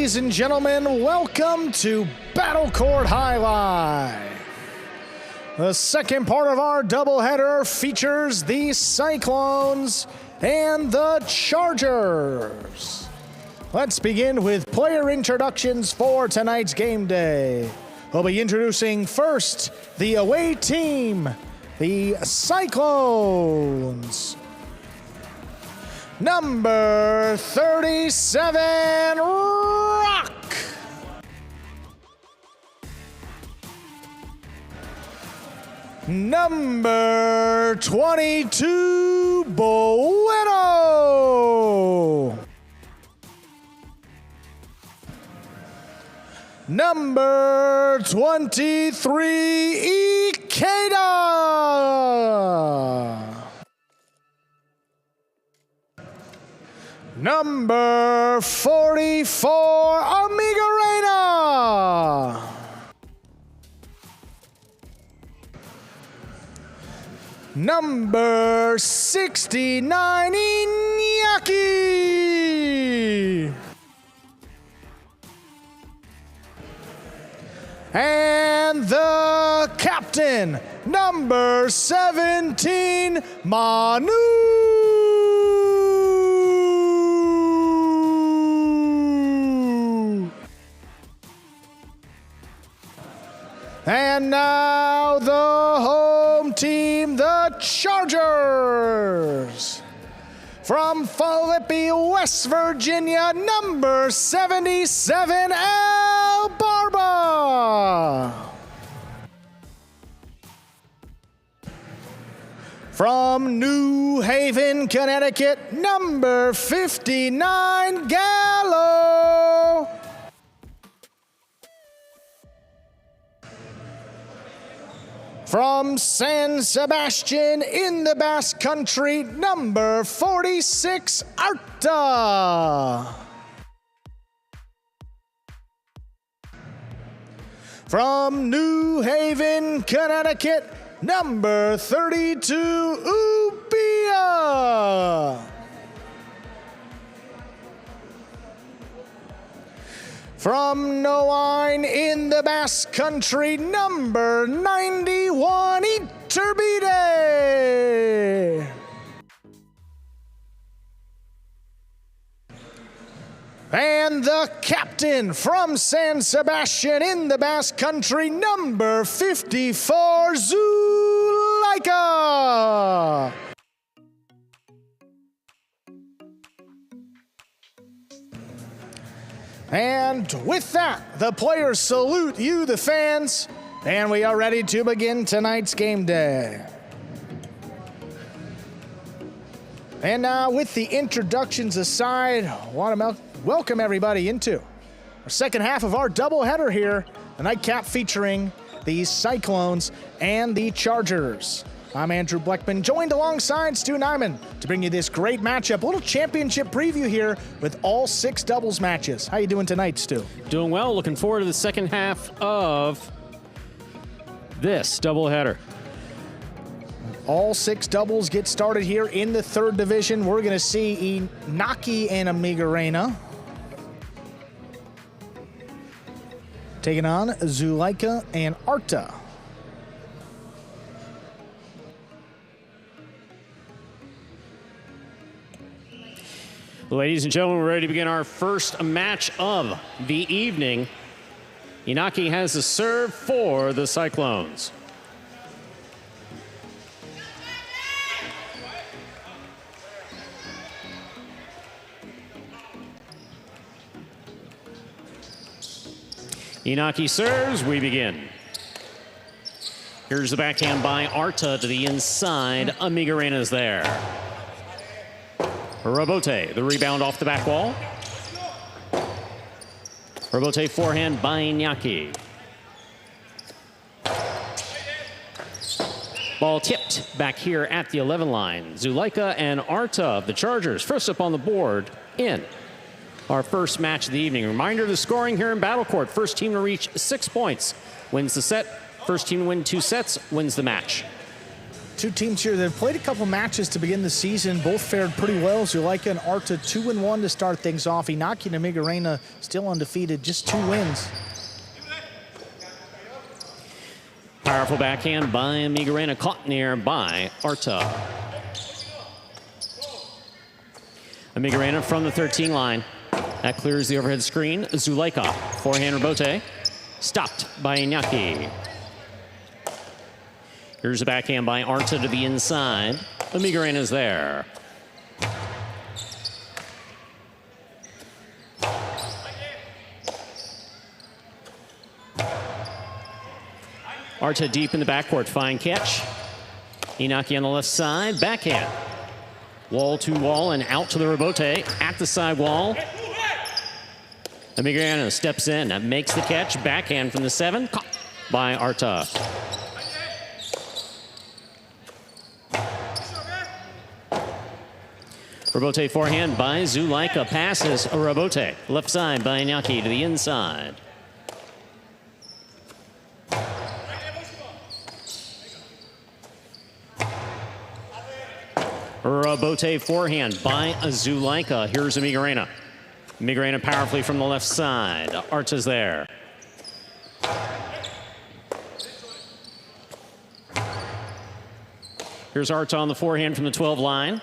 Ladies and gentlemen, welcome to Battle Court Jai-Alai. The second part of our doubleheader features the Cyclones and the Chargers. Let's begin with player introductions for tonight's game day. We'll be introducing first the away team, the Cyclones. Number 37, Rock. Number 22, Bueno. Number 23, Ikeda. Number 44, Amigarena. Number 69, Iñaki. And the captain, number 17, Manu. And now the home team, the Chargers. From Philippi, West Virginia, number 77, Al Barba. From New Haven, Connecticut, number 59, Gallo. From San Sebastian in the Basque Country, number 46, Arta. From New Haven, Connecticut, number 32, Ubia. From Noain in the Basque Country, number 91, Iturbide. And the captain from San Sebastian in the Basque Country, number 54, Zulaika. And with that, the players salute you, the fans, and we are ready to begin tonight's game day. And now, with the introductions aside, I want to welcome everybody into our second half of our doubleheader here, a nightcap featuring the Cyclones and the Chargers. I'm Andrew Bleckman, joined alongside Stu Nyman to bring you this great matchup. A little championship preview here with all 6 doubles matches. How you doing tonight, Stu? Doing well. Looking forward to the second half of this doubleheader. All 6 doubles get started here in the 3rd division. We're going to see Iñaki and Amigarena taking on Zulaika and Arta. Ladies and gentlemen, we're ready to begin our first match of the evening. Iñaki has the serve for the Cyclones. Iñaki serves, we begin. Here's the backhand by Arta to the inside. Amigarena's there. Robote, the rebound off the back wall. Robote forehand by Iñaki. Ball tipped back here at the 11 line. Zulaika and Arta of the Chargers first up on the board in our first match of the evening. Reminder of the scoring here in Battle Court. First team to reach 6 points wins the set. First team to win 2 sets wins the match. Two teams here that have played a couple matches to begin the season. Both fared pretty well. Zulaika and Arta 2-1 to start things off. Inaki and Migarena still undefeated, just 2 wins. Powerful backhand by Migarena, caught in the air by Arta. Migarena from the 13 line. That clears the overhead screen. Zulaika, forehand rebote, stopped by Iñaki. Here's a backhand by Arta to the inside. Migarena is there. Arta deep in the backcourt, fine catch. Inaki on the left side, backhand. Wall to wall and out to the rebote at the side wall. Migarena steps in, makes the catch, backhand from the 7, caught by Arta. Rebote forehand by Zulaika, passes a rebote. Left side by Iñaki to the inside. Rebote forehand by Zulaika. Here's a Migarena. Migarena powerfully from the left side. Arta's there. Here's Arta on the forehand from the 12 line.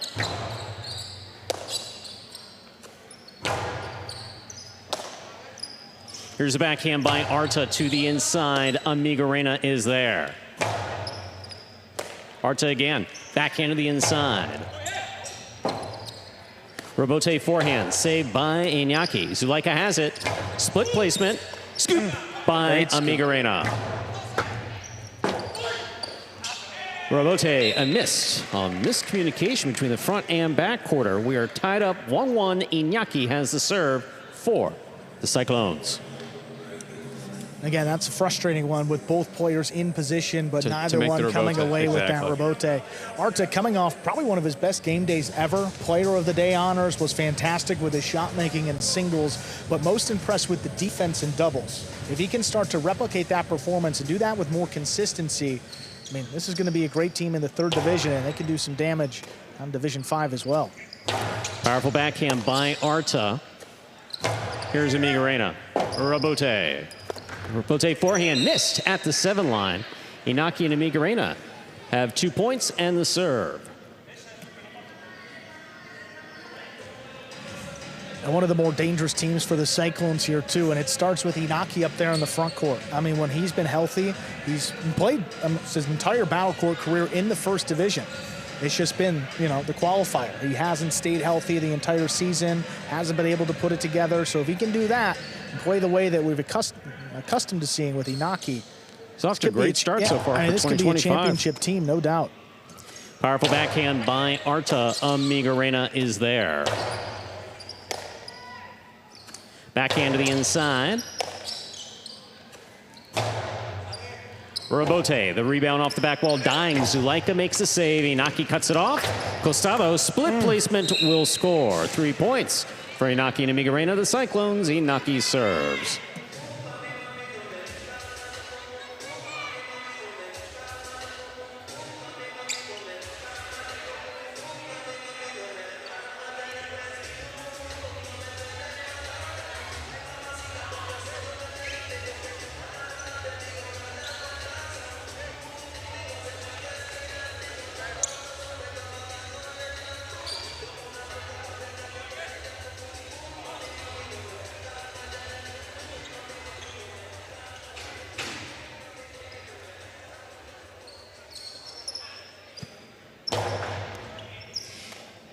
Here's a backhand by Arta to the inside. Migarena is there. Arta again, backhand to the inside. Rebote forehand, saved by Iñaki. Zulaika has it. Split placement, scoop by Migarena. Rebote, a miss. A miscommunication between the front and back quarter. We are tied up 1-1. Iñaki has the serve for the Cyclones. Again, that's a frustrating one with both players in position, but neither one coming away with that rebote. Arta coming off probably one of his best game days ever. Player of the day honors, was fantastic with his shot making and singles, but most impressed with the defense and doubles. If he can start to replicate that performance and do that with more consistency, I mean, this is going to be a great team in the 3rd division, and they can do some damage on Division 5 as well. Powerful backhand by Arta. Here's a Migarena. Rebote. Rebote forehand missed at the 7 line. Inaki and Migarena have 2 points and the serve. And one of the more dangerous teams for the Cyclones here too, and it starts with Inaki up there in the front court. I mean, when he's been healthy, he's played his entire battle court career in the 1st division. It's just been, you know, the qualifier. He hasn't stayed healthy the entire season, hasn't been able to put it together. So if he can do that and play the way that we've accustomed to seeing with Inaki, it's off to a great start so far. This could be a championship team, no doubt. Powerful backhand by Arta. Migarena is there. Backhand to the inside. Rebote, the rebound off the back wall, dying. Zulaika makes the save. Inaki cuts it off. Costado, split placement, will score. 3 points for Inaki and Migarena. The Cyclones, Inaki serves.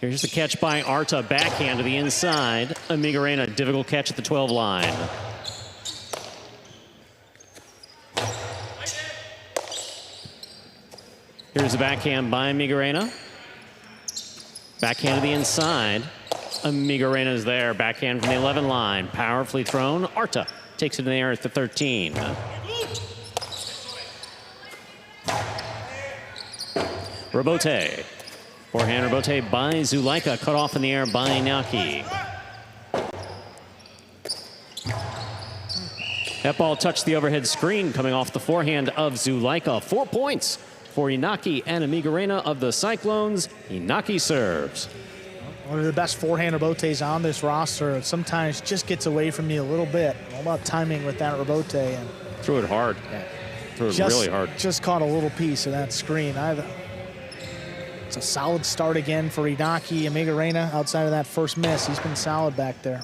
Here's the catch by Arta, backhand to the inside. Migarena, difficult catch at the 12 line. Here's the backhand by Migarena. Backhand to the inside. Migarena is there, backhand from the 11 line. Powerfully thrown. Arta takes it in the air at the 13. Rebote. Forehand rebote by Zulaika, cut off in the air by Inaki. That ball touched the overhead screen coming off the forehand of Zulaika. 4 points for Inaki and Amigarena of the Cyclones. Inaki serves. One of the best forehand rebotes on this roster. It sometimes just gets away from you a little bit. All about timing with that rebote. And threw it hard. yeah, Threw it really hard. Just caught a little piece of that screen. It's a solid start again for Inaki. Amigarena, outside of that first miss, he's been solid back there.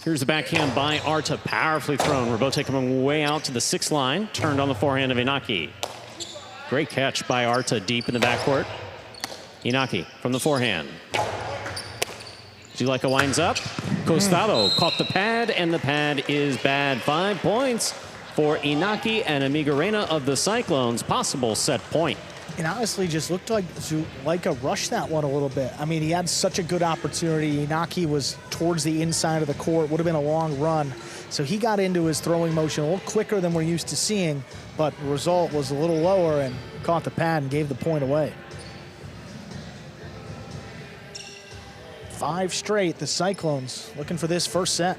Here's the backhand by Arta, powerfully thrown. Rebote coming way out to the 6th line, turned on the forehand of Inaki. Great catch by Arta deep in the backcourt. Inaki from the forehand. Zulaika winds up. Costado caught the pad, and the pad is bad. 5 points for Inaki and Amigarena of the Cyclones. Possible set point. It honestly just looked like Zulaika rushed that one a little bit. I mean, he had such a good opportunity. Inaki was towards the inside of the court, would have been a long run. So he got into his throwing motion a little quicker than we're used to seeing, but the result was a little lower and caught the pad and gave the point away. 5 straight, the Cyclones looking for this first set.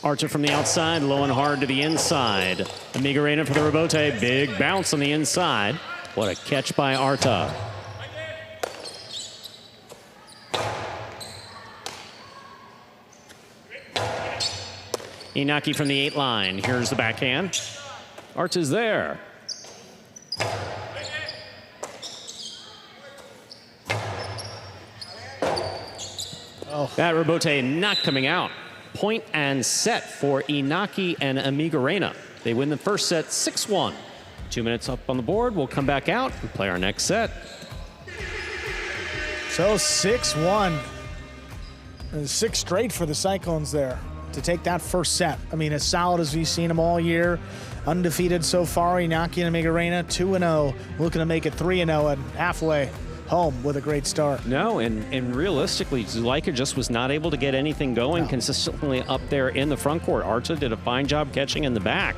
Archer from the outside, low and hard to the inside. Amigarena for the rebote, big bounce on the inside. What a catch by Arta. Inaki from the 8 line. Here's the backhand. Arta's there. Oh. That rebote not coming out. Point and set for Inaki and Amigarena. They win the first set 6-1. 2 minutes up on the board. We'll come back out and play our next set. So 6-1. 6 straight for the Cyclones there to take that first set. I mean, as solid as we've seen them all year. Undefeated so far. Inaki and Amigarena 2-0. Looking to make it 3-0 and halfway home with a great start. No, and realistically, Zulaika just was not able to get anything going consistently up there in the front court. Arta did a fine job catching in the back.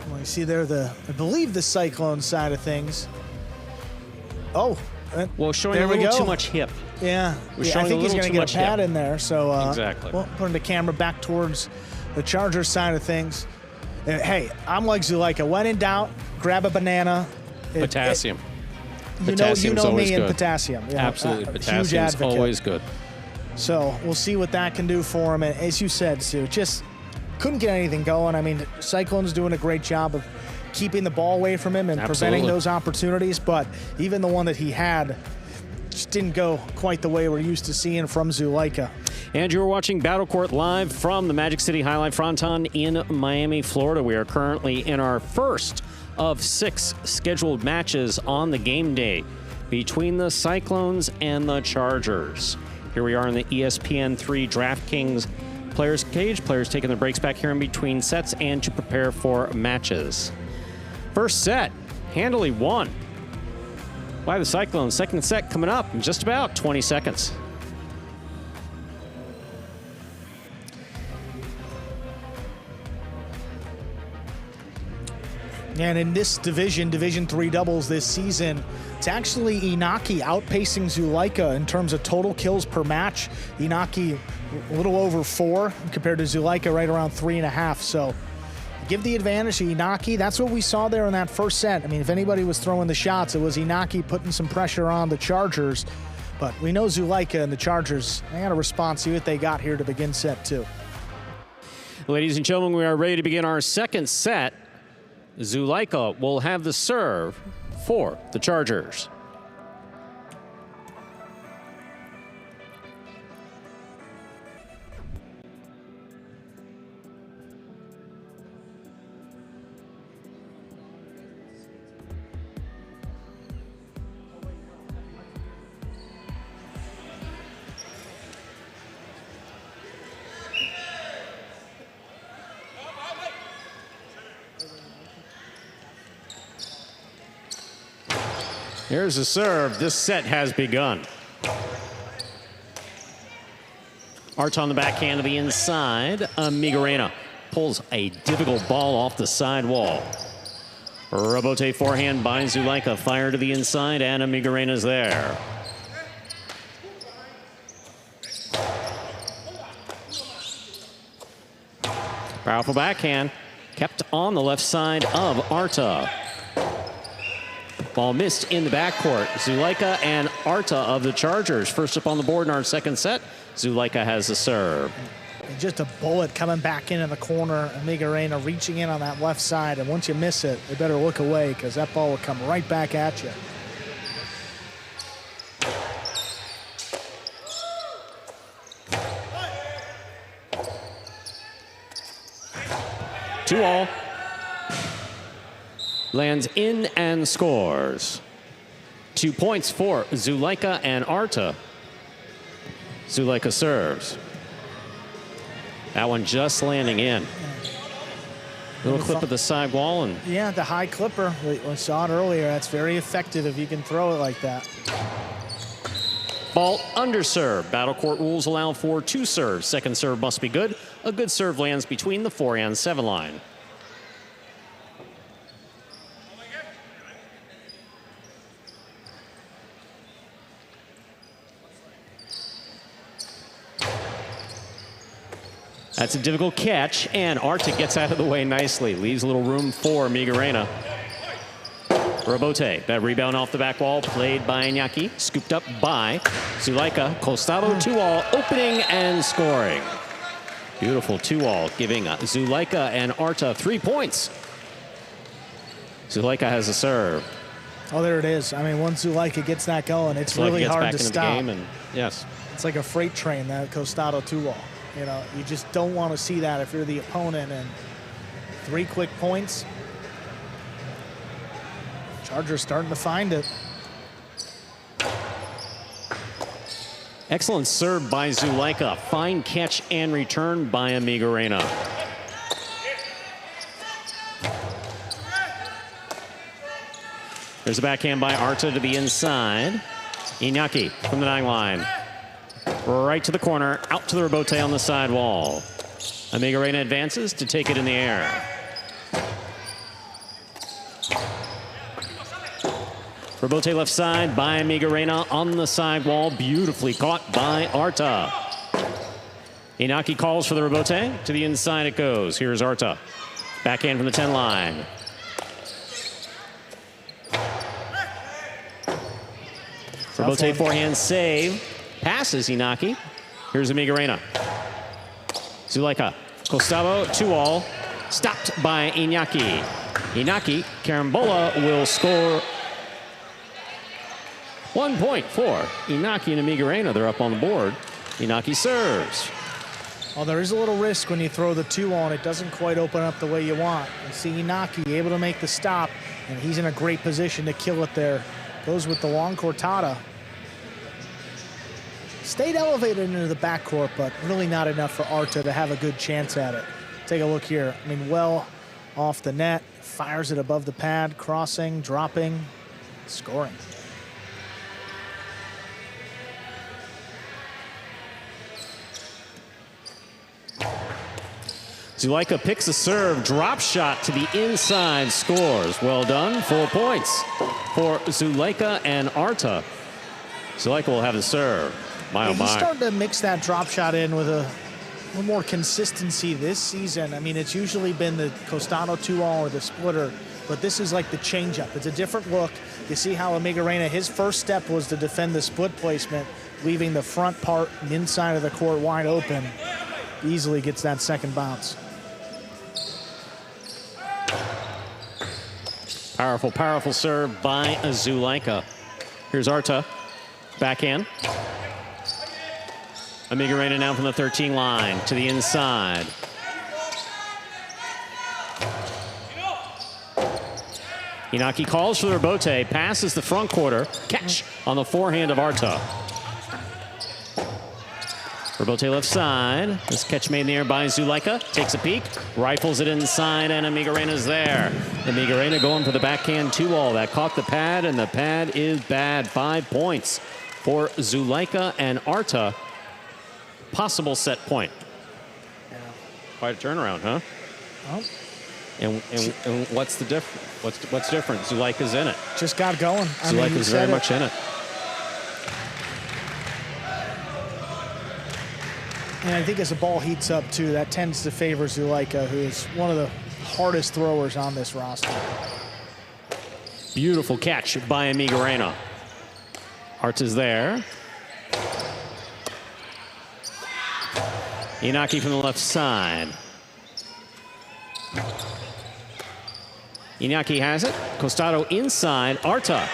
Well, you see there I believe the Cyclone side of things. Oh. Well, showing a little too much hip. Yeah, I think he's going to get a pad in there. So exactly. Well, putting the camera back towards the Chargers side of things. Hey, I'm like Zulaika. When in doubt, grab a banana. Potassium. You know me and potassium. Yeah, absolutely. Potassium is always good. So we'll see what that can do for him. And as you said, Sue, just couldn't get anything going. I mean, Cyclone's doing a great job of keeping the ball away from him and preventing those opportunities. But even the one that he had just didn't go quite the way we're used to seeing from Zulaika. And you're watching Battle Court live from the Magic City Jai-Alai Fronton in Miami, Florida. We are currently in our first of 6 scheduled matches on the game day between the Cyclones and the Chargers. Here we are in the ESPN3 DraftKings Players Cage. Players taking their breaks back here in between sets and to prepare for matches. First set, handily won by the Cyclones. Second set coming up in just about 20 seconds. And in this division, Division 3 doubles this season, it's actually Inaki outpacing Zulaika in terms of total kills per match. Inaki a little over 4 compared to Zulaika right around 3.5. So give the advantage to Inaki. That's what we saw there in that first set. I mean, if anybody was throwing the shots, it was Inaki putting some pressure on the Chargers. But we know Zulaika and the Chargers, they got to respond, see what they got here to begin set 2. Ladies and gentlemen, we are ready to begin our second set. Zulaika will have the serve for the Chargers. Here's the serve. This set has begun. Arta on the backhand to the inside. Amigarena pulls a difficult ball off the side wall. Robote forehand by Zulaika. Fire to the inside, and Amigarena's there. Powerful backhand. Kept on the left side of Arta. Ball missed in the backcourt. Zulaika and Arta of the Chargers. First up on the board in our second set. Zulaika has the serve. Just a bullet coming back into the corner. Amigarena reaching in on that left side. And once you miss it, you better look away because that ball will come right back at you. Two all. Lands in and scores. 2 points for Zulaika and Arta. Zulaika serves. That one just landing in. Little clip of the side wall. And yeah, the high clipper. We saw it earlier. That's very effective if you can throw it like that. Ball under serve. Battle court rules allow for 2 serves. Second serve must be good. A good serve lands between the 4 and 7 line. That's a difficult catch, and Arta gets out of the way nicely. Leaves a little room for Amigarena. Robote, that rebound off the back wall, played by Iñaki, scooped up by Zulaika. Costado 2-all, opening and scoring. Beautiful 2-all, giving Zulaika and Arta 3 points. Zulaika has a serve. Oh, there it is. I mean, once Zulaika gets that going, it's really hard to stop. Yes. It's like a freight train, that Costado 2-all. You know, you just don't want to see that if you're the opponent. And 3 quick points. Chargers starting to find it. Excellent serve by Zulaika. Fine catch and return by Amigarena. There's a backhand by Arta to the inside. Iñaki from the 9 line. Right to the corner, out to the Robote on the side wall. Amigarena advances to take it in the air. Robote left side by Amigarena on the side wall. Beautifully caught by Arta. Iñaki calls for the Robote. To the inside it goes. Here's Arta. Backhand from the 10 line. Robote forehand save. Passes Iñaki. Here's Amigarena. Zulaika. Costado 2-all. Stopped by Iñaki. Iñaki, Carambola will score 1 point for Iñaki and Amigarena. They're up on the board. Iñaki serves. Well, there is a little risk when you throw the 2-all and it doesn't quite open up the way you want. You see Iñaki able to make the stop, and he's in a great position to kill it there. Goes with the long cortada. Stayed elevated into the backcourt, but really not enough for Arta to have a good chance at it. Take a look here. I mean, well off the net, fires it above the pad, crossing, dropping, scoring. Zulaika picks a serve, drop shot to the inside, scores. Well done, 4 points for Zulaika and Arta. Zulaika will have the serve. My, oh my. He's starting to mix that drop shot in with a little more consistency this season. I mean, it's usually been the Costado 2-all or the splitter, but this is like the changeup. It's a different look. You see how Amigarena, his first step was to defend the split placement, leaving the front part and inside of the court wide open. Easily gets that second bounce. Powerful, powerful serve by Zulaika. Here's Arta. Backhand. Amigarena now from the 13 line to the inside. Iñaki calls for the Robote, passes the front quarter, catch on the forehand of Arta. Robote left side. This catch made in the air by Zulaika. Takes a peek, rifles it inside, and Amigarena's there. Amigarena going for the backhand 2-all. That caught the pad, and the pad is bad. 5 points for Zulaika and Arta. Possible set point. Yeah. Quite a turnaround, huh? Well, And what's the difference? What's different? Zuleika's in it. Just got going. Zuleika's very much in it. And I think as the ball heats up, too, that tends to favor Zuleika, who is one of the hardest throwers on this roster. Beautiful catch by Amigarena. Arta's there. Inaki from the left side. Inaki has it. Costado inside. Arta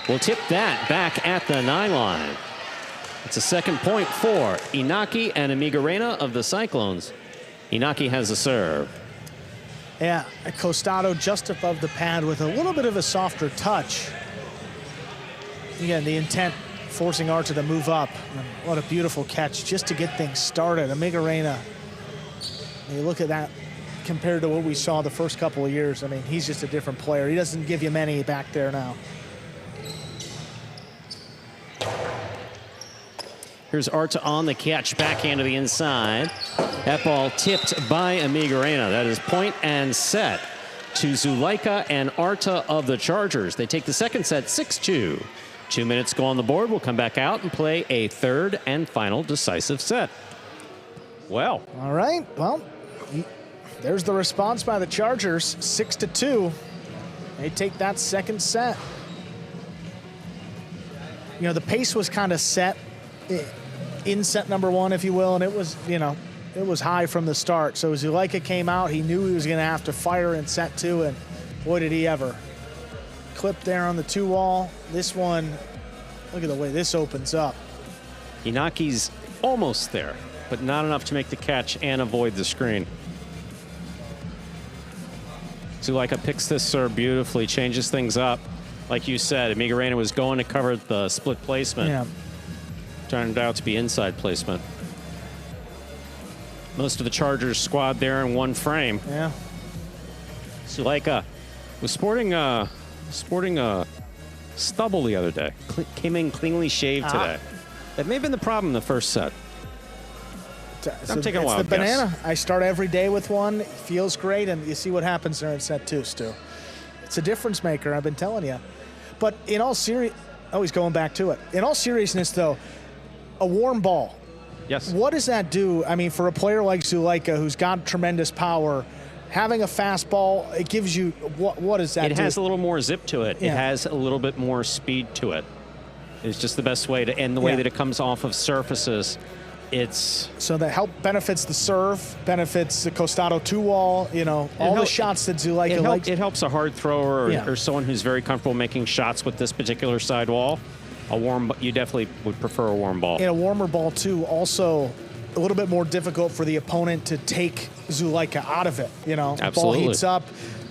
will tip that back at the 9 line. It's a second point for Inaki and Amigarena of the Cyclones. Inaki has the serve. Yeah, Costado just above the pad with a little bit of a softer touch. Again, the intent forcing Arta to move up. And what a beautiful catch just to get things started. Amigarena, you look at that compared to what we saw the first couple of years. I mean, he's just a different player. He doesn't give you many back there now. Here's Arta on the catch, backhand to the inside. That ball tipped by Amigarena. That is point and set to Zuleika and Arta of the Chargers. They take the second set 6-2. 2 minutes go on the board. We'll come back out and play a third and final decisive set. Well. All right. Well, there's the response by the Chargers, 6-2. They take that second set. You know, the pace was kind of set in set number 1, if you will, and it was, you know, it was high from the start. So Zuleika came out, he knew he was going to have to fire in set 2, and boy, did he ever. Clip there on the 2-wall. This one, look at the way this opens up. Inaki's almost there, but not enough to make the catch and avoid the screen. Zuleika picks this serve beautifully, changes things up. Like you said, Amigarena was going to cover the split placement. Yeah. Turned out to be inside placement. Most of the Chargers squad there in one frame. Yeah. Zuleika was sporting a stubble the other day. Came in cleanly shaved today. That may have been the problem in the first set. I'm taking a wild guess. It's the banana. I start every day with one. It feels great, and you see what happens there in set 2, Stu. It's a difference maker, I've been telling you. But in all always going back to it. In all seriousness, though, a warm ball. Yes. What does that do? I mean, for a player like Zuleika, who's got tremendous power, having a fastball, it gives you, what does that do? It has a little more zip to it. Yeah. It has a little bit more speed to it. It's just the best way to, and the way that it comes off of surfaces, it's... So that benefits the serve, benefits the Costado 2-wall, you know, all the shots that Zuleika likes. It helps a hard thrower or someone who's very comfortable making shots with this particular sidewall. You definitely would prefer a warm ball. And a warmer ball, too, also a little bit more difficult for the opponent to take Zuleika out of it. You know, the ball heats up,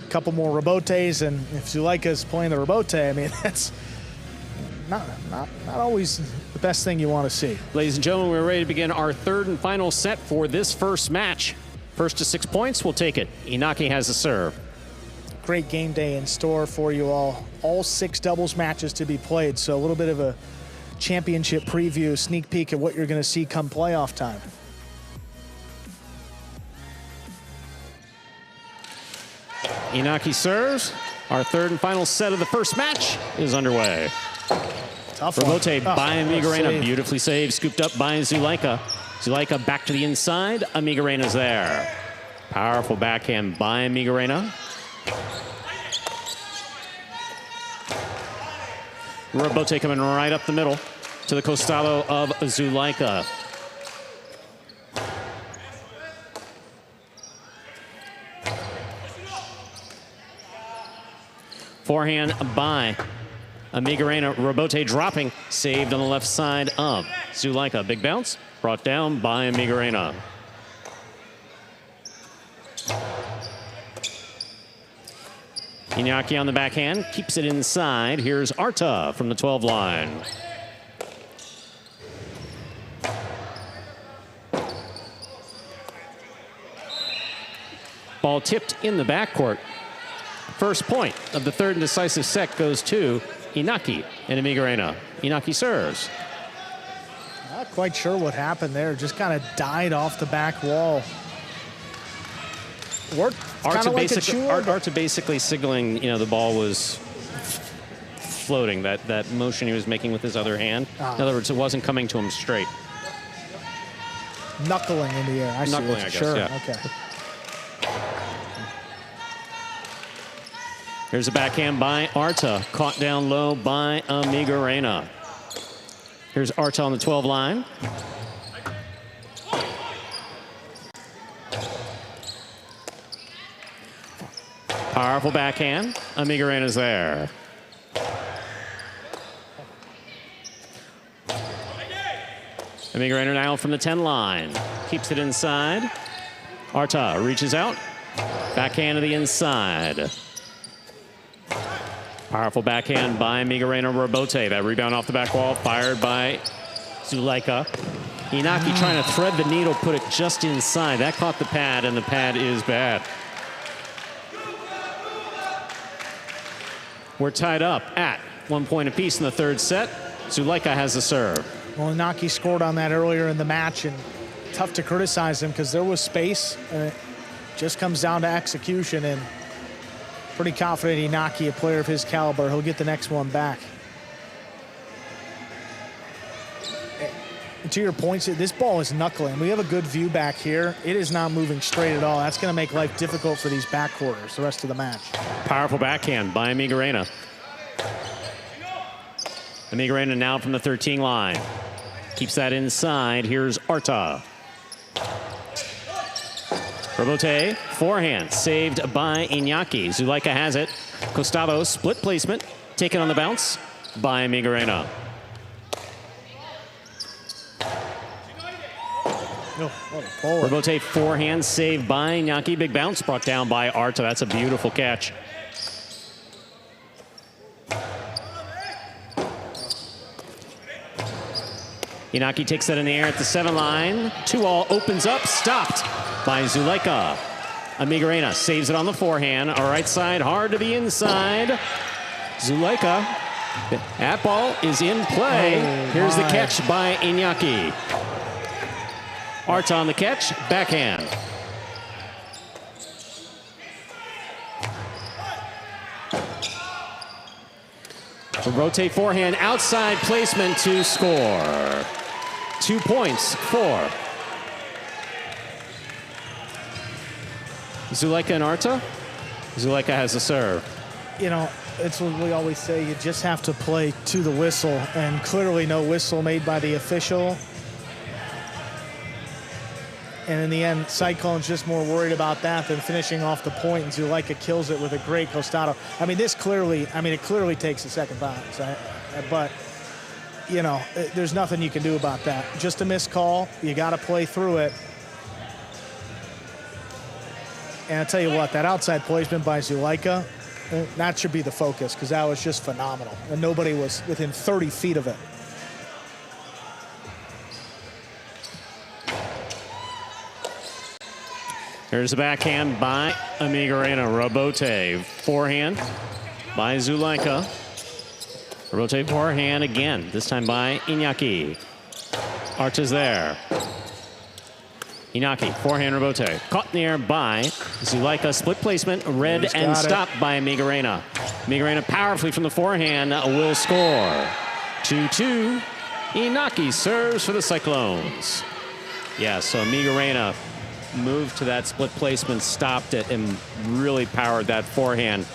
a couple more rebotes, and if Zuleika is playing the rebote, I mean, that's not always the best thing you want to see. Ladies and gentlemen, we're ready to begin our third and final set for this first match. First to 6 points, we'll take it. Inaki has the serve. Great game day in store for you all. All 6 doubles matches to be played, so a little bit of a championship preview, sneak peek at what you're going to see come playoff time. Inaki serves. Our third and final set of the first match is underway. Tough Rebote by Amigarena, beautifully saved, scooped up by Zuleika. Zuleika back to the inside. Amigarena's there. Powerful backhand by Amigarena. Rebote coming right up the middle to the Costado of Zuleika. Forehand by Amigarena. Rebote dropping, saved on the left side of Zuleika. Big bounce, brought down by Amigarena. Inaki on the backhand, keeps it inside. Here's Arta from the 12 line. Ball tipped in the backcourt. First point of the third and decisive set goes to Inaki and Amigarena. Inaki serves. Not quite sure what happened there. Just kind of died off the back wall. Worked kind of like a chua. Arta basically signaling, the ball was floating, that motion he was making with his other hand. In other words, it wasn't coming to him straight. Knuckling in the air. Knuckling, I guess, sure. yeah. Okay. Here's a backhand by Arta, caught down low by Amigarena. Here's Arta on the 12 line. Powerful backhand. Amigarena's there. Amigarena now from the 10 line. Keeps it inside. Arta reaches out. Backhand to the inside. Powerful backhand by Amigarena Robote. That rebound off the back wall, fired by Zulaika. Inaki trying to thread the needle, put it just inside. That caught the pad, and the pad is bad. We're tied up at 1 point apiece in the third set. Zulaika has the serve. Well, Inaki scored on that earlier in the match, and tough to criticize him because there was space. It just comes down to execution, and pretty confident Inaki, a player of his caliber, he'll get the next one back. And to your points, this ball is knuckling. We have a good view back here. It is not moving straight at all. That's going to make life difficult for these back quarters the rest of the match. Powerful backhand by Amigarena. Amigarena now from the 13 line. Keeps that inside. Here's Arta. Robote, forehand, saved by Iñaki. Zulaika has it. Costado, split placement, taken on the bounce by Amigarena. Robote, forehand, saved by Iñaki. Big bounce brought down by Arta. That's a beautiful catch. Inaki takes that in the air at the 7 line. 2-all opens up, stopped by Zulaika. Amigarena saves it on the forehand. Our right side, hard to the inside. Zulaika, that ball is in play. Here's the catch by Iñaki. Arta on the catch, backhand. Rotate forehand, outside placement to score. 2 points for Zulaika and Arta. Zulaika has the serve. It's what we always say, you just have to play to the whistle, and clearly no whistle made by the official. And in the end, Cyclone's just more worried about that than finishing off the point, and Zulaika kills it with a great Costado. It clearly takes a second bounce. But, there's nothing you can do about that. Just a missed call. You got to play through it. And I'll tell you what, that outside placement by Zulaika, that should be the focus, because that was just phenomenal. And nobody was within 30 feet of it. Here's the backhand by Amigarena. Robote, forehand by Zulaika. Robote forehand again, this time by Iñaki. Arta's there. Inaki, forehand Robote. Caught in the air by Zulaika. Split placement, read and stopped by Amigarena. Amigarena powerfully from the forehand will score. 2-2. Inaki serves for the Cyclones. Yeah, so Amigarena moved to that split placement, stopped it, and really powered that forehand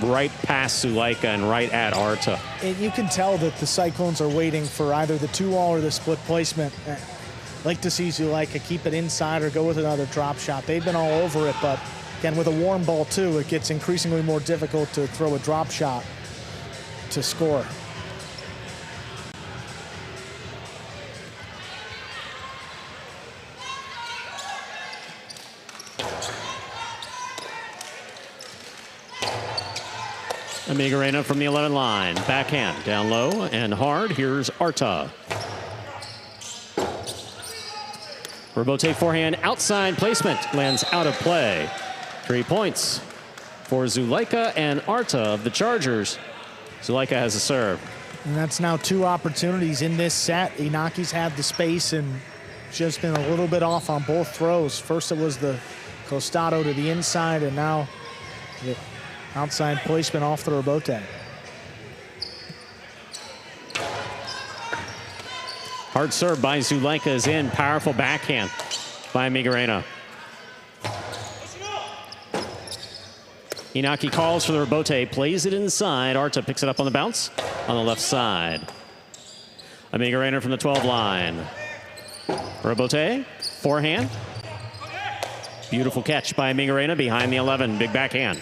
right past Zulaika and right at Arta. And you can tell that the Cyclones are waiting for either the 2-all or the split placement. Like to see Zulaika keep it inside or go with another drop shot. They've been all over it, but again, with a warm ball too, it gets increasingly more difficult to throw a drop shot to score. Amigarena from the 11 line. Backhand, down low and hard. Here's Arta. Robote forehand, outside placement. Lands out of play. 3 points for Zulaika and Arta of the Chargers. Zulaika has a serve. And that's now 2 opportunities in this set. Inaki's had the space and just been a little bit off on both throws. First it was the Costado to the inside, and now the outside placement off the rebote. Hard serve by Zulaika is in. Powerful backhand by Miguelina. Inaki calls for the rebote, plays it inside. Arta picks it up on the bounce on the left side. Miguelina from the 12 line. Rebote, forehand. Beautiful catch by Miguelina behind the 11. Big backhand.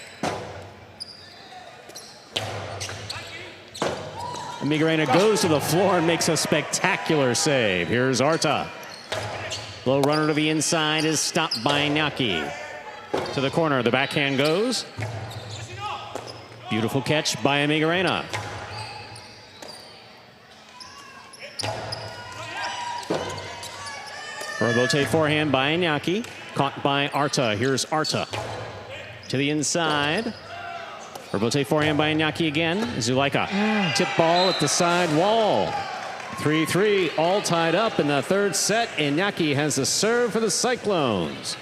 Miguelina goes to the floor and makes a spectacular save. Here's Arta. Low runner to the inside is stopped by Inaki. To the corner, the backhand goes. Beautiful catch by Miguelina. Rebote forehand by Inaki. Caught by Arta. Here's Arta. To the inside. Rebote forehand by Inaki again. Zulaika. Tip ball at the side wall. 3-3, all tied up in the third set. Inaki has the serve for the Cyclones.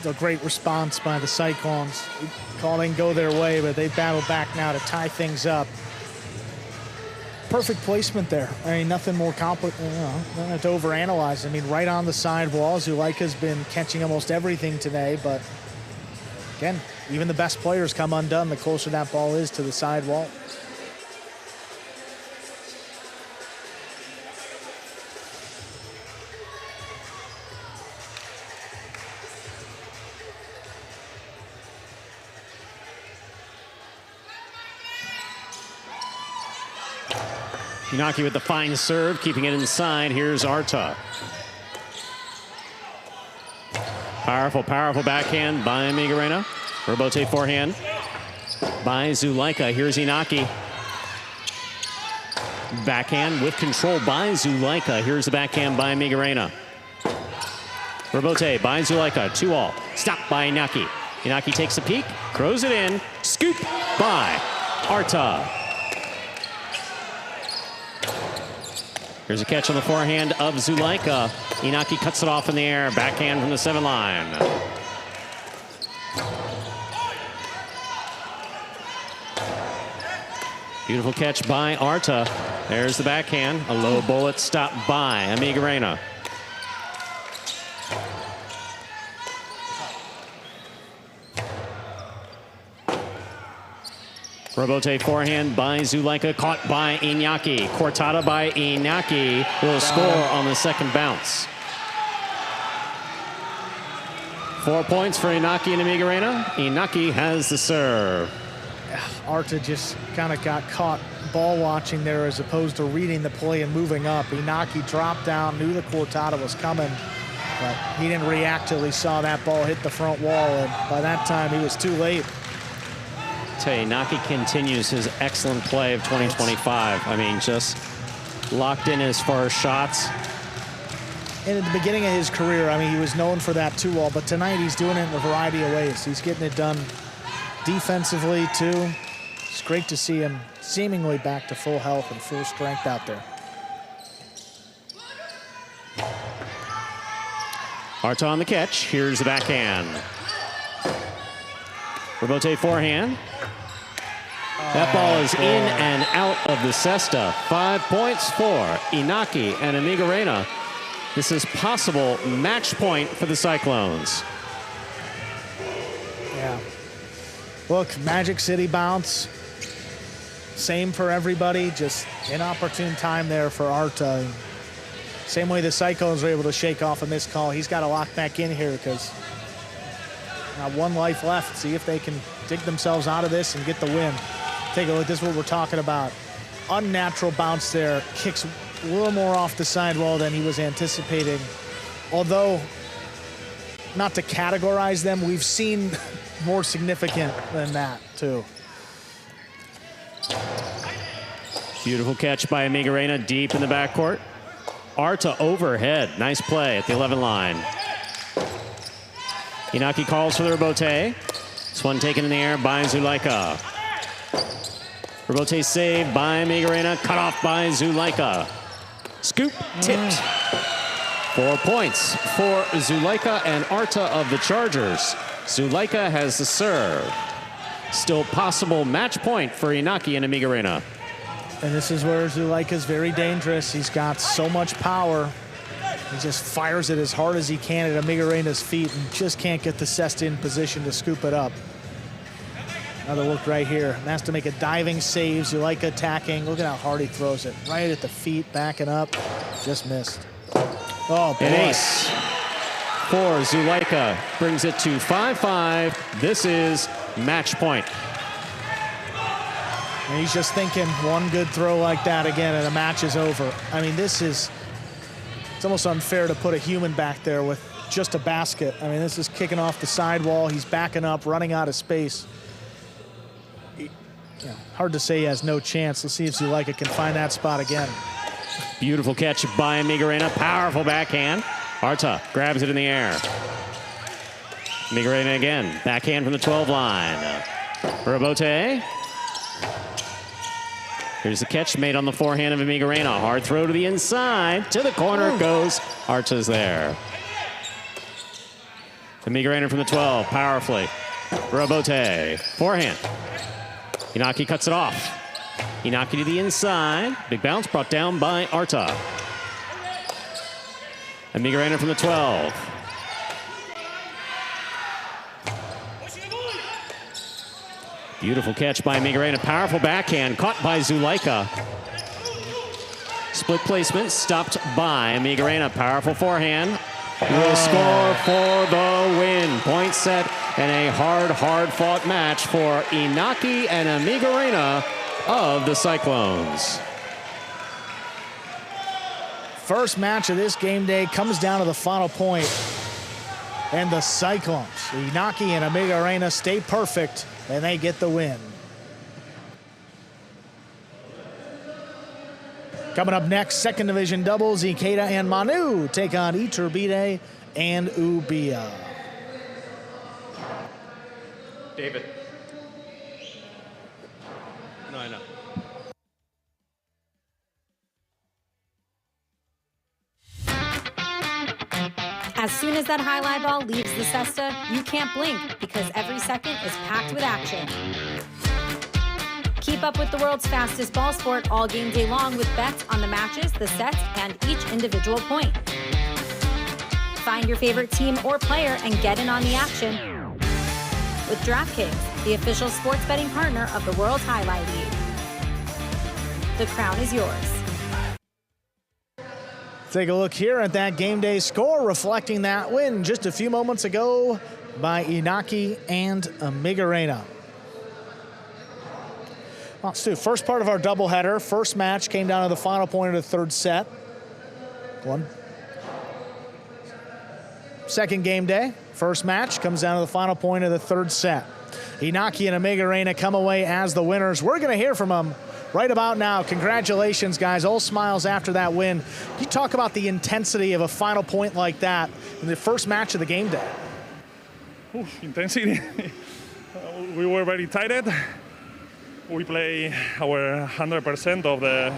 A great response by the Cyclones. Calling go their way, but they battle back now to tie things up. Perfect placement there. I mean, nothing more complicated, nothing to overanalyze. I mean, right on the side wall. Zulaika's been catching almost everything today, but again, even the best players come undone the closer that ball is to the side wall. Inaki with the fine serve, keeping it inside. Here's Arta. Powerful, powerful backhand by Miguelina. Rebote forehand by Zulaika. Here's Inaki. Backhand with control by Zulaika. Here's the backhand by Miguelina. Rebote by Zulaika. 2-all. Stopped by Inaki. Inaki takes a peek, throws it in. Scoop by Arta. Here's a catch on the forehand of Zulaika. Inaki cuts it off in the air. Backhand from the 7 line. Beautiful catch by Arta. There's the backhand. A low bullet stopped by Miguelina. Rebote forehand by Zulaika, caught by Inaki. Cortada by Inaki will score on the second bounce. 4 points for Inaki and Miguelina. Inaki has the serve. Arta just kind of got caught ball watching there as opposed to reading the play and moving up. Inaki dropped down, knew the cortada was coming, but he didn't react till he saw that ball hit the front wall, and by that time he was too late. Inaki continues his excellent play of 2025. I mean, just locked in as far as shots. And at the beginning of his career, I mean, he was known for that 2-all, but tonight he's doing it in a variety of ways. He's getting it done defensively, too. It's great to see him seemingly back to full health and full strength out there. Arta on the catch. Here's the backhand. Rebote forehand. That ball is in and out of the cesta. 5 points for Inaki and Miguelina. This is possible match point for the Cyclones. Yeah. Look, Magic City bounce. Same for everybody. Just inopportune time there for Arta. Same way the Cyclones were able to shake off a missed call. He's got to lock back in here because now 1 life left. See if they can dig themselves out of this and get the win. Take a look. This is what we're talking about. Unnatural bounce there. Kicks a little more off the sidewall than he was anticipating. Although, not to categorize them, we've seen more significant than that, too. Beautiful catch by Miguelina deep in the backcourt. Arta overhead. Nice play at the 11 line. Inaki calls for the rebote. This one taken in the air by Zulaika. Rebote saved by Miguelina. Cut off by Zulaika. Scoop tipped. 4 points for Zulaika and Arta of the Chargers. Zulaika has the serve. Still possible match point for Inaki and Amigarena. And this is where Zulaika's very dangerous. He's got so much power. He just fires it as hard as he can at Amigarena's feet and just can't get the cesta in position to scoop it up. Another look right here. Has to make a diving save. Zulaika attacking. Look at how hard he throws it. Right at the feet, backing up. Just missed. Oh, boy. An ace for Zulaika brings it to 5-5. This is match point. And he's just thinking one good throw like that again and the match is over. I mean, it's almost unfair to put a human back there with just a basket. I mean, this is kicking off the sidewall. He's backing up, running out of space. Hard to say he has no chance. Let's see if Zulaika can find that spot again. Beautiful catch by Amigarena. Powerful backhand. Arta grabs it in the air. Amigarena again. Backhand from the 12 line. Rabote. Here's the catch made on the forehand of Amigarena. Hard throw to the inside. To the corner it goes. Arta's there. Amigarena from the 12. Powerfully. Rabote. Forehand. Inaki cuts it off. Inaki to the inside. Big bounce brought down by Arta. Amigarena from the 12. Beautiful catch by Amigarena. Powerful backhand caught by Zulaika. Split placement stopped by Amigarena. Powerful forehand. Will score for the win. Point set and a hard fought match for Inaki and Amigarena of the Cyclones. First match of this game day comes down to the final point. And the Cyclones, Inaki and Amigarena, stay perfect and they get the win. Coming up next, second division doubles, Ikeda and Manu take on Iturbide and Ubia. David. No, I know. As soon as that highlight ball leaves the cesta, you can't blink because every second is packed with action. Keep up with the world's fastest ball sport all game day long with bets on the matches, the sets, and each individual point. Find your favorite team or player and get in on the action with DraftKings, the official sports betting partner of the World Jai-Alai League. The crown is yours. Take a look here at that game day score reflecting that win just a few moments ago by Inaki and Amigarena. Let's do first part of our doubleheader. First match came down to the final point of the third set. Second game day, first match comes down to the final point of the third set. Inaki and Amigarena come away as the winners. We're going to hear from them right about now. Congratulations, guys. All smiles after that win. You talk about the intensity of a final point like that in the first match of the game day. Intensity. We were very tired. We play our 100% of the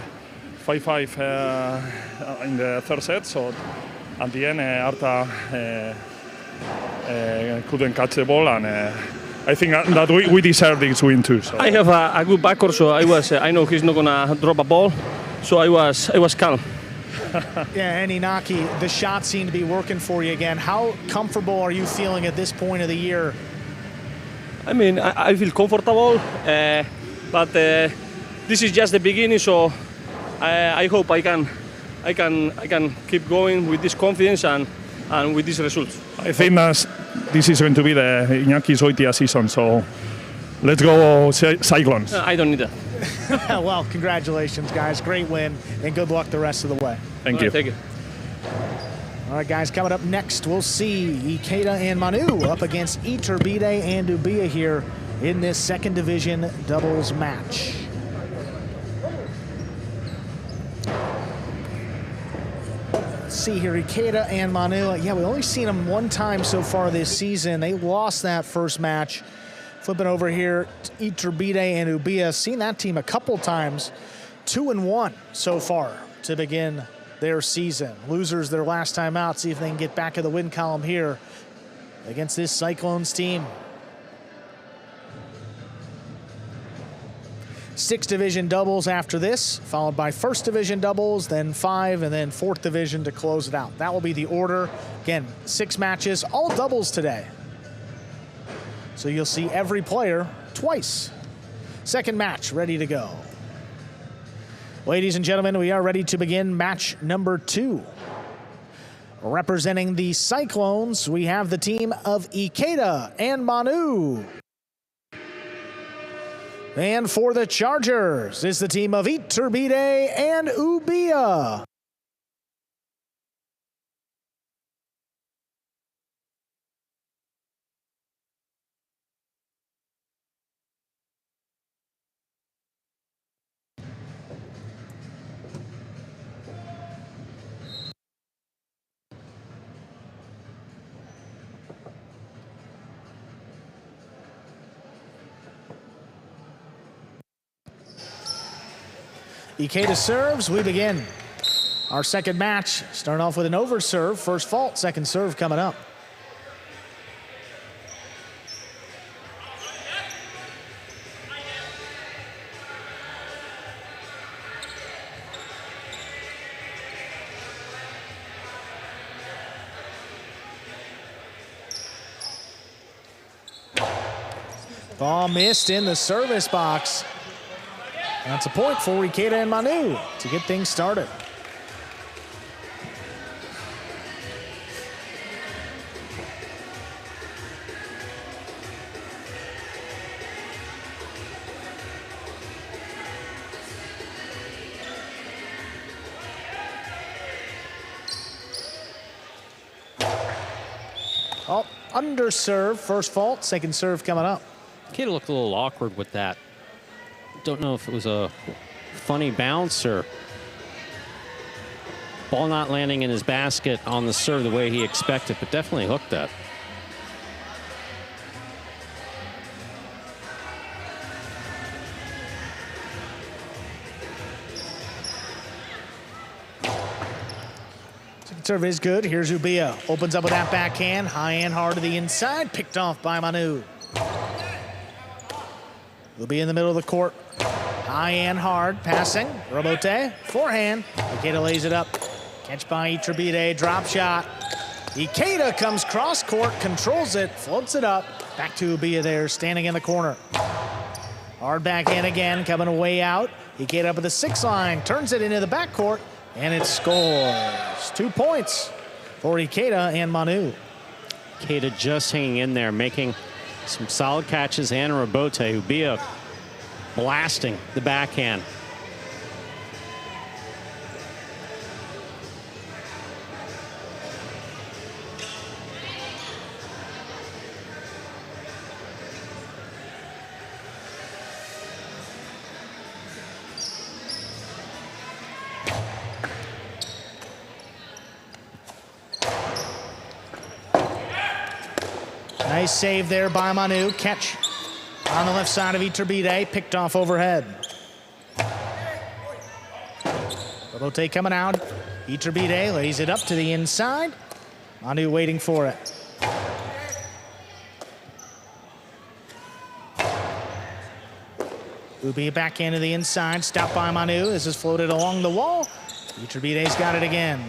5-5 in the third set. So at the end, Arta couldn't catch the ball, and I think that we deserve this win too. So. I have a good backcourt, so I know he's not gonna drop a ball, so I was calm. Yeah, and Inaki, the shots seem to be working for you again. How comfortable are you feeling at this point of the year? I mean, I feel comfortable, but this is just the beginning. So I hope I can keep going with this confidence and with these results. I think this is going to be the Iñaki Zoitia season. So let's go Cyclones. I don't need that. Well, congratulations, guys. Great win, and good luck the rest of the way. Thank you. Thank you. All right, guys, coming up next, we'll see Ikeda and Manu up against Iturbide and Ubia here in this second division doubles match. Let's see here, Ikeda and Manu. Yeah, we've only seen them one time so far this season. They lost that first match. Flipping over here, Iturbide and Ubia. Seen that team a couple times. 2-1 so far to begin their season. Losers their last time out. See if they can get back in the win column here against this Cyclones team. 6 division doubles after this, followed by first division doubles, then 5, and then 4th division to close it out. That will be the order. Again, 6 matches, all doubles today. So you'll see every player twice. Second match ready to go. Ladies and gentlemen, we are ready to begin match number 2. Representing the Cyclones, we have the team of Ikeda and Manu. And for the Chargers is the team of Iturbide and Ubia. Ikeda serves, we begin. Our second match, starting off with an over serve, first fault, second serve coming up. Ball missed in the service box. That's a point for Ikeda and Manu to get things started. Oh, under serve, first fault, second serve coming up. Ikeda looked a little awkward with that. Don't know if it was a funny bounce or ball not landing in his basket on the serve the way he expected, but definitely hooked that. Second serve is good. Here's Ubia. Opens up with that backhand. High and hard to the inside. Picked off by Manu. Ubia in the middle of the court. High and hard, passing, Robote, forehand, Ikeda lays it up, catch by Iturbide, drop shot. Ikeda comes cross court, controls it, floats it up, back to Ubia there, standing in the corner. Hard backhand again, coming away out. Ikeda up at the 6 line, turns it into the backcourt, and it scores. 2 points for Ikeda and Manu. Ikeda just hanging in there, making some solid catches, and Robote, Ubia blasting the backhand. Nice save there by Manu. Catch on the left side of Iturbide, picked off overhead. Robote coming out. Iturbide lays it up to the inside. Manu waiting for it. Ubia backhand to the inside, stopped by Manu. This is floated along the wall. Iturbide's got it again.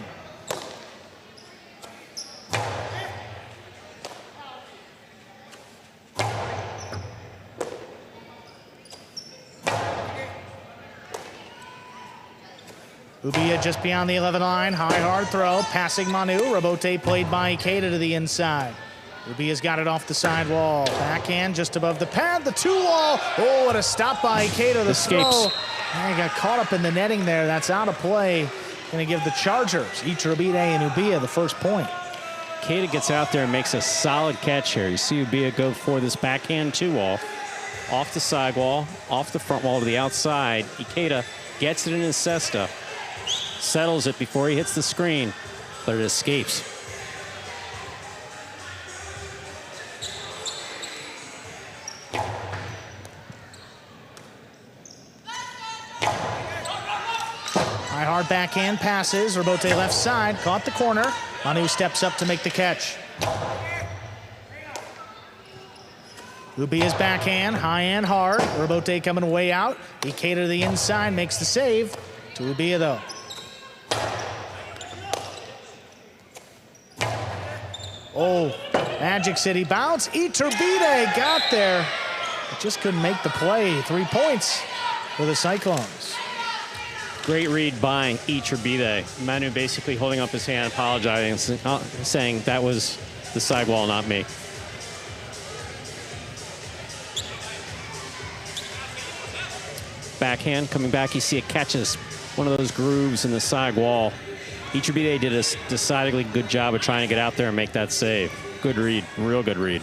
Ubia just beyond the 11 line, high hard throw, passing Manu. Robote played by Ikeda to the inside. Ubia's got it off the side wall. Backhand just above the pad, the 2-wall. Oh, what a stop by Ikeda, the Escapes. throw. And he got caught up in the netting there. That's out of play. Going to give the Chargers, Iturbide and Ubia, the first point. Ikeda gets out there and makes a solid catch here. You see Ubia go for this backhand 2-wall, off the sidewall, off the front wall to the outside. Ikeda gets it in his cesta, settles it before he hits the screen, but it escapes. High hard backhand passes. Rebote left side, caught the corner. Manu steps up to make the catch. Ubia's backhand, high and hard. Rebote coming way out. Ikeda to the inside, makes the save. To Ubia though. Oh, Magic City bounce. Iturbide got there. But just couldn't make the play. 3 points for the Cyclones. Great read by Iturbide. Manu basically holding up his hand, apologizing, saying that was the sidewall, not me. Backhand coming back, you see it catches one of those grooves in the side wall. Iturbide did a decidedly good job of trying to get out there and make that save. Good read, real good read.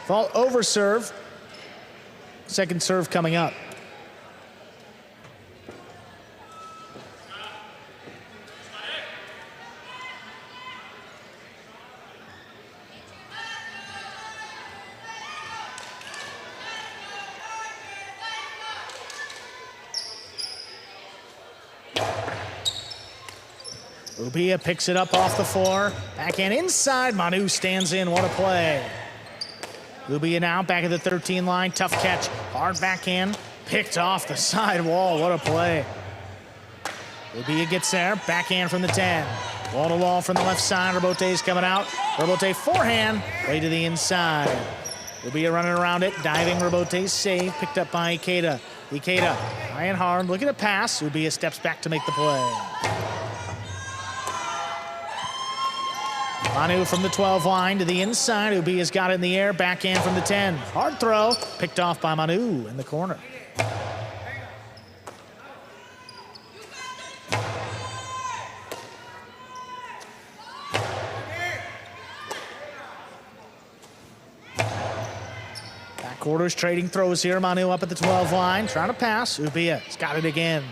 Fault over serve. Second serve coming up. Ubia picks it up off the floor. Backhand inside. Manu stands in. What a play. Ubia now back at the 13 line. Tough catch. Hard backhand. Picked off the side wall. What a play. Ubia gets there. Backhand from the 10. Wall to wall from the left side. Rebote's coming out. Rebote forehand. Way to the inside. Ubia running around it. Diving Rebote's save. Picked up by Ikeda. Ikeda high and hard. Looking to pass. Ubia steps back to make the play. Manu from the 12 line to the inside. Ubia's got it in the air. Backhand from the 10. Hard throw. Picked off by Manu in the corner. Backquarters trading throws here. Manu up at the 12 line. Trying to pass. Ubia's got it again.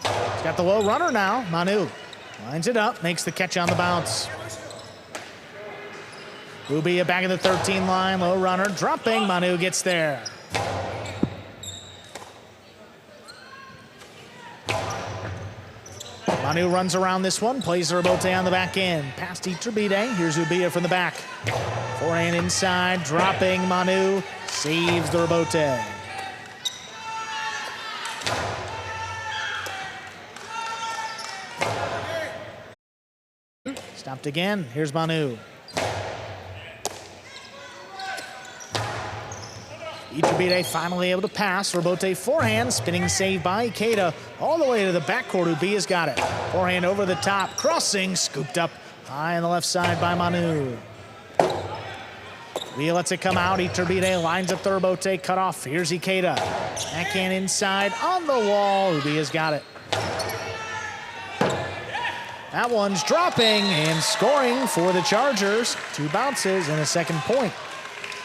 He's got the low runner now. Manu lines it up. Makes the catch on the bounce. Ubia back at the 13 line, low runner, dropping. Manu gets there. Manu runs around this one, plays the Rebote on the back end. Past Iturbide, here's Ubia from the back. Forehand inside, dropping. Manu saves the Rebote. Stopped again, here's Manu. Iturbide finally able to pass. Rebote forehand, spinning save by Ikeda. All the way to the backcourt. Ubia's got it. Forehand over the top, crossing, scooped up high on the left side by Manu. Ubia lets it come out. Iturbide lines up the Rebote, cut off. Here's Ikeda. Backhand inside, on the wall. Ubia's got it. That one's dropping and scoring for the Chargers. 2 bounces and a second point.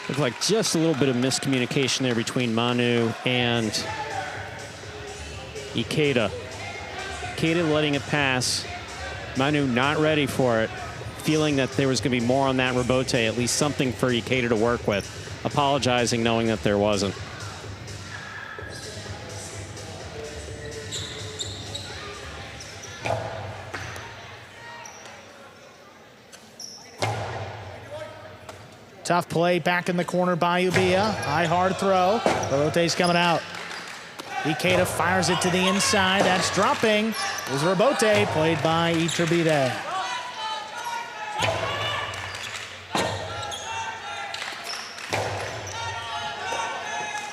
Looked like just a little bit of miscommunication there between Manu and Ikeda. Ikeda letting it pass. Manu not ready for it. Feeling that there was going to be more on that Rebote, at least something for Ikeda to work with. Apologizing knowing that there wasn't. Tough play back in the corner by Ubia. High hard throw. Rebote's coming out. Ikeda fires it to the inside. That's dropping. There's Rebote, played by Iturbide.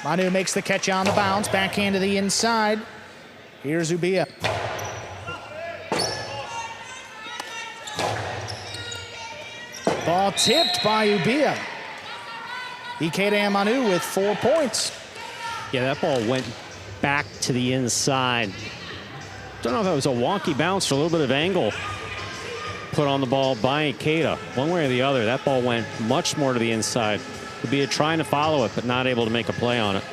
Manu makes the catch on the bounce. Backhand to the inside. Here's Ubia. Ball tipped by Ubia. Ikeda and Manu with 4 points. Yeah, that ball went back to the inside. Don't know if that was a wonky bounce or a little bit of angle put on the ball by Ikeda. One way or the other, that ball went much more to the inside. Ubia trying to follow it, but not able to make a play on it.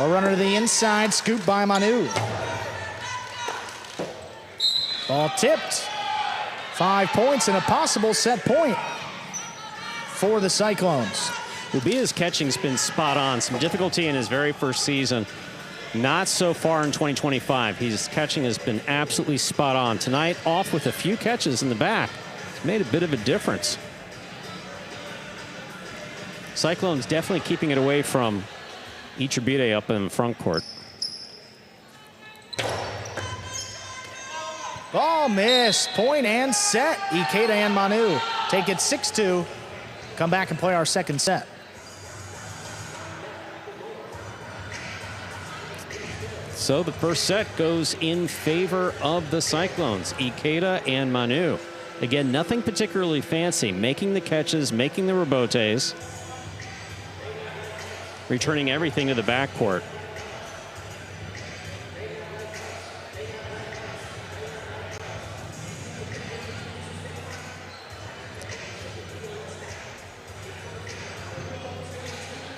A runner to the inside, scooped by Manu. Ball tipped. 5 points and a possible set point for the Cyclones. Ubia's catching's been spot on. Some difficulty in his very first season. Not so far in 2025. His catching has been absolutely spot on. Tonight, off with a few catches in the back. It's made a bit of a difference. Cyclones definitely keeping it away from Iturbide up in the front court. Ball missed. Point and set. Ikeda and Manu take it 6-2. Come back and play our second set. So the first set goes in favor of the Cyclones, Ikeda and Manu. Again, nothing particularly fancy. Making the catches, making the rebotes. Returning everything to the backcourt.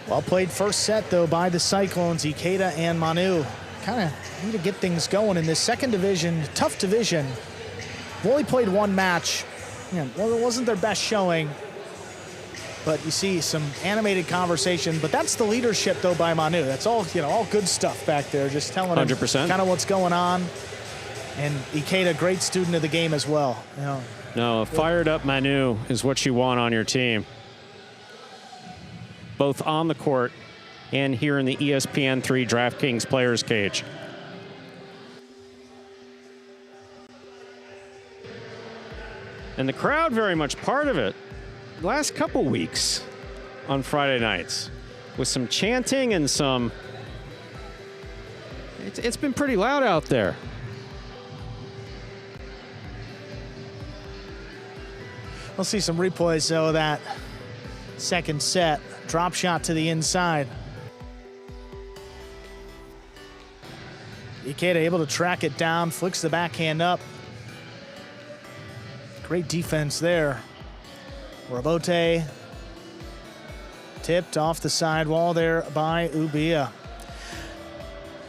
Well played first set, though, by the Cyclones, Ikeda and Manu. Kind of need to get things going in this second division, tough division. They've only played one match. Well, it wasn't their best showing, but you see some animated conversation. But that's the leadership, though, by Manu. That's all, all good stuff back there, just telling 100%. him kind of what's going on. And Ikeda, great student of the game as well. No, a fired up Manu is what you want on your team. Both on the court and here in the ESPN3 DraftKings Players Cage. And the crowd very much part of it. Last couple weeks on Friday nights with some chanting and some... It's been pretty loud out there. We'll see some replays, though, of that second set. Drop shot to the inside. Ikeda able to track it down, flicks the backhand up. Great defense there. Rebote tipped off the sidewall there by Ubia.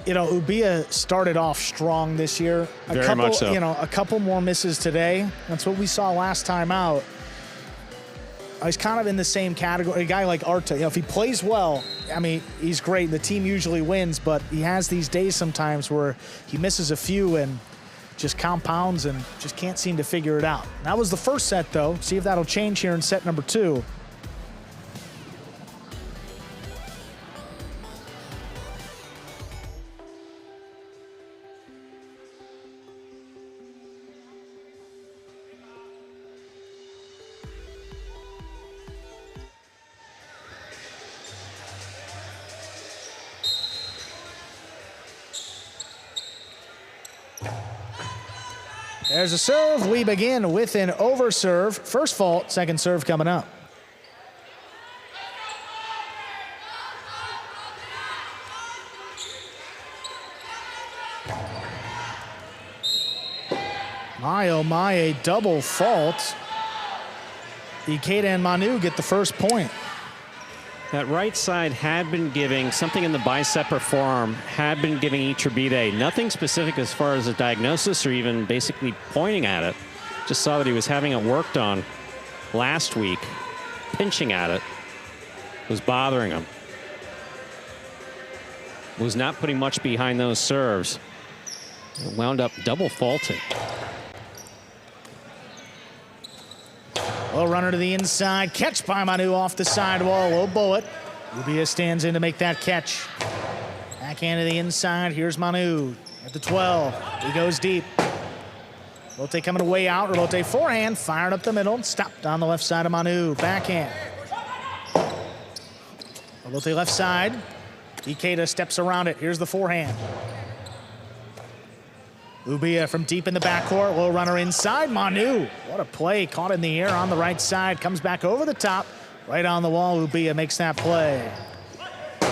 Ubia started off strong this year. Very much so. A couple more misses today. That's what we saw last time out. He's kind of in the same category. A guy like Arta, if he plays well, he's great. The team usually wins, but he has these days sometimes where he misses a few and just compounds and just can't seem to figure it out. That was the first set, though. See if that'll change here in set number 2. There's a serve. We begin with an over serve. First fault, second serve coming up. My, oh my, a double fault. Ikeda and Manu get the first point. That right side had been giving something in the bicep or forearm, had been giving Iturbide. Nothing specific as far as a diagnosis or even basically pointing at it. Just saw that he was having it worked on last week, pinching at it. Was bothering him. Was not putting much behind those serves. It wound up double faulting. Low runner to the inside. Catch by Manu off the sidewall. Low bullet. Ubia stands in to make that catch. Backhand to the inside. Here's Manu at the 12. He goes deep. Rebote coming away out. Rebote forehand. Fired up the middle. Stopped on the left side of Manu. Backhand. Rebote left side. Ikeda steps around it. Here's the forehand. Ubia from deep in the backcourt. Low runner inside. Manu. What a play. Caught in the air on the right side. Comes back over the top. Right on the wall. Ubia makes that play.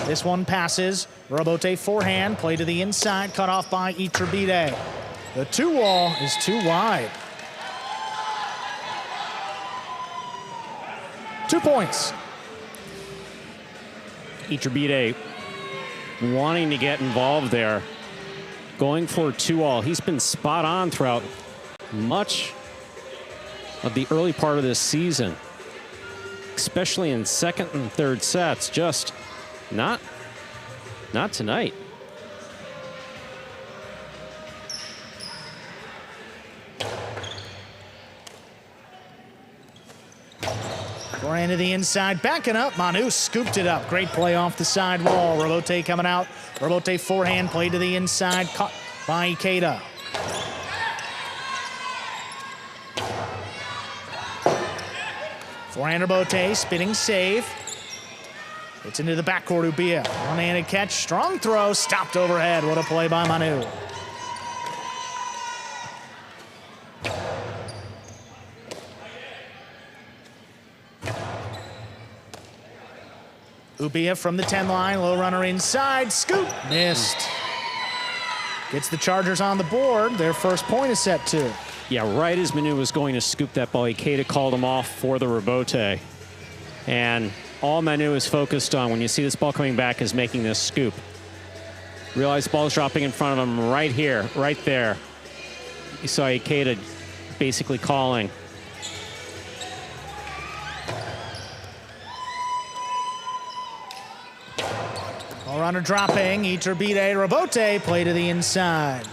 This one passes. Rebote forehand. Play to the inside. Cut off by Iturbide. The 2-wall is too wide. 2 points. Iturbide wanting to get involved there, going for 2-all. He's been spot on throughout much of the early part of this season, especially in second and third sets. Just not tonight. Forehand to the inside, backing up. Manu scooped it up. Great play off the side wall. Robote coming out. Robote forehand, play to the inside, caught by Ikeda. Forehand Robote, spinning save. It's into the backcourt, Ubia. One-handed catch, strong throw, stopped overhead. What a play by Manu. Ubia from the 10 line, low runner inside, scoop, missed. Gets the Chargers on the board. Their first point is set 2. Yeah, right as Manu was going to scoop that ball, Ikeda called him off for the rebote. And all Manu is focused on when you see this ball coming back is making this scoop. Realize the ball's dropping in front of him right here, right there. You saw Ikeda basically calling. All runner dropping, Iturbide, Robote, play to the inside.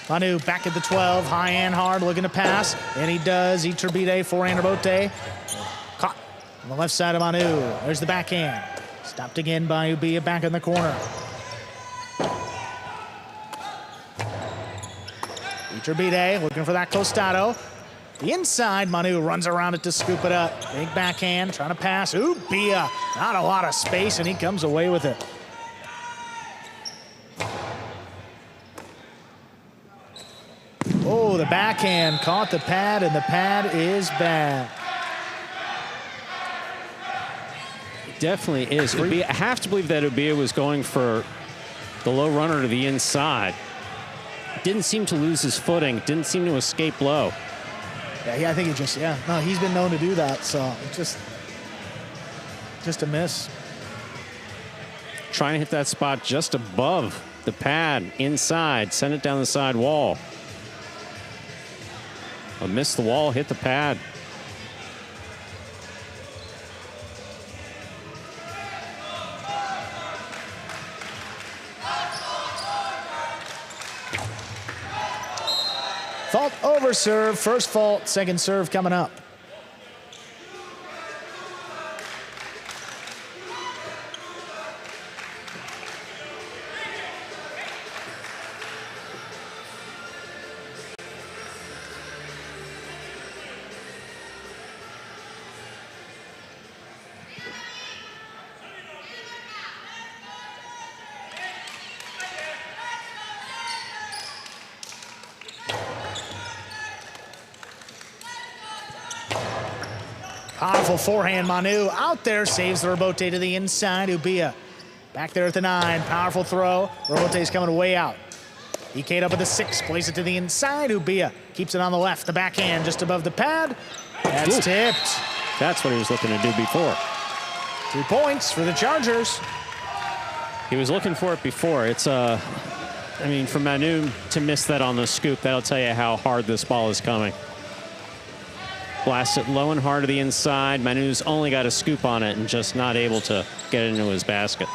Manu back at the 12, high and hard, looking to pass, and he does. Iturbide, forehand Robote, caught on the left side of Manu. There's the backhand, stopped again by Ubia back in the corner. Iturbide looking for that costado. The inside, Manu runs around it to scoop it up. Big backhand, trying to pass. Ubia, not a lot of space, and he comes away with it. Oh, the backhand caught the pad, and the pad is bad. It definitely is. Ubia, I have to believe that Ubia was going for the low runner to the inside. Didn't seem to lose his footing, didn't seem to escape low. Yeah, I think he just, no, he's been known to do that, so just a miss. Trying to hit that spot just above the pad, inside, send it down the side wall. Missed the wall, hit the pad. Fault over serve, first fault, second serve coming up. Powerful forehand, Manu out there, saves the Robote to the inside. Ubia back there at the 9, powerful throw. Robote's coming way out. Ikeda up at the 6, plays it to the inside. Ubia keeps it on the left, the backhand just above the pad. That's tipped. That's what he was looking to do before. 2 points for the Chargers. He was looking for it before. It's I mean, for Manu to miss that on the scoop, that'll tell you how hard this ball is coming. Blast it low and hard to the inside. Manu's only got a scoop on it and just not able to get it into his basket.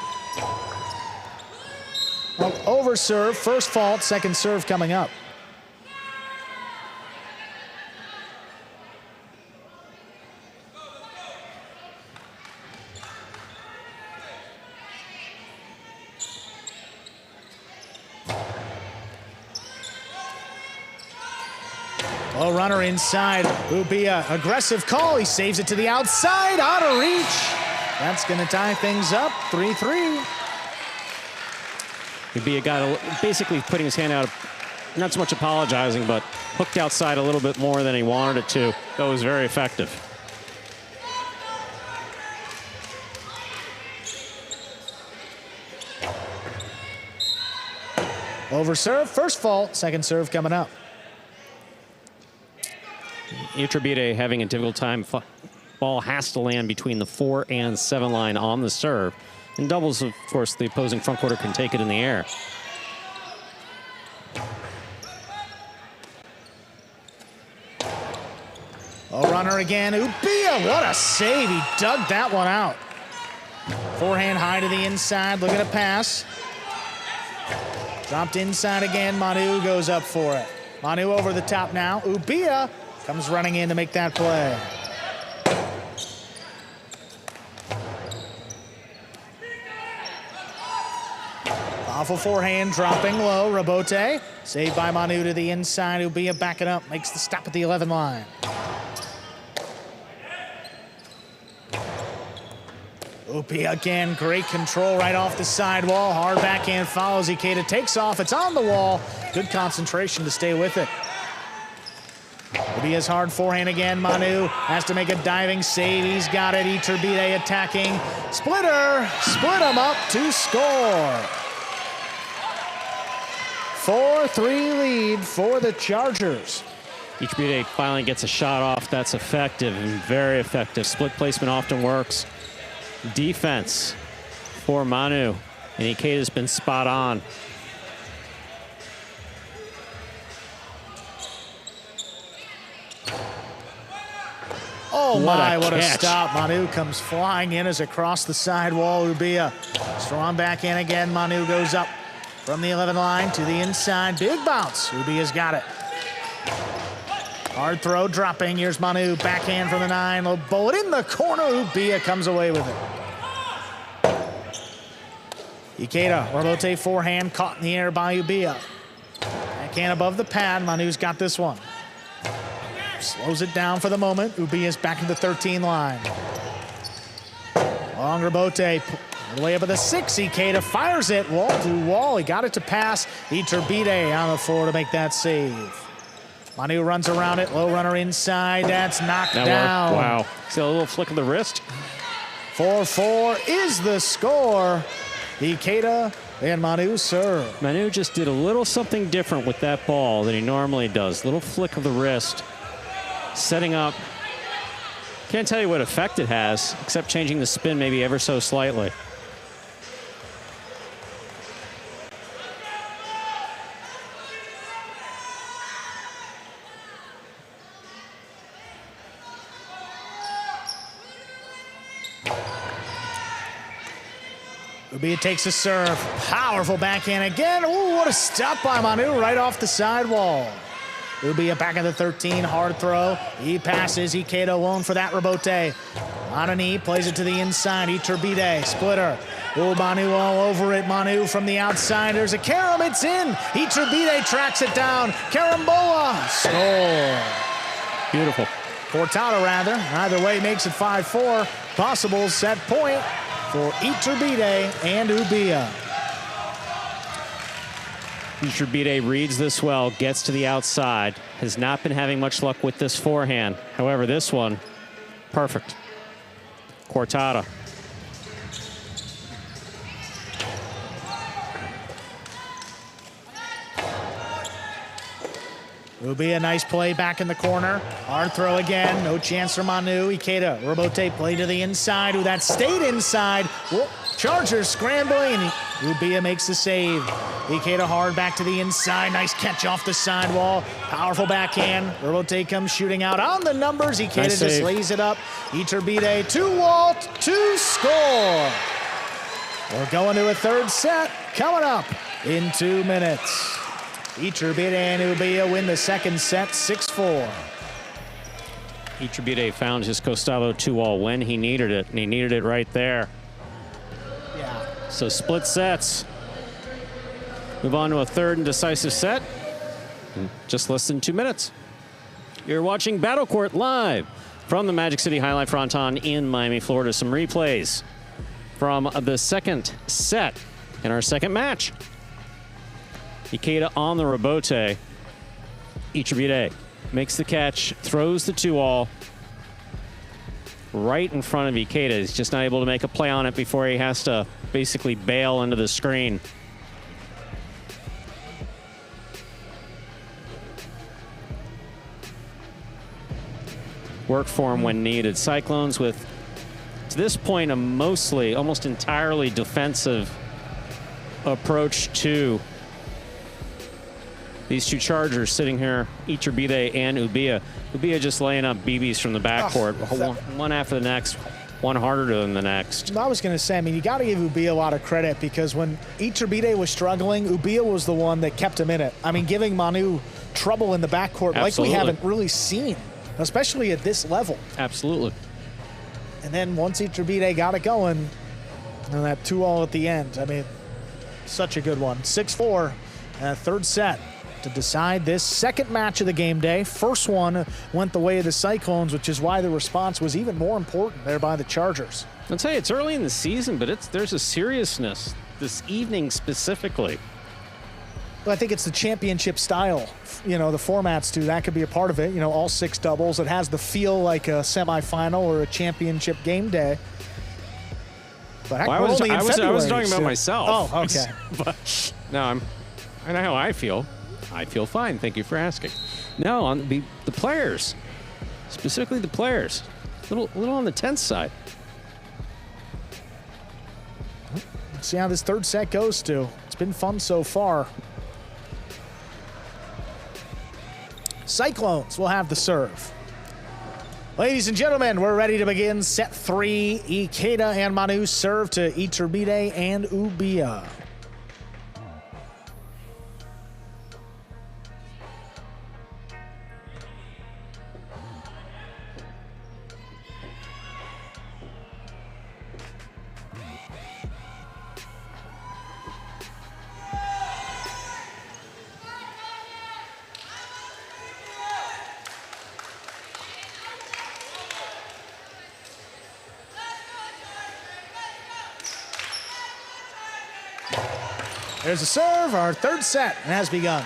Well, over serve, first fault, second serve coming up. Oh, runner inside. Ubia, aggressive call. He saves it to the outside, out of reach. That's going to tie things up, 3-3. Ubia got basically putting his hand out, not so much apologizing, but hooked outside a little bit more than he wanted it to. That was very effective. Over serve, first fault, second serve coming up. Iturbide having a difficult time. Ball has to land between the 4 and 7 line on the serve. In doubles, of course, the opposing front quarter can take it in the air. A runner again. Ubia, what a save. He dug that one out. Forehand high to the inside, looking to pass. Dropped inside again. Manu goes up for it. Manu over the top now. Ubia comes running in to make that play. Powerful forehand, dropping low. Rebote, saved by Manu to the inside. Ubia backing up, makes the stop at the 11 line. Ubia again, great control right off the sidewall. Hard backhand follows. Ikeda takes off. It's on the wall. Good concentration to stay with it. Ubia's hard forehand again. Manu has to make a diving save. He's got it. Iturbide attacking. Splitter. Split him up to score. 4-3 lead for the Chargers. Iturbide finally gets a shot off. That's effective and very effective. Split placement often works. Defense for Manu, and Ikeda's been spot on. Oh my, what a catch. stop. Manu comes flying in as across the sidewall. Ubia, strong backhand again. Manu goes up from the 11 line to the inside. Big bounce. Ubia's got it. Hard throw, dropping. Here's Manu, backhand from the 9. Low bullet in the corner. Ubia comes away with it. Ikeda, Rebote forehand, caught in the air by Ubia. Backhand above the pad. Manu's got this one. Slows it down for the moment. Ubia's back to the 13 line. Long Rebote, all the way up at the 6. Ikeda fires it, wall to wall. He got it to pass. Iturbide on the floor to make that save. Manu runs around it, low runner inside. That's knocked down. Wow. See a little flick of the wrist? 4-4 is the score. Ikeda and Manu serve. Manu just did a little something different with that ball than he normally does. Little flick of the wrist. Setting up. Can't tell you what effect it has, except changing the spin maybe ever so slightly. Ubia takes a serve. Powerful backhand again. Ooh, what a stop by Manu right off the sidewall. Ubia back in the 13, hard throw. He passes. Ikeda alone for that Rebote. On a knee, plays it to the inside. Iturbide, splitter. Ooh, Manu all over it. Manu from the outside. There's a carom. It's in. Iturbide tracks it down. Carambola. Score. Beautiful. Cortada, rather. Either way, makes it 5-4. Possible set point for Iturbide and Ubia. Iturbide reads this well, gets to the outside. Has not been having much luck with this forehand. However, this one, perfect. Cortada. Ubia, nice play back in the corner. Hard throw again. No chance for Manu. Ikeda, Rebote play to the inside. Ooh, that stayed inside. Whoa. Chargers scrambling. Ubia makes the save. Ikeda hard back to the inside. Nice catch off the sidewall. Powerful backhand. Rebote comes shooting out on the numbers. Ikeda nice just save. lays it up. Iturbide to Walt to score. We're going to a third set coming up in 2 minutes. Iturbide and Ubia win the second set 6-4. Iturbide found his Costalo 2-all when he needed it, and he needed it right there. Yeah. So split sets. Move on to a third and decisive set in just less than 2 minutes. You're watching Battle Court live from the Magic City Jai-Alai Fronton in Miami, Florida. Some replays from the second set in our second match. Ikeda on the Rebote. Iturbide makes the catch, throws the 2-all right in front of Ikeda. He's just not able to make a play on it before he has to basically bail into the screen. Work for him when needed. Cyclones with to this point, a mostly, almost entirely defensive approach to these two chargers sitting here, Iturbide and Ubia. Ubia just laying up BBs from the backcourt, one after the next, one harder than the next. I was going to say, I mean, you got to give Ubia a lot of credit because when Iturbide was struggling, Ubia was the one that kept him in it. I mean, giving Manu trouble in the backcourt like we haven't really seen, especially at this level. Absolutely. And then once Iturbide got it going, and that 2-all at the end, I mean, such a good one. 6-4, third set to decide this second match of the game day. First one went the way of the Cyclones, which is why the response was even more important there by the Chargers. I'll tell you, it's early in the season, but there's a seriousness this evening specifically. But I think it's the championship style, you know, the formats too. That could be a part of it. You know, all 6 doubles. It has the feel like a semifinal or a championship game day. But heck, well, I was talking about myself. Oh, okay. But no, I know how I feel. I feel fine. Thank you for asking. No, on the players, specifically the players, a little on the tense side. Let's see how this third set goes, Stu. It's been fun so far. Cyclones will have the serve. Ladies and gentlemen, we're ready to begin set 3. Ikeda and Manu serve to Iturbide and Ubia. There's a serve. Our third set has begun.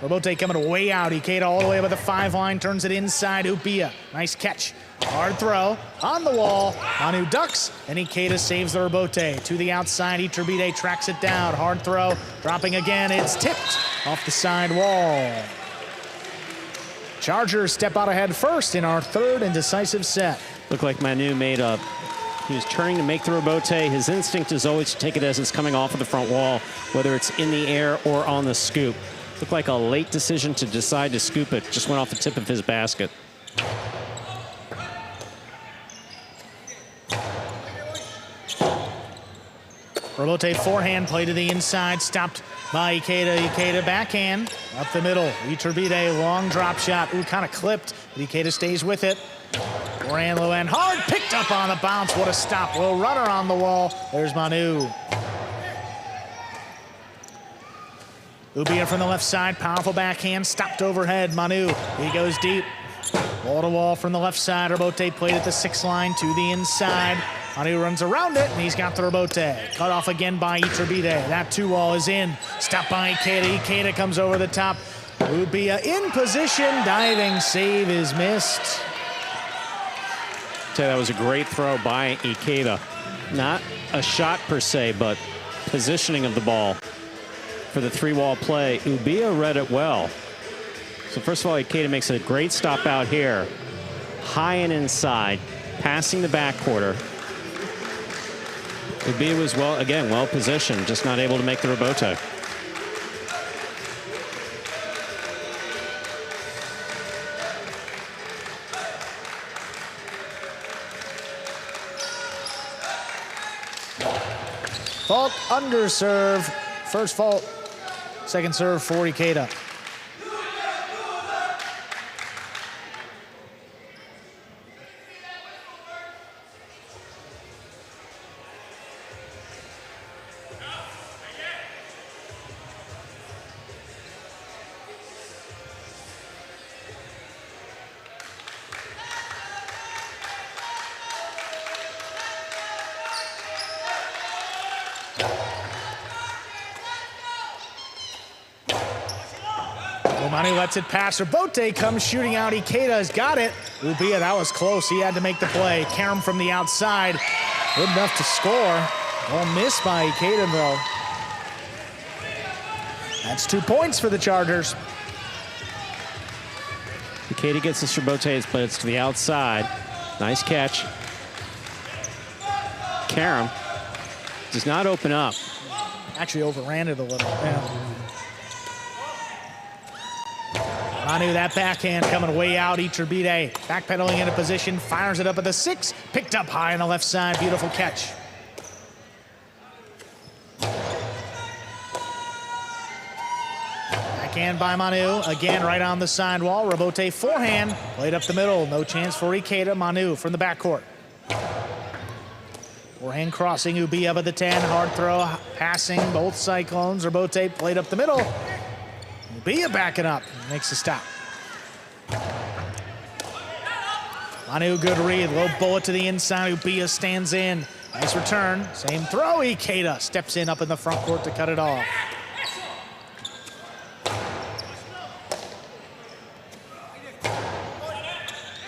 Robote coming way out. Ikeda all the way up at the 5 line. Turns it inside. Ubia. Nice catch. Hard throw. On the wall. Manu ducks. And Ikeda saves the Robote. To the outside. Iturbide tracks it down. Hard throw. Dropping again. It's tipped off the side wall. Chargers step out ahead first in our third and decisive set. Looked like Manu made a... He was turning to make the Robote. His instinct is always to take it as it's coming off of the front wall, whether it's in the air or on the scoop. Looked like a late decision to decide to scoop it. Just went off the tip of his basket. Robote forehand, play to the inside, stopped by Ikeda. Ikeda backhand, up the middle. Iturbide, long drop shot. Ooh, kind of clipped, but Ikeda stays with it. Forehand, low end, hard, picked up on the bounce. What a stop. Little runner on the wall. There's Manu. Ubia from the left side, powerful backhand, stopped overhead. Manu, he goes deep. Wall to wall from the left side. Robote played at the 6 line to the inside. Manu runs around it, and he's got the Robote. Cut off again by Iturbide. That 2-wall is in. Stopped by Ikeda. Ikeda comes over the top. Ubia in position. Diving save is missed. That was a great throw by Ikeda. Not a shot per se, but positioning of the ball for the 3-wall play. Ubia read it well. So first of all, Ikeda makes a great stop out here. High and inside, passing the back quarter. Ubia was, well positioned, just not able to make the Robote. Fault under serve. First fault. Second serve for Ikeda. Manu lets it pass. Robote comes shooting out. Ikeda's got it. Ubia, that was close. He had to make the play. Karam from the outside. Good enough to score. Well missed by Ikeda, though. That's 2 points for the Chargers. Ikeda gets this Robote, but it's to the outside. Nice catch. Karam does not open up. Actually overran it a little. Yeah. Manu, that backhand coming way out. Iturbide backpedaling into position, fires it up at the 6. Picked up high on the left side. Beautiful catch. Backhand by Manu. Again, right on the sidewall. Rebote forehand. Played up the middle. No chance for Ikeda. Manu from the backcourt. Forehand crossing. Ubi up at the 10. Hard throw. Passing both Cyclones. Rebote played up the middle. Ubia backing up, makes the stop. Manu, good read, low bullet to the inside. Ubia stands in. Nice return, same throw. Ikeda steps in up in the front court to cut it off.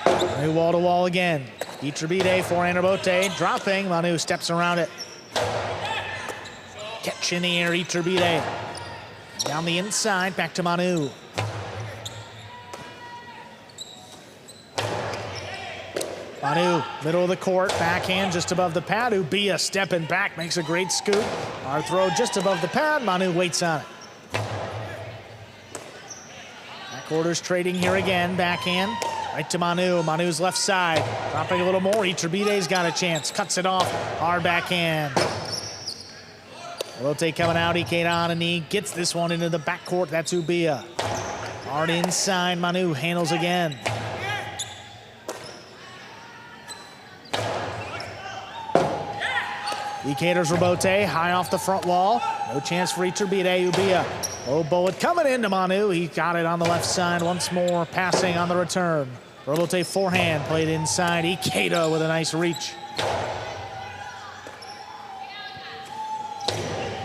Manu wall to wall again. Iturbide, forehand Rebote, dropping. Manu steps around it. Catch in the air, Iturbide. Down the inside, back to Manu. Manu, middle of the court, backhand just above the pad. Ubia stepping back, makes a great scoop. Hard throw just above the pad. Manu waits on it. Backcourters trading here again, backhand. Right to Manu, Manu's left side. Dropping a little more, Iturbide's got a chance. Cuts it off, hard backhand. Rebote coming out, Ikeda on a knee, gets this one into the backcourt. That's Ubia. Hard inside, Manu handles again. Ikeda's Rebote, high off the front wall. No chance for Iturbide, Ubia. Low bullet coming into Manu. He got it on the left side once more, passing on the return. Rebote forehand, played inside. Ikeda with a nice reach.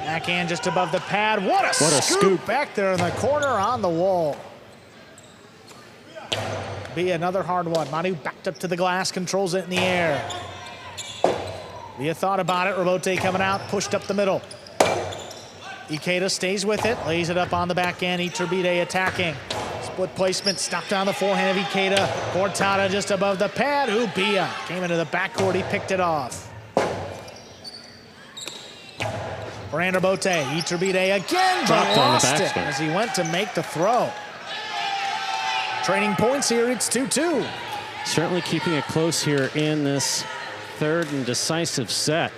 Backhand just above the pad. What a scoop back there in the corner on the wall. Be another hard one. Manu backed up to the glass, controls it in the air. Via thought about it. Rebote coming out, pushed up the middle. Ikeda stays with it, lays it up on the backhand. Iturbide attacking. Split placement, stopped on the forehand of Ikeda. Cortada just above the pad. Ubia came into the backcourt, he picked it off. Brand Rebote, Iturbide again, but lost it as he went to make the throw. Trading points here, it's 2-2. Certainly keeping it close here in this third and decisive set.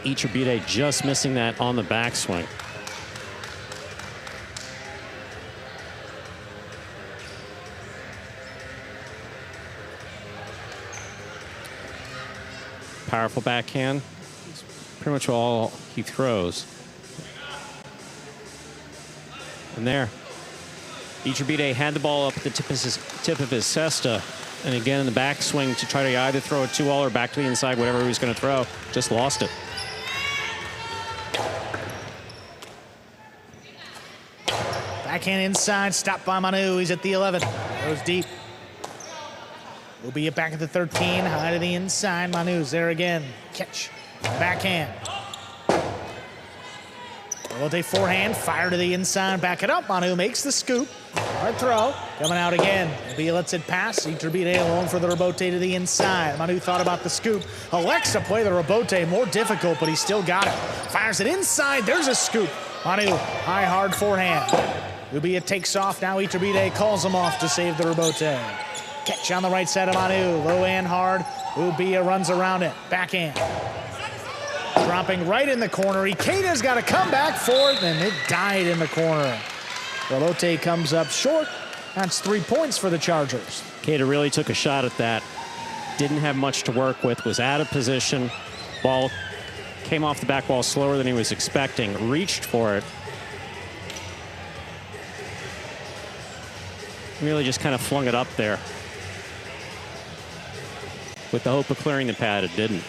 Iturbide just missing that on the backswing. Powerful backhand. It's pretty much all he throws. And there, Iturbide had the ball up at the tip of his cesta. And again in the backswing to try to either throw a 2-all or back to the inside, whatever he was going to throw. Just lost it. Backhand inside, stopped by Manu. He's at the 11. Goes deep. Will be it back at the 13. High to the inside. Manu's there again. Catch. Backhand. Rebote forehand. Fire to the inside. Back it up. Manu makes the scoop. Hard throw. Coming out again. Will lets it pass. Iturbide alone for the Rebote to the inside. Manu thought about the scoop. Elects to play the Rebote. More difficult, but he still got it. Fires it inside. There's a scoop. Manu, high, hard forehand. Ubia takes off. Now Iturbide calls him off to save the Rebote. Catch on the right side of Manu. Low and hard. Ubia runs around it. Backhand. Dropping right in the corner. Ikeda's got to come back for it, and it died in the corner. Rebote comes up short. That's 3 points for the Chargers. Ikeda really took a shot at that. Didn't have much to work with. Was out of position. Ball came off the back wall slower than he was expecting. Reached for it. Really just kind of flung it up there. With the hope of clearing the pad, it didn't.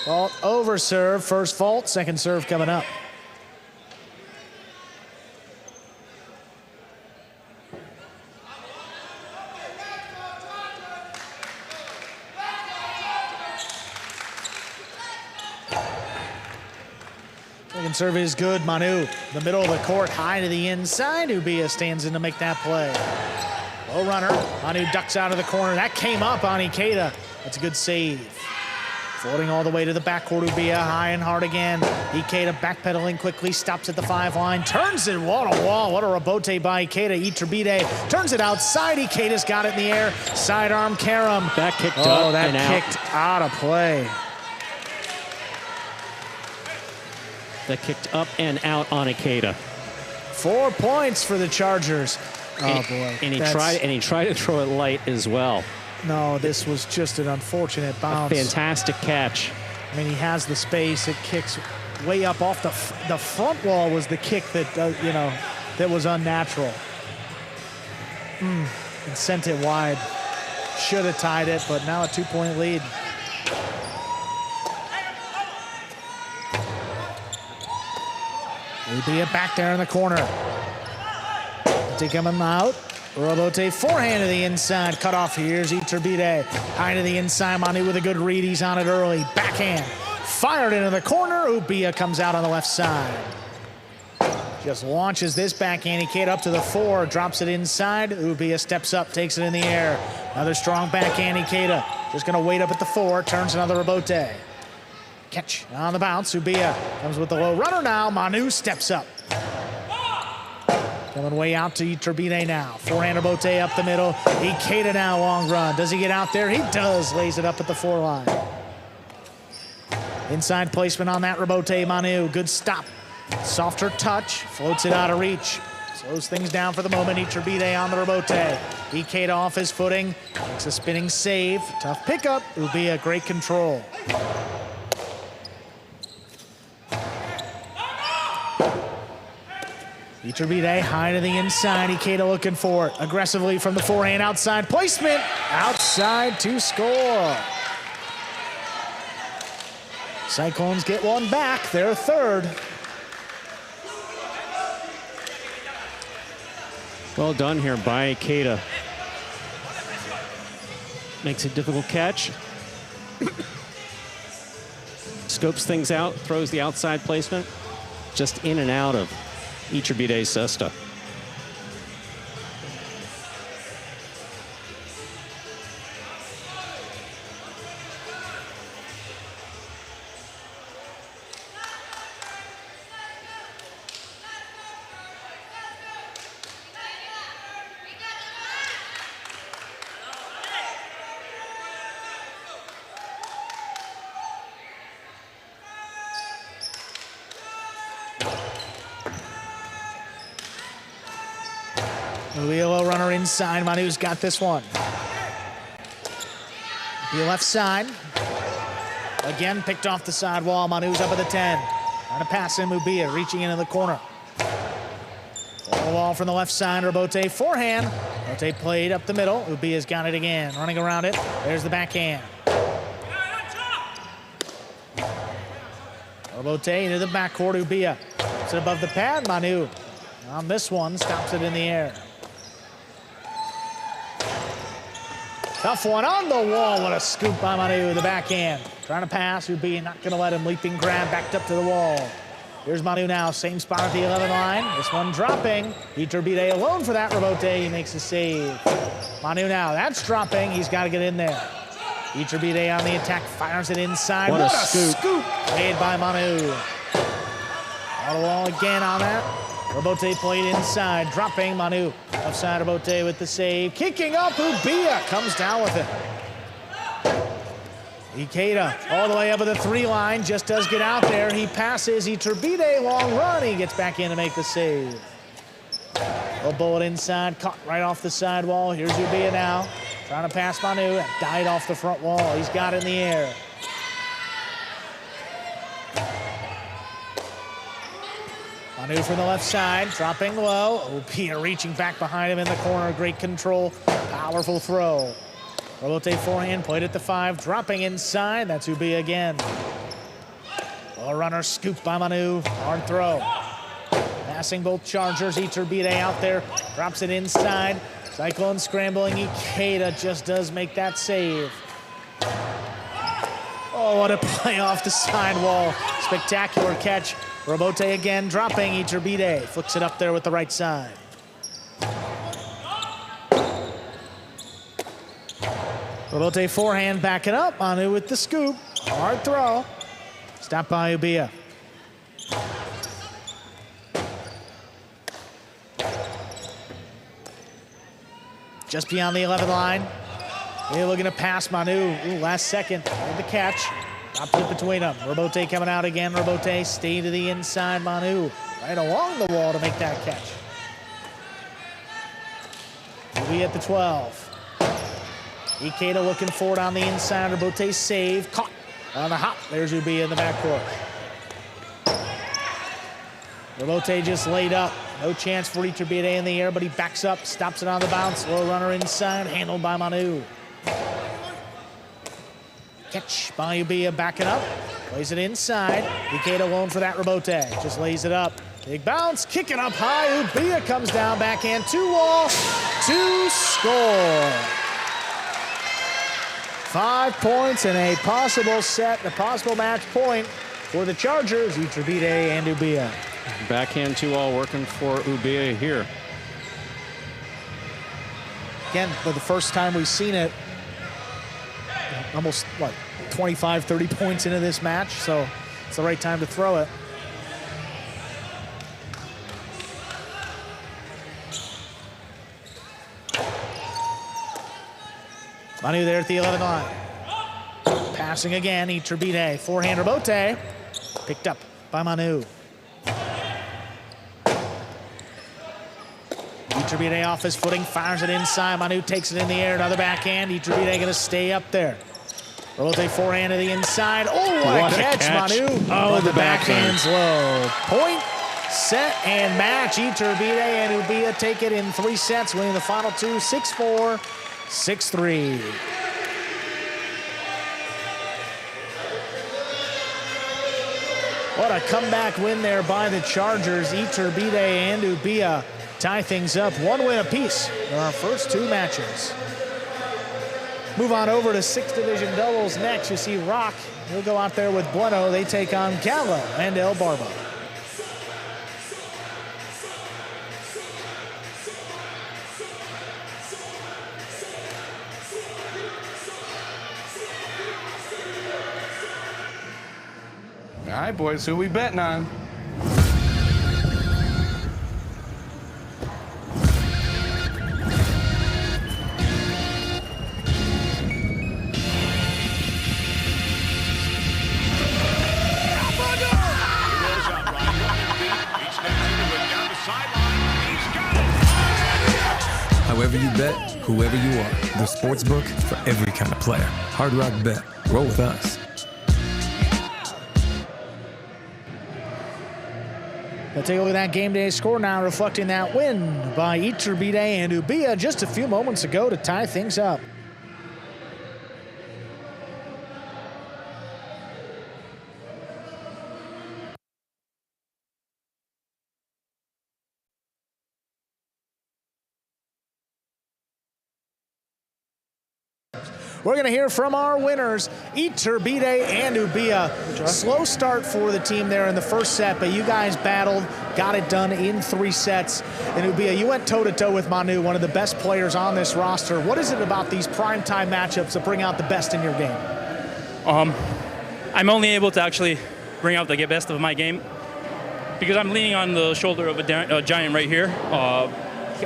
Fault over serve. First fault, second serve coming up. Ground serve is good. Manu, the middle of the court, high to the inside. Ubia stands in to make that play. Low runner. Manu ducks out of the corner. That came up on Ikeda. That's a good save. Floating all the way to the backcourt. Ubia high and hard again. Ikeda backpedaling quickly. Stops at the 5 line. Turns it wall to wall. What a rebote by Ikeda. Iturbide turns it outside. Ikeda's got it in the air. Sidearm Karam. That kicked up that and out. kicked out of play. That kicked up and out on Ikeda. 4 points for the Chargers. Oh boy. And he tried to throw it light as well. No, this was just an unfortunate bounce. A fantastic catch. I mean, he has the space. It kicks way up off the front wall. Was the kick that that was unnatural. And sent it wide. Should have tied it, but now a 2-point lead. Ubia back there in the corner. Take him out. Robote forehand to the inside. Cut off. Here's Iturbide. High to the inside. Manu with a good read. He's on it early. Backhand. Fired into the corner. Ubia comes out on the left side. Just launches this backhand. Ikeda up to the 4. Drops it inside. Ubia steps up. Takes it in the air. Another strong backhand. Ikeda just going to wait up at the 4. Turns another Robote. Catch on the bounce. Ubia comes with the low runner now. Manu steps up. Coming way out to Iturbide now. Forehand Robote up the middle. Ikeda now long run. Does he get out there? He does. Lays it up at the 4 line. Inside placement on that Robote. Manu, good stop. Softer touch. Floats it out of reach. Slows things down for the moment. Iturbide on the Robote. Ikeda off his footing. Makes a spinning save. Tough pickup. Ubia great control. Iturbide high to the inside. Ikeda looking for it. Aggressively from the forehand outside placement. Outside to score. Cyclones get one back. Their 3rd. Well done here by Ikeda. Makes a difficult catch. Scopes things out. Throws the outside placement. Just in and out of Iturbide's cesta. Low runner inside. Manu's got this one. The left side. Again, picked off the side wall. Manu's up at the 10. Trying to pass him. Ubia reaching into the corner. Wall from the left side. Robote forehand. Robote played up the middle. Ubia's got it again. Running around it. There's the backhand. Robote into the backcourt. Ubia puts it above the pad. Manu on this one stops it in the air. Tough one on the wall. What a scoop by Manu, the backhand. Trying to pass. Ubia not going to let him. Leaping grab backed up to the wall. Here's Manu now. Same spot at the 11 line. This one dropping. Iturbide alone for that. Robote. He makes a save. Manu now. That's dropping. He's got to get in there. Iturbide on the attack. Fires it inside. What a scoop made by Manu. On the wall again on that. Robote played inside, dropping. Manu outside Robote with the save. Kicking up, Ubia comes down with it. Ikeda all the way up at the 3 line, just does get out there. He passes, Iturbide long run. He gets back in to make the save. A bullet inside, caught right off the side wall. Here's Ubia now, trying to pass Manu. Died off the front wall. He's got it in the air. Manu from the left side, dropping low. Ubia reaching back behind him in the corner. Great control, powerful throw. Robote forehand, played at the 5, dropping inside. That's Ubia again. Low runner scooped by Manu, hard throw. Passing both Chargers, Iturbide out there, drops it inside. Cyclone scrambling, Ikeda just does make that save. Oh, what a play off the sidewall. Spectacular catch Robote again dropping. Iturbide flicks it up there with the right side. Robote forehand backing up. Manu with the scoop. Hard throw. Stopped by Ubia. Just beyond the 11 line. They're looking to pass Manu. Ooh, last second. Had the catch. Dropped it between them. Robote coming out again. Robote stay to the inside. Manu right along the wall to make that catch. Ubia at the 12. Ikeda looking forward on the inside. Robote save. Caught on the hop. There's Ubia in the backcourt. Robote just laid up. No chance for Iturbide in the air, but he backs up, stops it on the bounce. Low runner inside, handled by Manu. Catch by Ubia backing up. Plays it inside. Ikeda alone for that Robote. Just lays it up. Big bounce, kicking up high. Ubia comes down, backhand, 2-wall, to score. 5 points and a possible set, a possible match point for the Chargers, Iturbide and Ubia. Backhand 2-all working for Ubia here. Again, for the first time we've seen it, almost, 25, 30 points into this match, so it's the right time to throw it. Manu there at the 11 line. Passing again, Iturbide, forehand Robote. Picked up by Manu. Iturbide off his footing, fires it inside. Manu takes it in the air, another backhand. Iturbide gonna stay up there. Robote forehand to the inside. Oh, what a catch, Manu. Oh, the backhand's low. Point, set, and match. Iturbide and Ubia take it in 3 sets, winning the final 2, 6-4, 6-3. What a comeback win there by the Chargers. Iturbide and Ubia tie things up, 1 win apiece in our first 2 matches. Move on over to 6th Division doubles next. You see Rock. He'll go out there with Bueno. They take on Gallo and El Barba. All right, boys, who we betting on? However you bet, whoever you are, the sportsbook for every kind of player. Hard Rock Bet. Roll with us. We'll take a look at that game day score now, reflecting that win by Iturbide and Ubia just a few moments ago to tie things up. We're going to hear from our winners, Iturbide and Ubia. Slow start for the team there in the first set, but you guys battled, got it done in 3 sets. And Ubia, you went toe-to-toe with Manu, one of the best players on this roster. What is it about these primetime matchups that bring out the best in your game? I'm only able to actually bring out the best of my game because I'm leaning on the shoulder of a giant right here.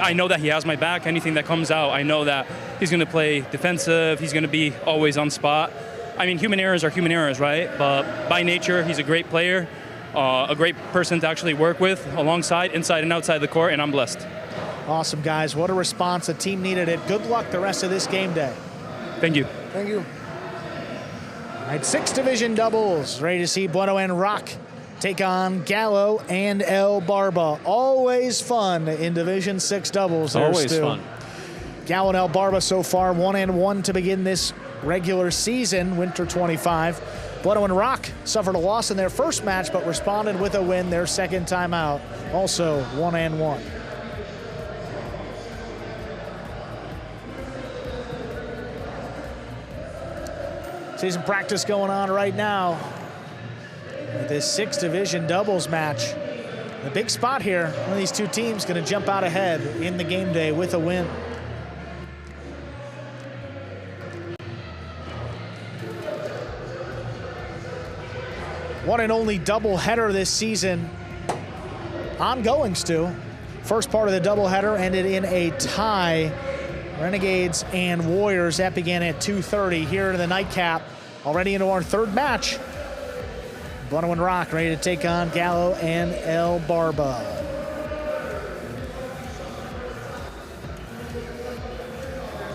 I know that he has my back. Anything that comes out, I know that he's going to play defensive. He's going to be always on spot. I mean, human errors are human errors, right? But by nature, he's a great player, a great person to actually work with alongside, inside and outside the court, and I'm blessed. Awesome, guys. What a response. The team needed it. Good luck the rest of this game day. Thank you. Thank you. All right, 6th Division doubles. Ready to see Bueno and Rock take on Gallo and El Barba. Always fun in Division 6 doubles. Always fun. Gallo and El Barba so far 1-1 to begin this regular season, Winter 25. Bueno and Rock suffered a loss in their first match, but responded with a win their second time out. Also 1-1. See some practice going on right now. this 6 division doubles match. A big spot here. One of these two teams going to jump out ahead in the game day with a win. One and only doubleheader this season. Ongoing, Stu. First part of the doubleheader ended in a tie. Renegades and Warriors. That began at 2:30 here in the nightcap. Already into our third match. Bueno and Rock ready to take on Gallo and El Barba.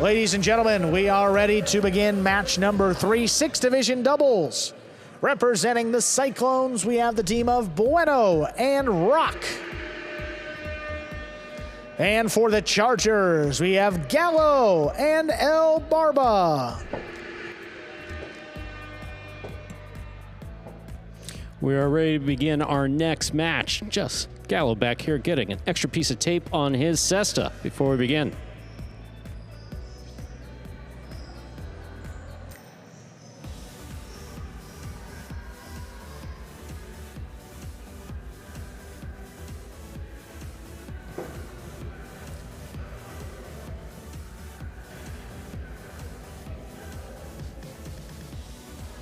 Ladies and gentlemen, we are ready to begin match number 3, 6 division doubles. Representing the Cyclones, we have the team of Bueno and Rock. And for the Chargers, we have Gallo and El Barba. We are ready to begin our next match. Just Gallo back here getting an extra piece of tape on his cesta before we begin.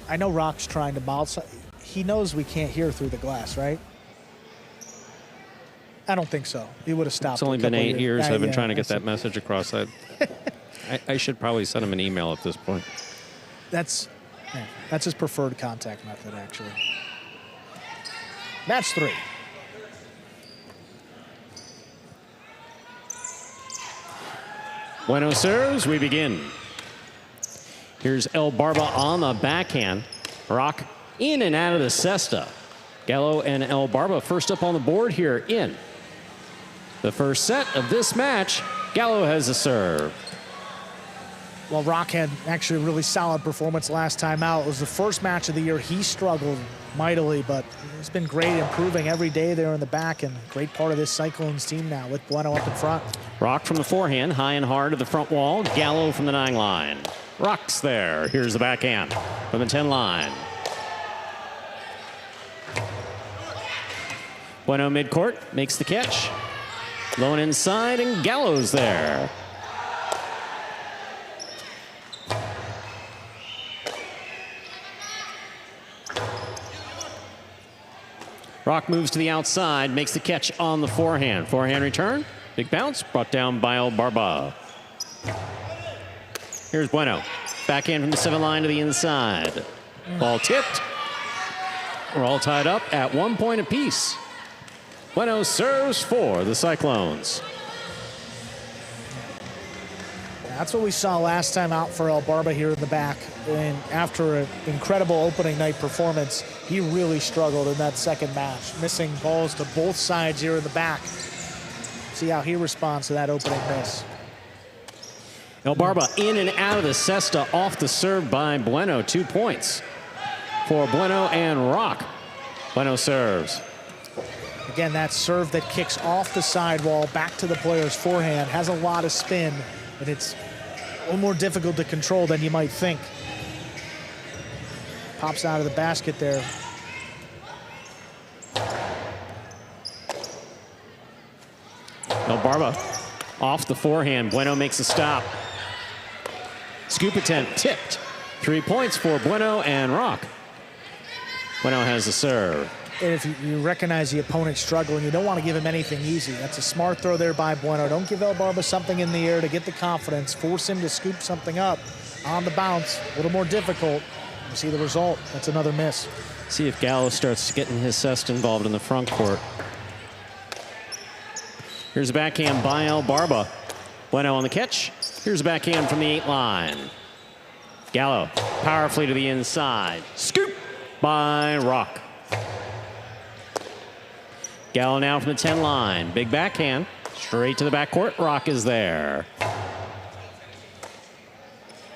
I know Rock's trying to bounce. He knows we can't hear through the glass, right? I don't think so. He would have stopped. It's only been 8 years. I've been trying to get that message across. I should probably send him an email at this point. That's his preferred contact method, actually. Match 3. Bueno serves, we begin. Here's El Barba on the backhand. Rock in and out of the cesta. Gallo and El Barba first up on the board here in the first set of this match. Gallo has the serve. Well, Rock had actually a really solid performance last time out. It was the first match of the year. He struggled mightily, but he's been great, improving every day there in the back, and great part of this Cyclones team now with Bueno up in front. Rock from the forehand, high and hard to the front wall. Gallo from the 9 line. Rock's there. Here's the backhand from the 10 line. Bueno midcourt makes the catch. Low and inside, and Gallo's there. Rock moves to the outside, makes the catch on the forehand. Forehand return, big bounce, brought down by El Barba. Here's Bueno. Backhand from the 7 line to the inside. Ball tipped. We're all tied up at 1 point apiece. Bueno serves for the Cyclones. That's what we saw last time out for El Barba here in the back. And after an incredible opening night performance, he really struggled in that second match, missing balls to both sides here in the back. See how he responds to that opening miss. El Barba in and out of the cesta off the serve by Bueno. 2 points for Bueno and Rock. Bueno serves. Again, that serve that kicks off the sidewall back to the player's forehand has a lot of spin, and it's a little more difficult to control than you might think. Pops out of the basket there. El Barba off the forehand. Bueno makes a stop. Scoop attempt tipped. 3 points for Bueno and Rock. Bueno has the serve. And if you recognize the opponent struggling, you don't want to give him anything easy. That's a smart throw there by Bueno. Don't give El Barba something in the air to get the confidence. Force him to scoop something up on the bounce. A little more difficult. You see the result. That's another miss. See if Gallo starts getting his cesta involved in the front court. Here's a backhand by El Barba. Bueno on the catch. Here's a backhand from the 8 line. Gallo powerfully to the inside. Scoop by Rock. Gallo now from the 10 line. Big backhand. Straight to the backcourt. Rock is there.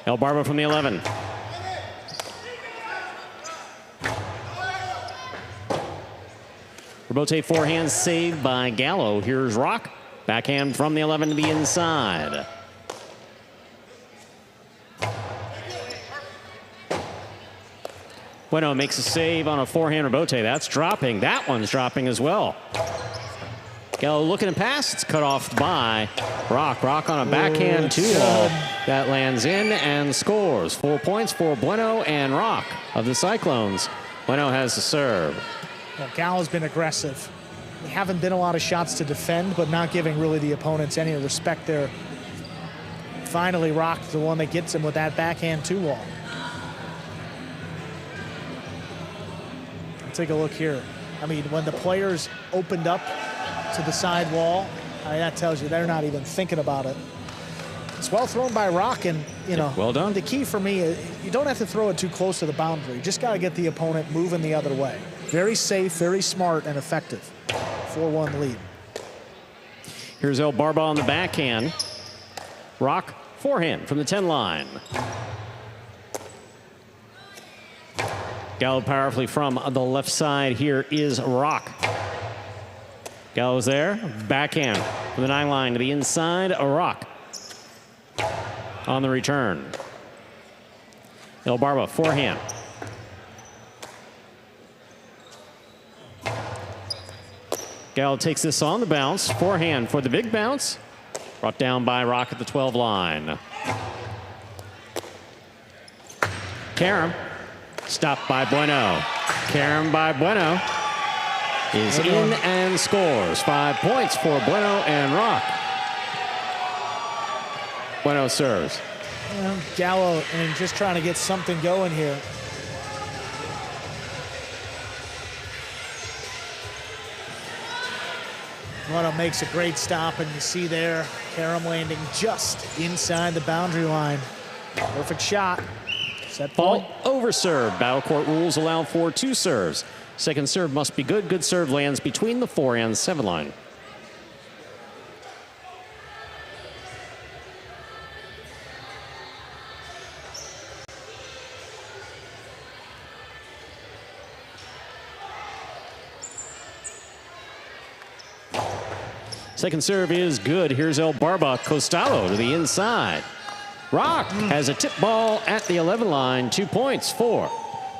El Barba from the 11. Rebote forehand saved by Gallo. Here's Rock. Backhand from the 11 to the inside. Bueno makes a save on a forehand rebote. That's dropping. That one's dropping as well. Gallo looking to pass. It's cut off by Rock. Rock on a backhand 2-ball. That lands in and scores. 4 points for Bueno and Rock of the Cyclones. Bueno has the serve. Well, Gallo's been aggressive. There haven't been a lot of shots to defend, but not giving really the opponents any respect there. Finally, Rock's the one that gets him with that backhand 2-ball. Take a look here. I mean, when the players opened up to the side wall, that tells you they're not even thinking about it. It's well thrown by Rock, and you know, well done. The key for me is you don't have to throw it too close to the boundary. You just got to get the opponent moving the other way. Very safe, very smart, and effective. 4-1 lead. Here's El Barba on the backhand. Rock forehand from the 10 line. Gallo powerfully from the left side. Here is Rock. Gallo's there. Backhand from the 9 line to the inside. A Rock on the return. El Barba forehand. Gallo takes this on the bounce. Forehand for the big bounce. Brought down by Rock at the 12 line. Karam. Stopped by Bueno. Karam by Bueno is in and scores. 5 points for Bueno and Rock. Bueno serves. Well, Gallo and just trying to get something going here. Bueno makes a great stop, and you see there Karam landing just inside the boundary line. Perfect shot. Set point. Over serve. Battle court rules allow for 2 serves. Second serve must be good. Good serve lands between the 4 and 7 line. Second serve is good. Here's El Barba. Costalo to the inside. Rock has a tip ball at the 11 line. 2 points for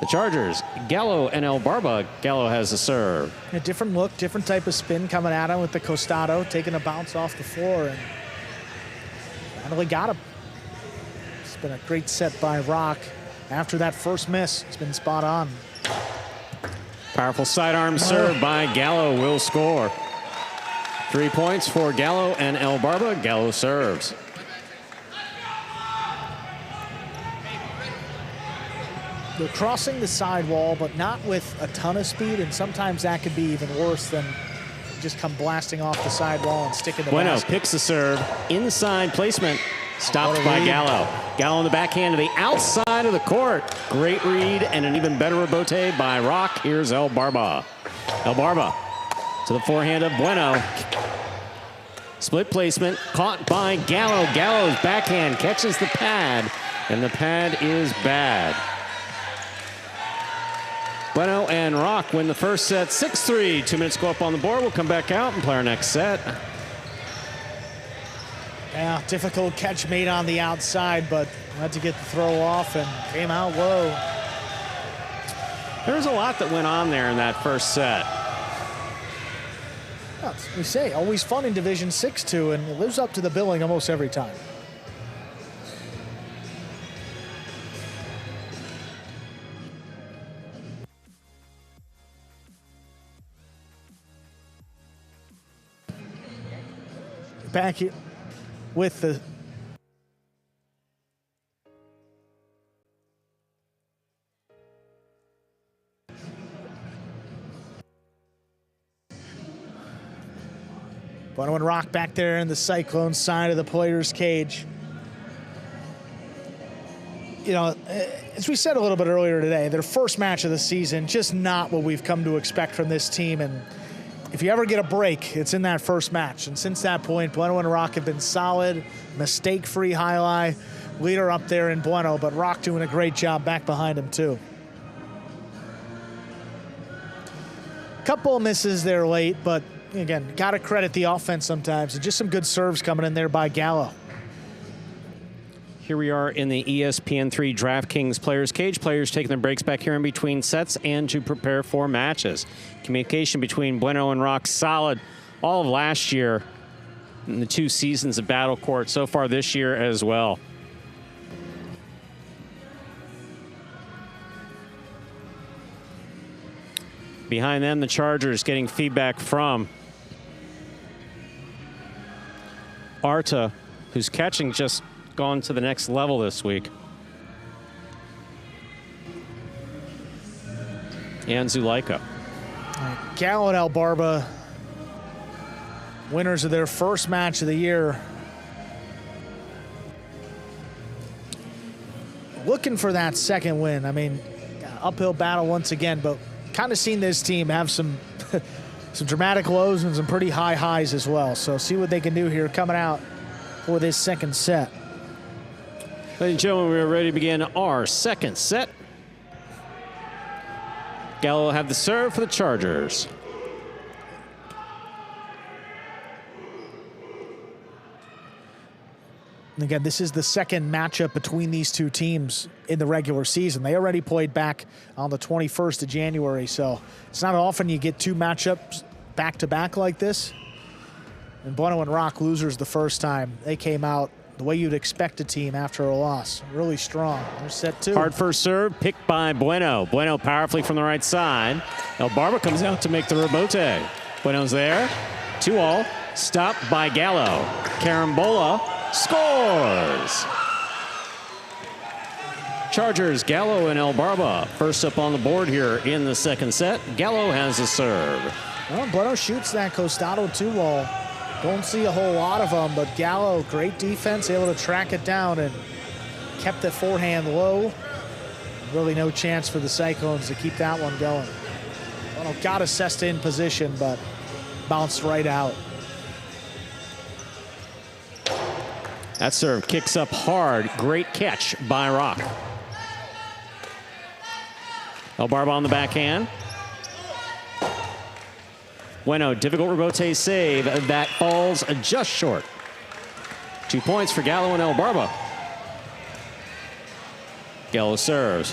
the Chargers. Gallo and El Barba. Gallo has the serve. A different look, different type of spin coming at him with the Costado, taking a bounce off the floor, and finally got him. It's been a great set by Rock. After that first miss, it's been spot on. Powerful sidearm serve by Gallo will score. 3 points for Gallo and El Barba. Gallo serves. They're crossing the sidewall, but not with a ton of speed, and sometimes that could be even worse than just come blasting off the sidewall and sticking the Bueno basket. picks the serve. Inside placement. Stopped by Gallo. Gallo on the backhand to the outside of the court. Great read and an even better rebote by Rock. Here's El Barba. El Barba to the forehand of Bueno. Split placement caught by Gallo. Gallo's backhand catches the pad, and the pad is bad. Bueno and Rock win the first set 6-3. 2 minutes go up on the board. We'll come back out and play our next set. Yeah, difficult catch made on the outside, but had to get the throw off and came out low. There was a lot that went on there in that first set. Well, we say, always fun in Division 6-2, and it lives up to the billing almost every time. Back here with the Bueno and Rock back there in the Cyclone side of the player's cage. You know, as we said a little bit earlier today, their first match of the season, just not what we've come to expect from this team. And if you ever get a break, it's in that first match. And since that point, Bueno and Rock have been solid, mistake-free Jai-Alai, leader up there in Bueno, but Rock doing a great job back behind him too. Couple of misses there late, but again, got to credit the offense sometimes, and just some good serves coming in there by Gallo. Here we are in the ESPN3 DraftKings Players Cage. Players taking their breaks back here in between sets and to prepare for matches. Communication between Bueno and Rock solid all of last year in the 2 seasons of Battle Court, so far this year as well. Behind them, the Chargers getting feedback from Arta, whose catching just gone to the next level this week. And Zulaika. Gallo and Albarba, winners of their first match of the year. Looking for that second win. I mean, uphill battle once again, but kind of seen this team have some some dramatic lows and some pretty high highs as well. So see what they can do here coming out for this second set. Ladies and gentlemen, we are ready to begin our second set. Gallo will have the serve for the Chargers. And again, this is the second matchup between these two teams in the regular season. They already played back on the 21st of January, so it's not often you get 2 matchups back-to-back like this. And Bueno and Rock, losers the first time. They came out the way you'd expect a team after a loss. Really strong. There's set 2. Hard first serve, picked by Bueno. Bueno powerfully from the right side. Albarba comes out to make the rebote. Bueno's there. 2-all. Stopped by Gallo. Carambola scores. Chargers, Gallo and Albarba first up on the board here in the second set. Gallo has the serve. Well, Bueno shoots that Costado 2-wall. Don't see a whole lot of them, but Gallo, great defense, able to track it down and kept the forehand low. Really no chance for the Cyclones to keep that one going. Bueno got a Cesta in position, but bounced right out. That serve kicks up hard. Great catch by Rock. Albarba on the backhand. Bueno, difficult rebote save. That falls just short. 2 points for Gallo and Albarba. Gallo serves.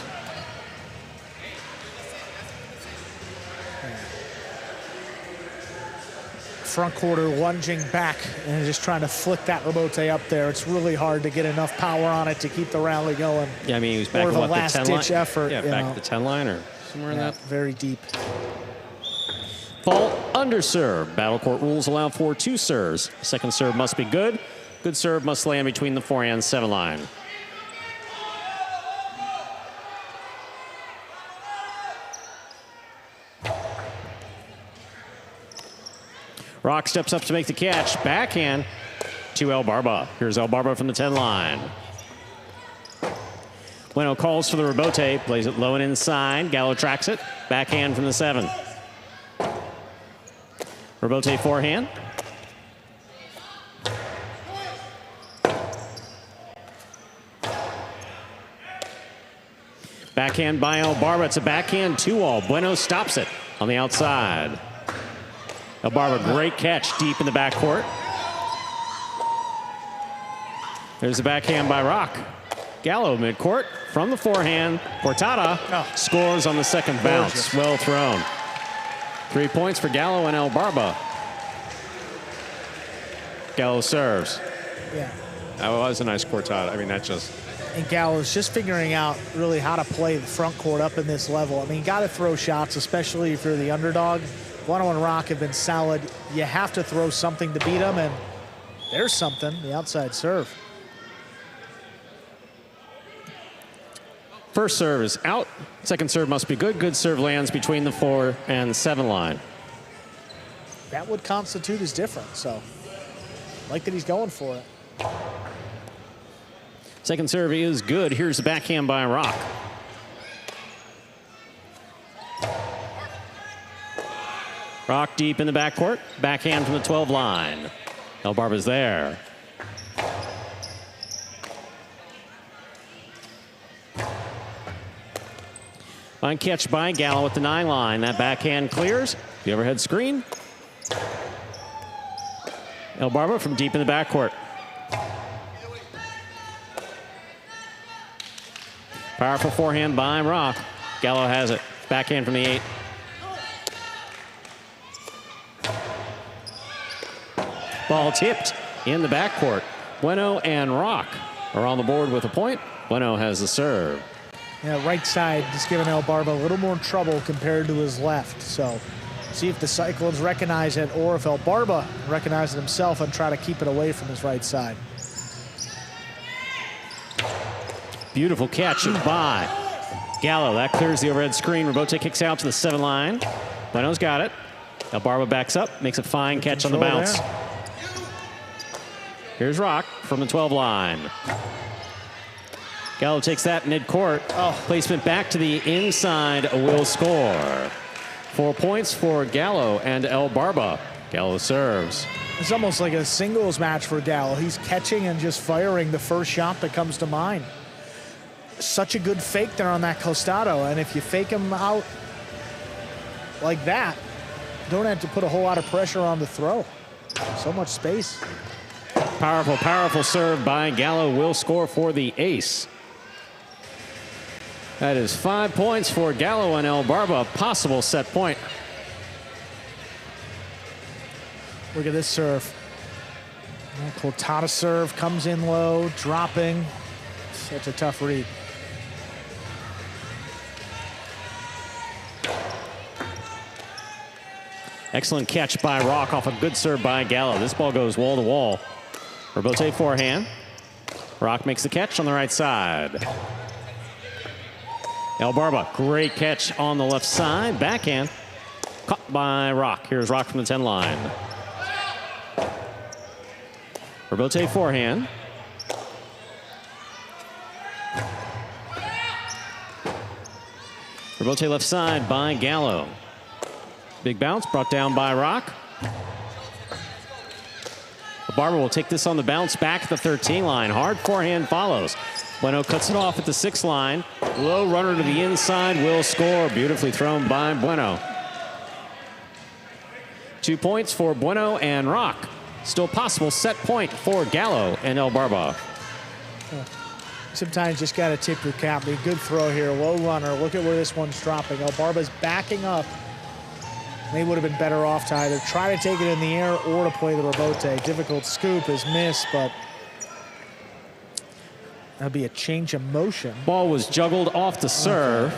Front quarter lunging back and just trying to flick that rebote up there. It's really hard to get enough power on it to keep the rally going. Yeah, I mean, he was back More at of a what, the 10 line? last-ditch effort. Yeah, back at the 10 line or somewhere in that. Very deep. Fault under serve. Battle Court rules allow for 2 serves. Second serve must be good. Good serve must land between the forehand 7 line. Rock steps up to make the catch. Backhand to Albarba. Here's Albarba from the 10 line. Bueno calls for the rebote, plays it low and inside. Gallo tracks it. Backhand from the 7. Rebote forehand. Backhand by Albarba. It's a backhand 2-all. Bueno stops it on the outside. Albarba, great catch deep in the backcourt. There's the backhand by Rock. Gallo midcourt from the forehand. Portada scores on the second bounce. Well thrown. 3 points for Gallo and Albarba. Gallo serves. Yeah. That was a nice cortada. I mean, that just... And Gallo's just figuring out really how to play the front court up in this level. I mean, you got to throw shots, especially if you're the underdog. Bueno and Rock have been solid. You have to throw something to beat them, and there's something, the outside serve. First serve is out. Second serve must be good. Good serve lands between the 4 and 7 line. That would constitute as different, so I like that he's going for it. Second serve is good. Here's the backhand by Rock. Rock deep in the backcourt. Backhand from the 12 line. Albarba's there. Fine catch by Gallo at the 9 line. That backhand clears. The overhead screen. Albarba from deep in the backcourt. Powerful forehand by Rock. Gallo has it. Backhand from the 8. Ball tipped in the backcourt. Bueno and Rock are on the board with a point. Bueno has the serve. Yeah, right side just giving El Barba a little more trouble compared to his left. So see if the Cyclones recognize it or if El Barba recognizes himself and try to keep it away from his right side. Beautiful catch by Gallo. That clears the overhead screen. Robote kicks out to the 7 line. Bueno's got it. El Barba backs up, makes a fine catch on the bounce. There. Here's Rock from the 12 line. Gallo takes that mid-court. Placement back to the inside will score. 4 points for Gallo and El Barba. Gallo serves. It's almost like a singles match for Gallo. He's catching and just firing the first shot that comes to mind. Such a good fake there on that costado, and if you fake him out like that, don't have to put a whole lot of pressure on the throw. So much space. Powerful, powerful serve by Gallo will score for the ace. That is 5 points for Gallo and El Barba. Possible set point. Look at this serve. Cortada serve, comes in low, dropping. Such a tough read. Excellent catch by Rock off a good serve by Gallo. This ball goes wall to wall. Robote forehand. Rock makes the catch on the right side. El Barba, great catch on the left side. Backhand. Caught by Rock. Here's Rock from the 10 line. Robote forehand. Robote left side by Gallo. Big bounce brought down by Rock. Barba will take this on the bounce back at the 13 line. Hard forehand follows. Bueno cuts it off at the 6 line. Low runner to the inside will score. Beautifully thrown by Bueno. 2 points for Bueno and Rock. Still possible set point for Gallo and El Barba. Sometimes just got to tip your cap. A good throw here, low runner. Look at where this one's dropping. El Barba's backing up. They would have been better off to either try to take it in the air or to play the rebote. Difficult scoop is missed, but that'll be a change of motion. Ball was juggled off the serve.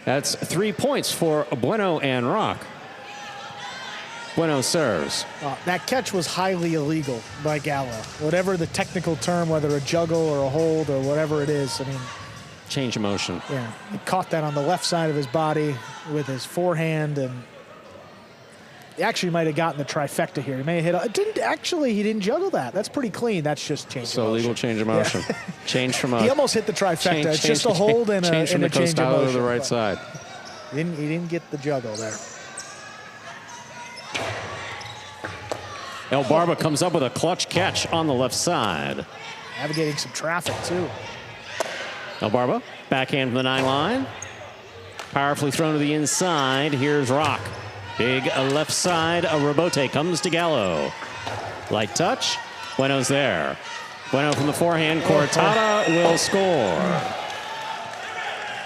That's 3 points for Bueno and Rock. Bueno serves. That catch was highly illegal by Gallo. Whatever the technical term, whether a juggle or a hold or whatever it is, I mean, change of motion. Yeah, he caught that on the left side of his body with his forehand, and he actually might have gotten the trifecta here. He may have hit. He didn't juggle that. That's pretty clean. That's just change of motion. So legal change of motion. Yeah. Change from a. He almost hit the trifecta. It's just a hold and a change of motion. To the right side. He didn't get the juggle there. El Barba comes up with a clutch catch on the left side. Navigating some traffic too. El Barba, backhand from the 9 line. Powerfully thrown to the inside. Here's Rock. Big left side. A rebote comes to Gallo. Light touch. Bueno's there. Bueno from the forehand. Cortada will score.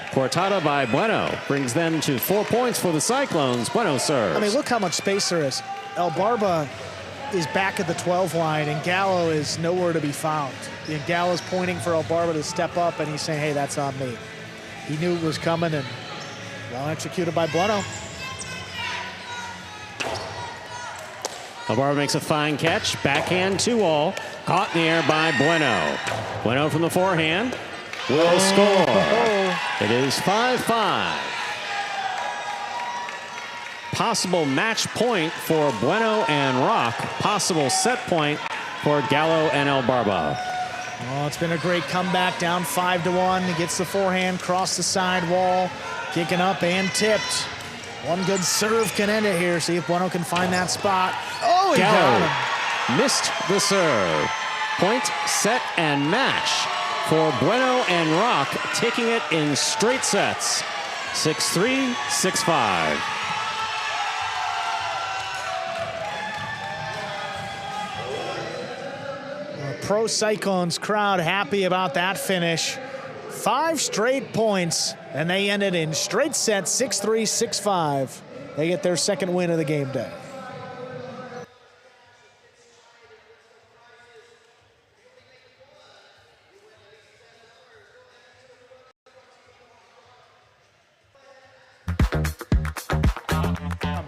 Cortada by Bueno brings them to 4 points for the Cyclones. Bueno serves. I mean, look how much space there is. El Barba is back at the 12 line, and Gallo is nowhere to be found. And Gallo's pointing for El Barba to step up, and he's saying, hey, that's on me. He knew it was coming, and well executed by Bueno. El Barba makes a fine catch. Backhand 2-all. Caught in the air by Bueno. Bueno from the forehand will score. It is 5-5. Possible match point for Bueno and Rock. Possible set point for Gallo and El Barba. Oh, it's been a great comeback, down 5-1. He gets the forehand, cross the side wall, kicking up and tipped. One good serve can end it here. See if Bueno can find that spot. Oh, he got him. Missed the serve. Point, set, and match for Bueno and Rock, taking it in straight sets. 6-3, 6-5. Pro Cyclones crowd happy about that finish. 5 straight points, and they ended in straight sets, 6-3, 6-5. They get their second win of the game day.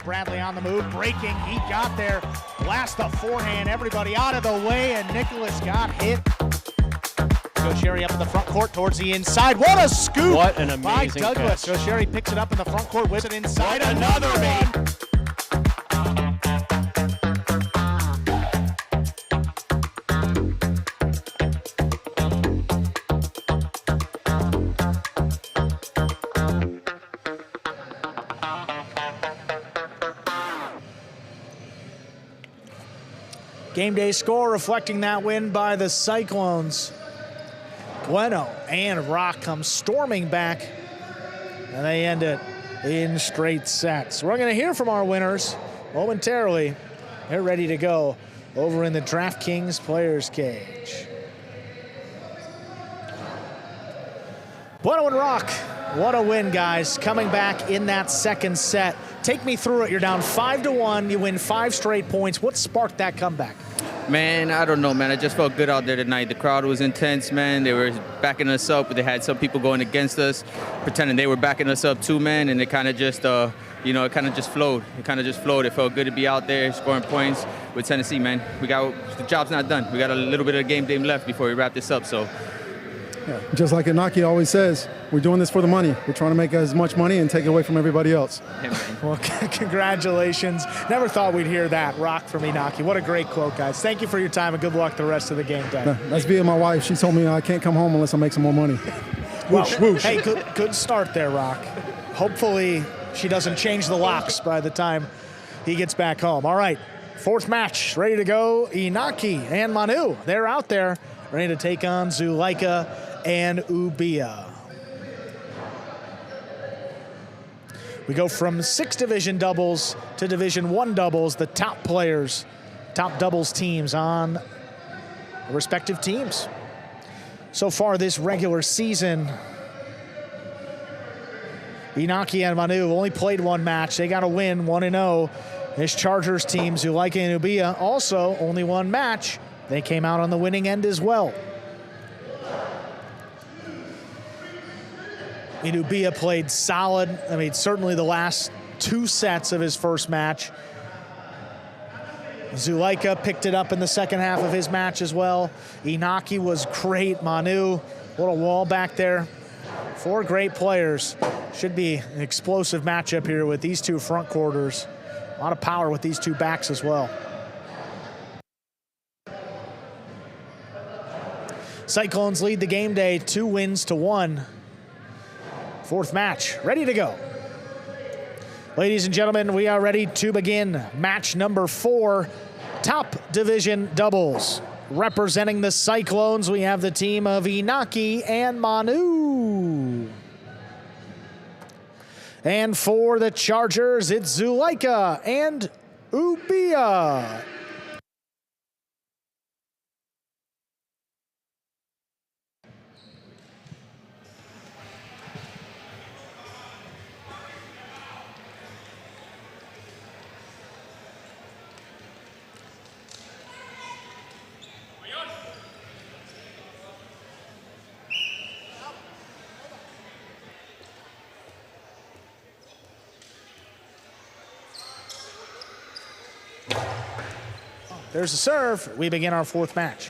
Bradley on the move, breaking, he got there, blast the forehand, everybody out of the way, and Nicholas got hit. Sherry up in the front court towards the inside. What a scoop! What an amazing by Douglas. catch. Sherry picks it up in the front court, whips it inside. Another one. Game day score reflecting that win by the Cyclones. Bueno and Rock come storming back, and they end it in straight sets. We're going to hear from our winners momentarily. They're ready to go over in the DraftKings Players Cage. Bueno and Rock, what a win, guys. Coming back in that second set. Take me through it. You're down 5-1. You win 5 straight points. What sparked that comeback? Man, I don't know, man. I just felt good out there tonight. The crowd was intense, man. They were backing us up. They had some people going against us, pretending they were backing us up too, man. And it kind of just, it kind of just flowed. It felt good to be out there scoring points with Tennessee, man. The job's not done. We got a little bit of game day left before we wrap this up, so. Yeah, just like Inaki always says, we're doing this for the money. We're trying to make as much money and take it away from everybody else. Yeah, well, congratulations. Never thought we'd hear that, Rock from Inaki. What a great quote, guys. Thank you for your time and good luck the rest of the game day. That's via my wife. She told me I can't come home unless I make some more money. Whoosh, whoosh. Hey, good start there, Rock. Hopefully she doesn't change the locks by the time he gets back home. All right, 4th match, ready to go. Inaki and Manu, they're out there, ready to take on Zuleika and Ubia. We go from 6 Division doubles to Division 1 doubles, the top players, top doubles teams on the respective teams. So far this regular season, Inaki and Manu have only played 1 match. They got a win, 1-0. This Chargers team, Zuleika and Ubia, also only 1 match. They came out on the winning end as well. Ubia played solid. I mean, certainly the last 2 sets of his first match. Zuleika picked it up in the second half of his match as well. Inaki was great. Manu, what a wall back there. 4 great players. Should be an explosive matchup here with these 2 front quarters. A lot of power with these 2 backs as well. Cyclones lead the game day 2-1. 4th match, ready to go. Ladies and gentlemen, we are ready to begin match number 4, top division doubles. Representing the Cyclones, we have the team of Inaki and Manu. And for the Chargers, it's Zuleika and Ubia. There's the serve. We begin our 4th match.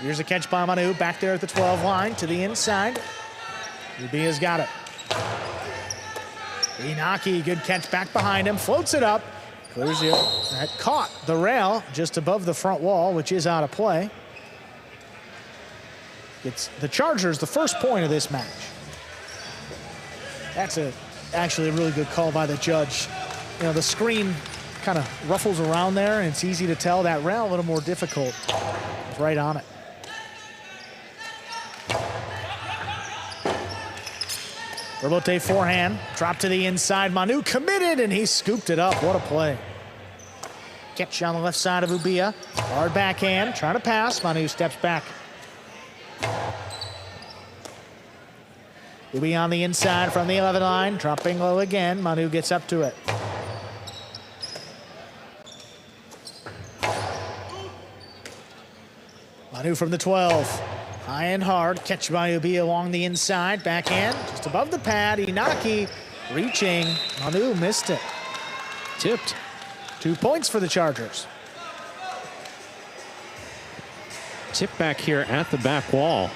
Here's a catch by Manu back there at the 12 line to the inside. Ubia's got it. Inaki, good catch back behind him, floats it up, clears it. That caught the rail just above the front wall, which is out of play. It's the Chargers, the first point of this match. That's actually a really good call by the judge. You know, the screen kind of ruffles around there, and it's easy to tell. That rail a little more difficult. It's right on it. Robote forehand, drop to the inside. Manu committed, and he scooped it up. What a play. catch on the left side of Ubia. Hard backhand, trying to pass. Manu steps back. Ubia on the inside from the 11 line, dropping low again. Manu gets up to it. Manu from the 12. High and hard, catch by Ubia along the inside. Backhand, just above the pad. Inaki reaching. Manu missed it. Tipped. 2 points for the Chargers. Tip back here at the back wall.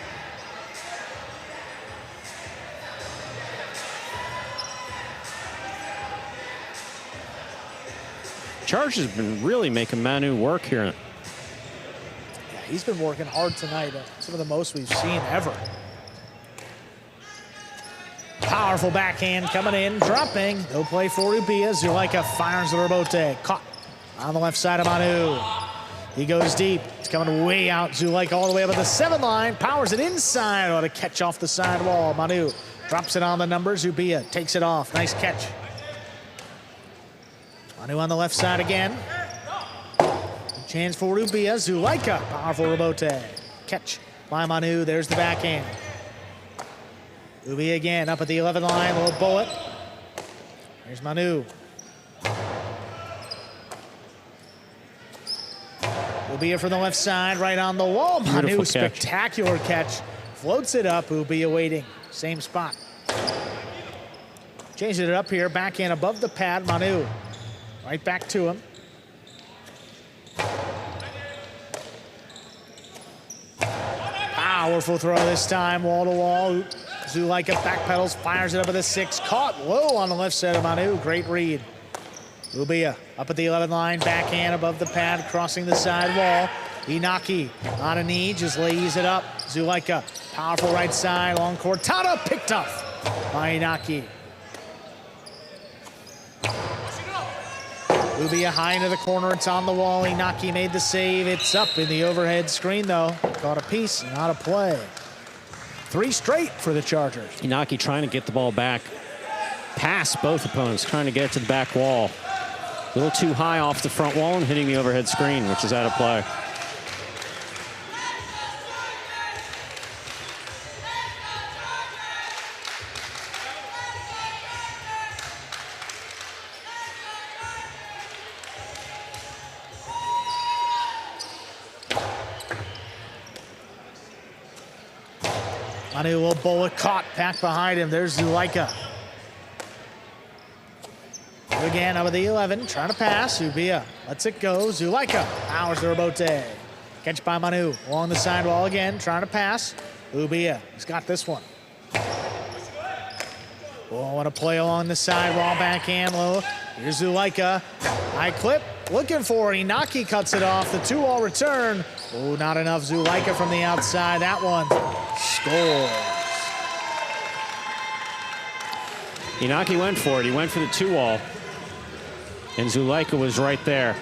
Chargers have been really making Manu work here. Yeah, he's been working hard tonight. Some of the most we've seen ever. Powerful backhand coming in, dropping. No play for Ubia. Zulaika fires the rebote. Caught on the left side of Manu. He goes deep. It's coming way out. Zulaika all the way up at the 7 line. Powers it inside. Ought to catch off the side wall. Manu drops it on the numbers. Ubia takes it off. Nice catch. Manu on the left side again. Chance for Ubia. Zulaika. Powerful rebote. Catch by Manu. There's the backhand. Ubia again up at the 11 line. Little bullet. Here's Manu. Ubia from the left side, right on the wall. Manu, spectacular catch. Floats it up. Ubia waiting. Same spot. Changing it up here. Backhand above the pad. Manu. Right back to him. Powerful throw this time. Wall to wall. Zulaika backpedals, fires it up at the 6. Caught low on the left side of Manu. Great read. Ubia up at the 11 line. Backhand above the pad, crossing the side wall. Inaki on a knee, just lays it up. Zulaika, powerful right side, long court. Tada picked off by Inaki. Ubia high into the corner. It's on the wall. Inaki made the save. It's up in the overhead screen, though. Caught a piece, not a play. 3 straight for the Chargers. Inaki trying to get the ball back. Past both opponents, trying to get it to the back wall. A little too high off the front wall and hitting the overhead screen, which is out of play. Manu, little bullet caught, back behind him. There's Zulaika. Again, up at the 11, trying to pass. Ubia lets it go. Zulaika powers the rebote. Catch by Manu along the sidewall again, trying to pass. Ubia, he's got this one. Oh, what a play along the sidewall, backhand low. Here's Zulaika. High clip, looking for Inaki, cuts it off. The 2-all return. Oh, not enough. Zulaika from the outside. That one scores. Inaki went for it. He went for the 2-all. And Zulaika was right there.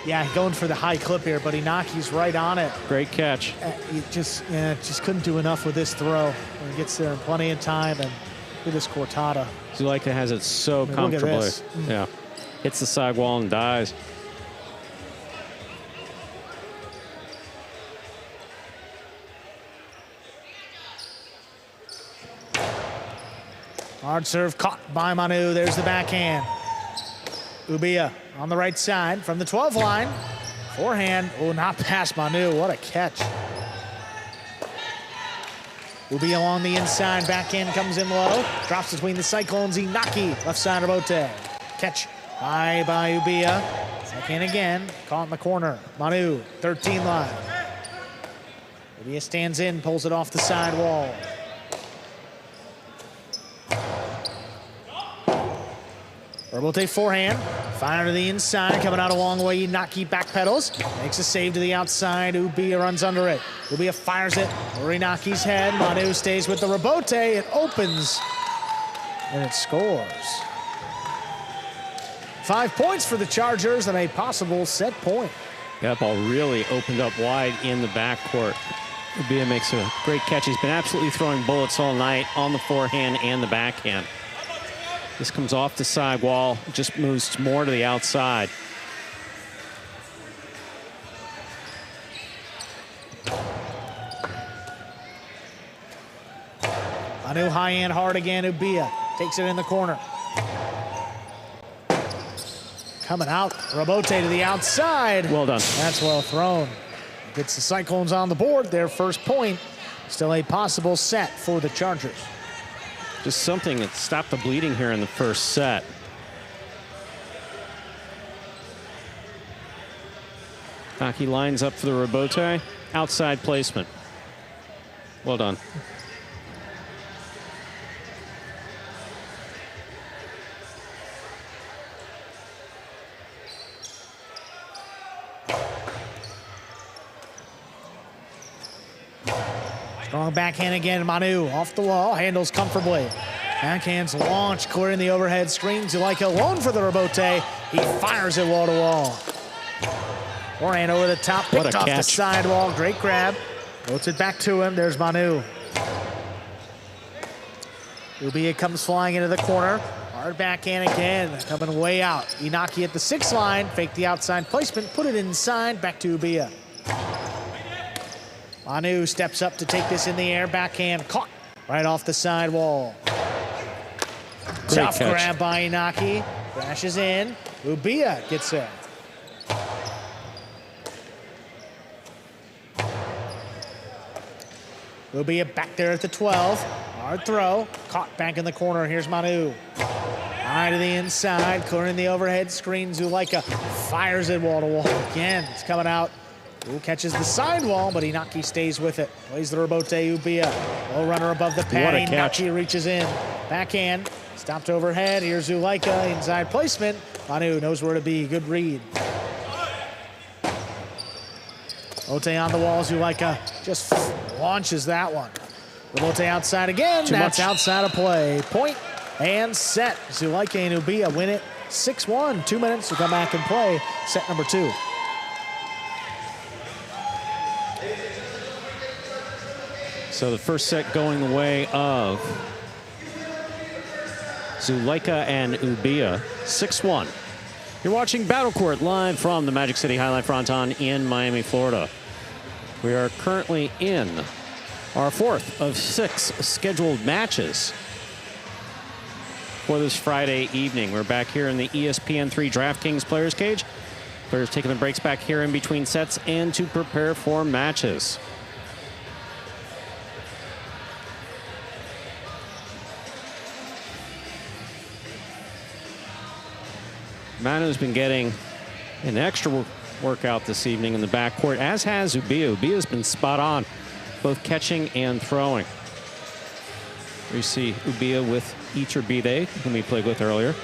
Yeah, going for the high clip here, but Inaki's right on it. Great catch. He just couldn't do enough with this throw. When he gets there in plenty of time, and look at this Cortada. Zulaika has it so comfortably. Yeah. Hits the side wall and dies. Hard serve caught by Manu. There's the backhand. Ubia on the right side from the 12 line. Forehand. Oh, not past Manu. What a catch. Ubia along the inside. Backhand comes in low. Drops between the Cyclones. Inaki. Left side of Bote. Catch high by Ubia. Backhand again. Caught in the corner. Manu, 13 line. Ubia stands in, pulls it off the side wall. Rebote forehand, fire to the inside, coming out a long way. Inaki backpedals, makes a save to the outside. Ubia runs under it. Ubia fires it over Inaki's head. Manu stays with the rebote. It opens and it scores. 5 points for the Chargers and a possible set point. That ball really opened up wide in the backcourt. Ubia makes a great catch. He's been absolutely throwing bullets all night on the forehand and the backhand. This comes off the sidewall, just moves more to the outside. Manu high and hard again. Ubia takes it in the corner. Coming out, Rabote to the outside. Well done. That's well thrown. Gets the Cyclones on the board. Their first point. Still a possible set for the Chargers. Just something that stopped the bleeding here in the first set. Hockey lines up for the Rabote. Outside placement. Well done. Strong backhand again. Manu off the wall, handles comfortably. Backhand's launch, clearing the overhead screen. Zulaika alone for the Rabote. He fires it wall to wall. Forehand over the top, picked off the sidewall. Great grab. Floats it back to him. There's Manu. Ubia comes flying into the corner. Hard backhand again, coming way out. Inaki at the 6 line, fake the outside placement, put it inside, back to Ubia. Manu steps up to take this in the air, backhand caught right off the sidewall. Tough grab by Inaki, crashes in. Ubia gets there. Ubia back there at the 12. Hard throw, caught back in the corner. Here's Manu. High to the inside, clearing the overhead screen. Zulaika fires it wall to wall again. It's coming out. Who catches the sidewall, but Inaki stays with it. Plays the Rabote. Ubia. Low runner above the pad. Inaki reaches in. Backhand. Stopped overhead. Here's Zulaika. Inside placement. Manu knows where to be. Good read. Rabote on the wall. Zulaika just launches that one. Rabote outside again. That's outside of play. Point and set. Zulaika and Ubia win it 6-1. 2 minutes to come back and play set number 2. So the first set going the way of Zulaika and Ubia, 6-1. You're watching Battle Court live from the Magic City Fronton in Miami, Florida. We are currently in our 4th of 6 scheduled matches for this Friday evening. We're back here in the ESPN3 DraftKings Players Cage. Players taking the breaks back here in between sets and to prepare for matches. Manu's been getting an extra workout this evening in the backcourt, as has Ubia. Ubia's been spot on, both catching and throwing. We see Ubia with Iturbide, whom we played with earlier.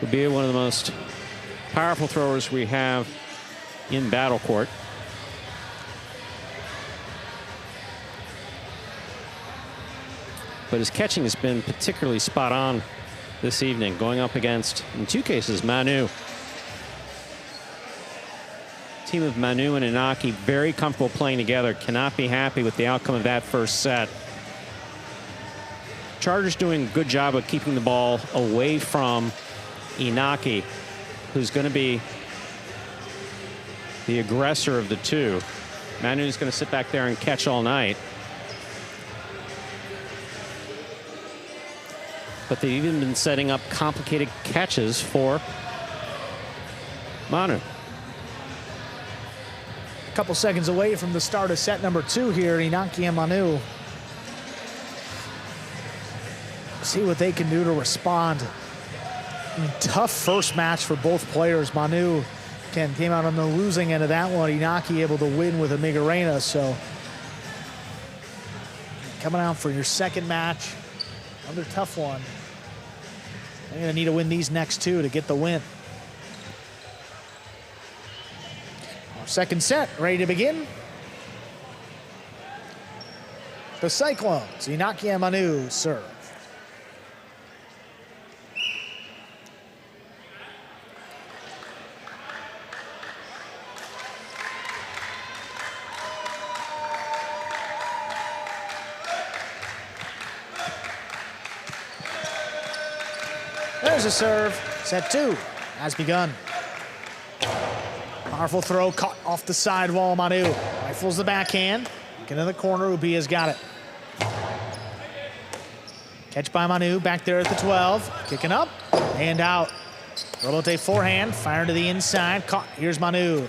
Ubia, one of the most powerful throwers we have in Battle Court. But his catching has been particularly spot on this evening, going up against, in 2 cases, Manu. Team of Manu and Inaki, very comfortable playing together. Cannot be happy with the outcome of that first set. Chargers doing a good job of keeping the ball away from Inaki, who's going to be the aggressor of the 2. Manu's going to sit back there and catch all night. But they've even been setting up complicated catches for Manu. A couple seconds away from the start of set number 2 here, Inaki and Manu. See what they can do to respond. I mean, tough first match for both players. Manu came out on the losing end of that one. Inaki able to win with Amigarena. So coming out for your second match, another tough one. They're going to need to win these next 2 to get the win. Our second set ready to begin. The Cyclones, Inaki and Manu serve. There's a serve. Set 2 has begun. Powerful throw caught off the sidewall. Manu rifles the backhand. Back into the corner. Ubia's got it. Catch by Manu back there at the 12. Kicking up and out. Robote forehand. Fire to the inside. Caught. Here's Manu.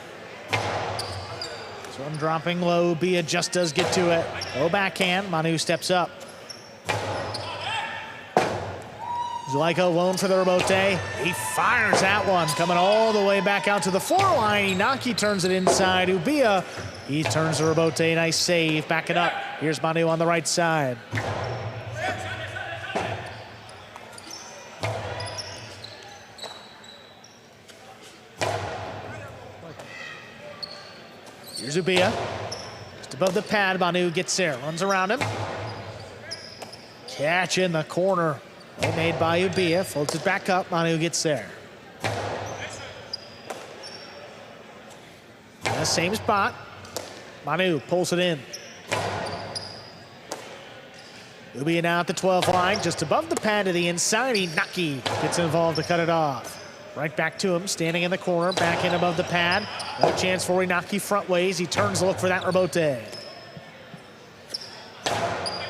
This one dropping low. Ubia just does get to it. Low backhand. Manu steps up. Zulaika alone for the rebote. He fires that one, coming all the way back out to the floor line. Inaki turns it inside. Ubia, he turns the rebote. Nice save. Back it up. Here's Manu on the right side. Here's Ubia. Just above the pad. Manu gets there. Runs around him. Catch in the corner. Play made by Ubia, floats it back up. Manu gets there. In the same spot. Manu pulls it in. Ubia now at the 12 line, just above the pad to the inside. Inaki gets involved to cut it off. Right back to him, standing in the corner, back in above the pad. No chance for Inaki front ways. He turns to look for that rebote.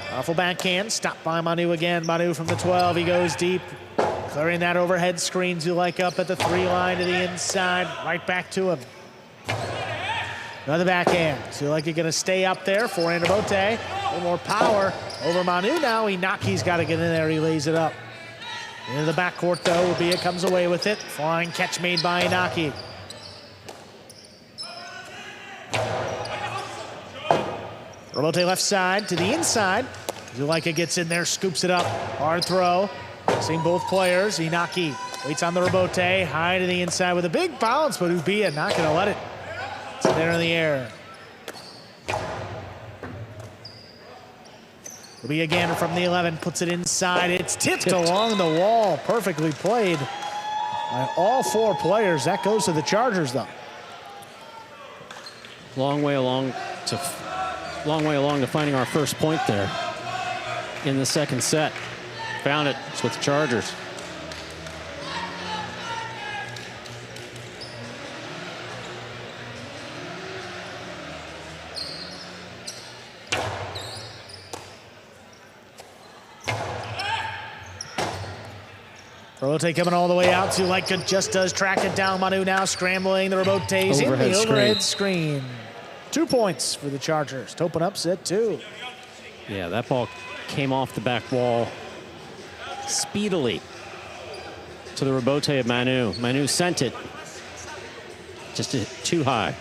Powerful backhand, stopped by Manu again. Manu from the 12, he goes deep. Clearing that overhead screen. Zulaika up at the 3 line to the inside. Right back to him. Another backhand. Zulaika gonna stay up there. Forehand to Bote. A little more power over Manu now. Inaki's got to get in there. He lays it up. Into the backcourt though. Ubia comes away with it. Flying catch made by Inaki. Robote left side to the inside. Zulaika gets in there, scoops it up. Hard throw. Seeing both players. Inaki waits on the rebote. High to the inside with a big bounce, but Ubia not going to let it. It's there in the air. Ubia again from the 11. Puts it inside. It's tipped along the wall. Perfectly played by all 4 players. That goes to the Chargers, though. Long way along to finding our first point there in the second set. Found it. It's with the Chargers. Rebote coming all the way out. Zulaika just does track it down. Manu now scrambling. The rebote's in the overhead screen. 2 points for the Chargers to open up set 2. Yeah, that ball came off the back wall speedily to the rebote of Manu. Manu sent it just too high.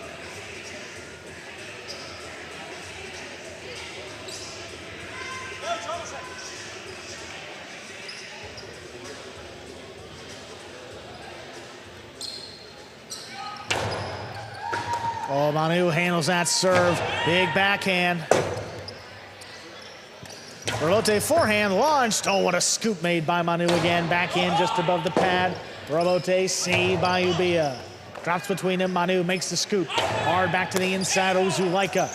Oh, Manu handles that serve. Big backhand. Robote forehand launched. Oh, what a scoop made by Manu again. Back in just above the pad. Robote saved by Ubia. Drops between them. Manu makes the scoop. Hard back to the inside. Oh, Zulaika.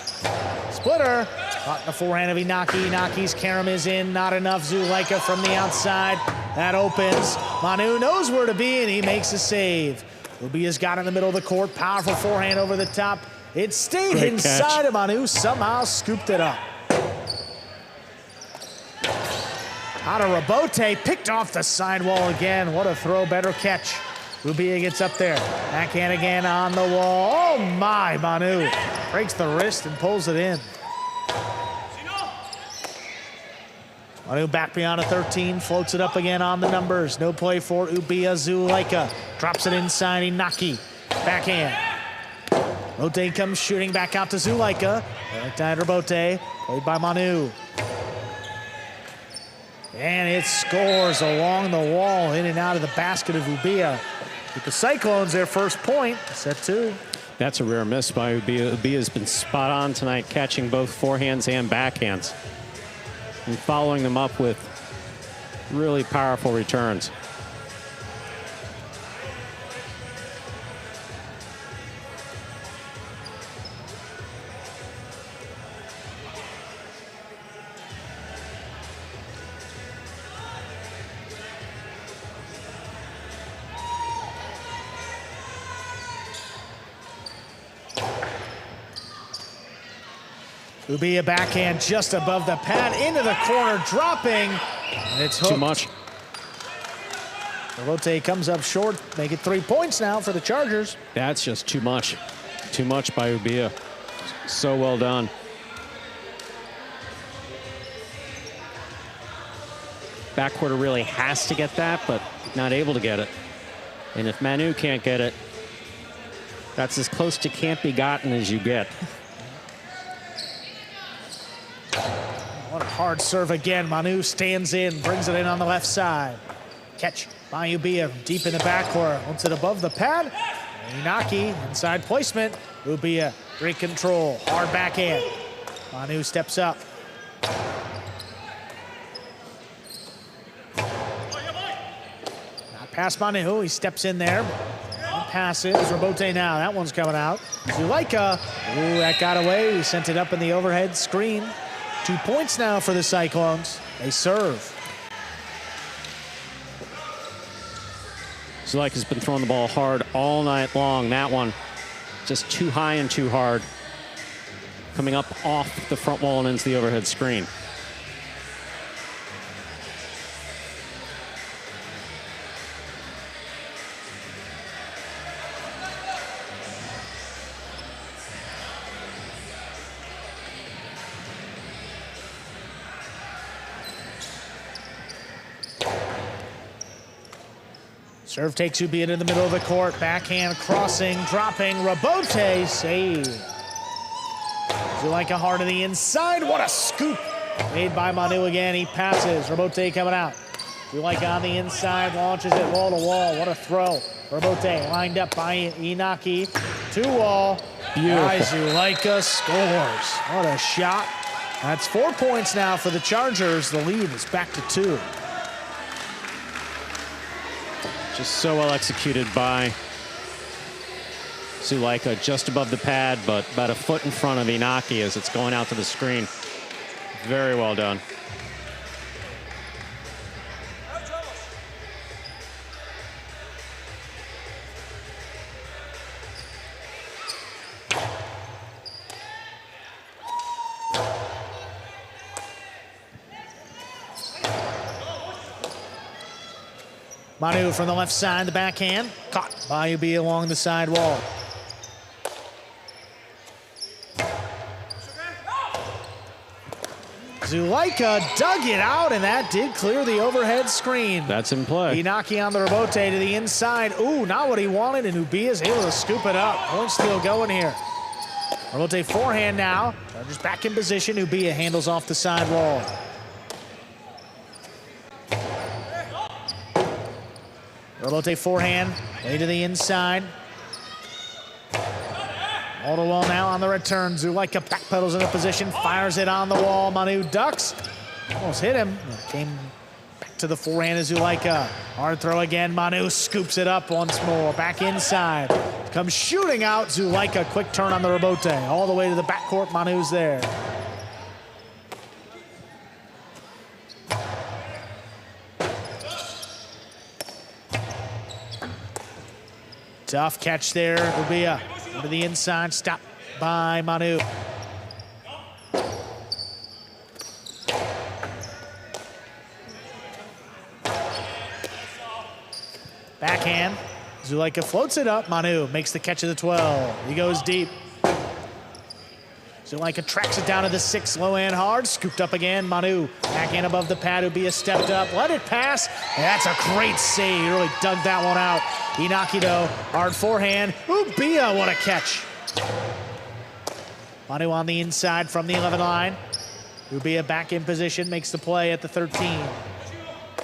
Splitter. Caught in the forehand of Inaki. Inaki's carom is in. Not enough. Zulaika from the outside. That opens. Manu knows where to be, and he makes a save. Ubia's got it in the middle of the court. Powerful forehand over the top. It stayed inside of Manu. Somehow scooped it up. Out of Robote. Picked off the sidewall again. What a throw. Better catch. Ubia gets up there. Backhand again on the wall. Oh my, Manu. Breaks the wrist and pulls it in. Manu back beyond a 13, floats it up again on the numbers. No play for Ubia. Zulaika drops it inside. Inaki, backhand. Robote comes shooting back out to Zulaika. Right down Robote, played by Manu. And it scores along the wall, in and out of the basket of Ubia. With the Cyclones, their first point, set 2. That's a rare miss by Ubia. Ubia's been spot on tonight, catching both forehands and backhands, and following them up with really powerful returns. Ubia backhand just above the pad, into the corner, dropping, and it's hooked. Too much. Robote comes up short, make it 3 points now for the Chargers. That's just too much. Too much by Ubia. So well done. Backcourt really has to get that, but not able to get it. And if Manu can't get it, that's as close to can't be gotten as you get. What a hard serve again. Manu stands in, brings it in on the left side. Catch by Ubia deep in the backcourt. Wants it above the pad. Inaki, inside placement. Ubia, great control, hard backhand. Manu steps up. Not past Manu, he steps in there. Passes, Robote now, that one's coming out. Zulaika, ooh, that got away. He sent it up in the overhead screen. 2 points now for the Cyclones. They serve. Zulaika's been throwing the ball hard all night long. That one just too high and too hard. Coming up off the front wall and into the overhead screen. Serve takes Ubia in the middle of the court. Backhand crossing, dropping. Robote save. Zulaika hard to the inside. What a scoop made by Manu again. He passes. Robote coming out. Zulaika on the inside, launches it wall to wall. What a throw. Robote lined up by Inaki. 2-wall. Zulaika scores. What a shot. That's 4 points now for the Chargers. The lead is back to 2. Just so well executed by Zulaika, just above the pad, but about a foot in front of Inaki as it's going out to the screen. Very well done. Manu from the left side, the backhand. Caught by Ubia along the side wall. Zulaika dug it out, and that did clear the overhead screen. That's in play. Inaki on the Robote to the inside. Ooh, not what he wanted, and Ubia is able to scoop it up. Point steal going here. Robote forehand now. Chargers back in position. Ubia handles off the side wall. Robote forehand, way to the inside. All the wall now on the return. Zulaika backpedals into position, fires it on the wall. Manu ducks, almost hit him. Came back to the forehand of Zulaika. Hard throw again, Manu scoops it up once more. Back inside, comes shooting out. Zulaika, quick turn on the Robote. All the way to the backcourt, Manu's there. Tough catch there, Ubia. To the inside, stopped by Manu. Backhand, Zulaika floats it up. Manu makes the catch of the 12. He goes deep. Zulaika tracks it down to the 6, low and hard. Scooped up again, Manu. Backhand above the pad, Ubia stepped up, let it pass. And that's a great save, he really dug that one out. Inaki though, hard forehand. Ubia, what a catch. Manu on the inside from the 11 line. Ubia back in position, makes the play at the 13.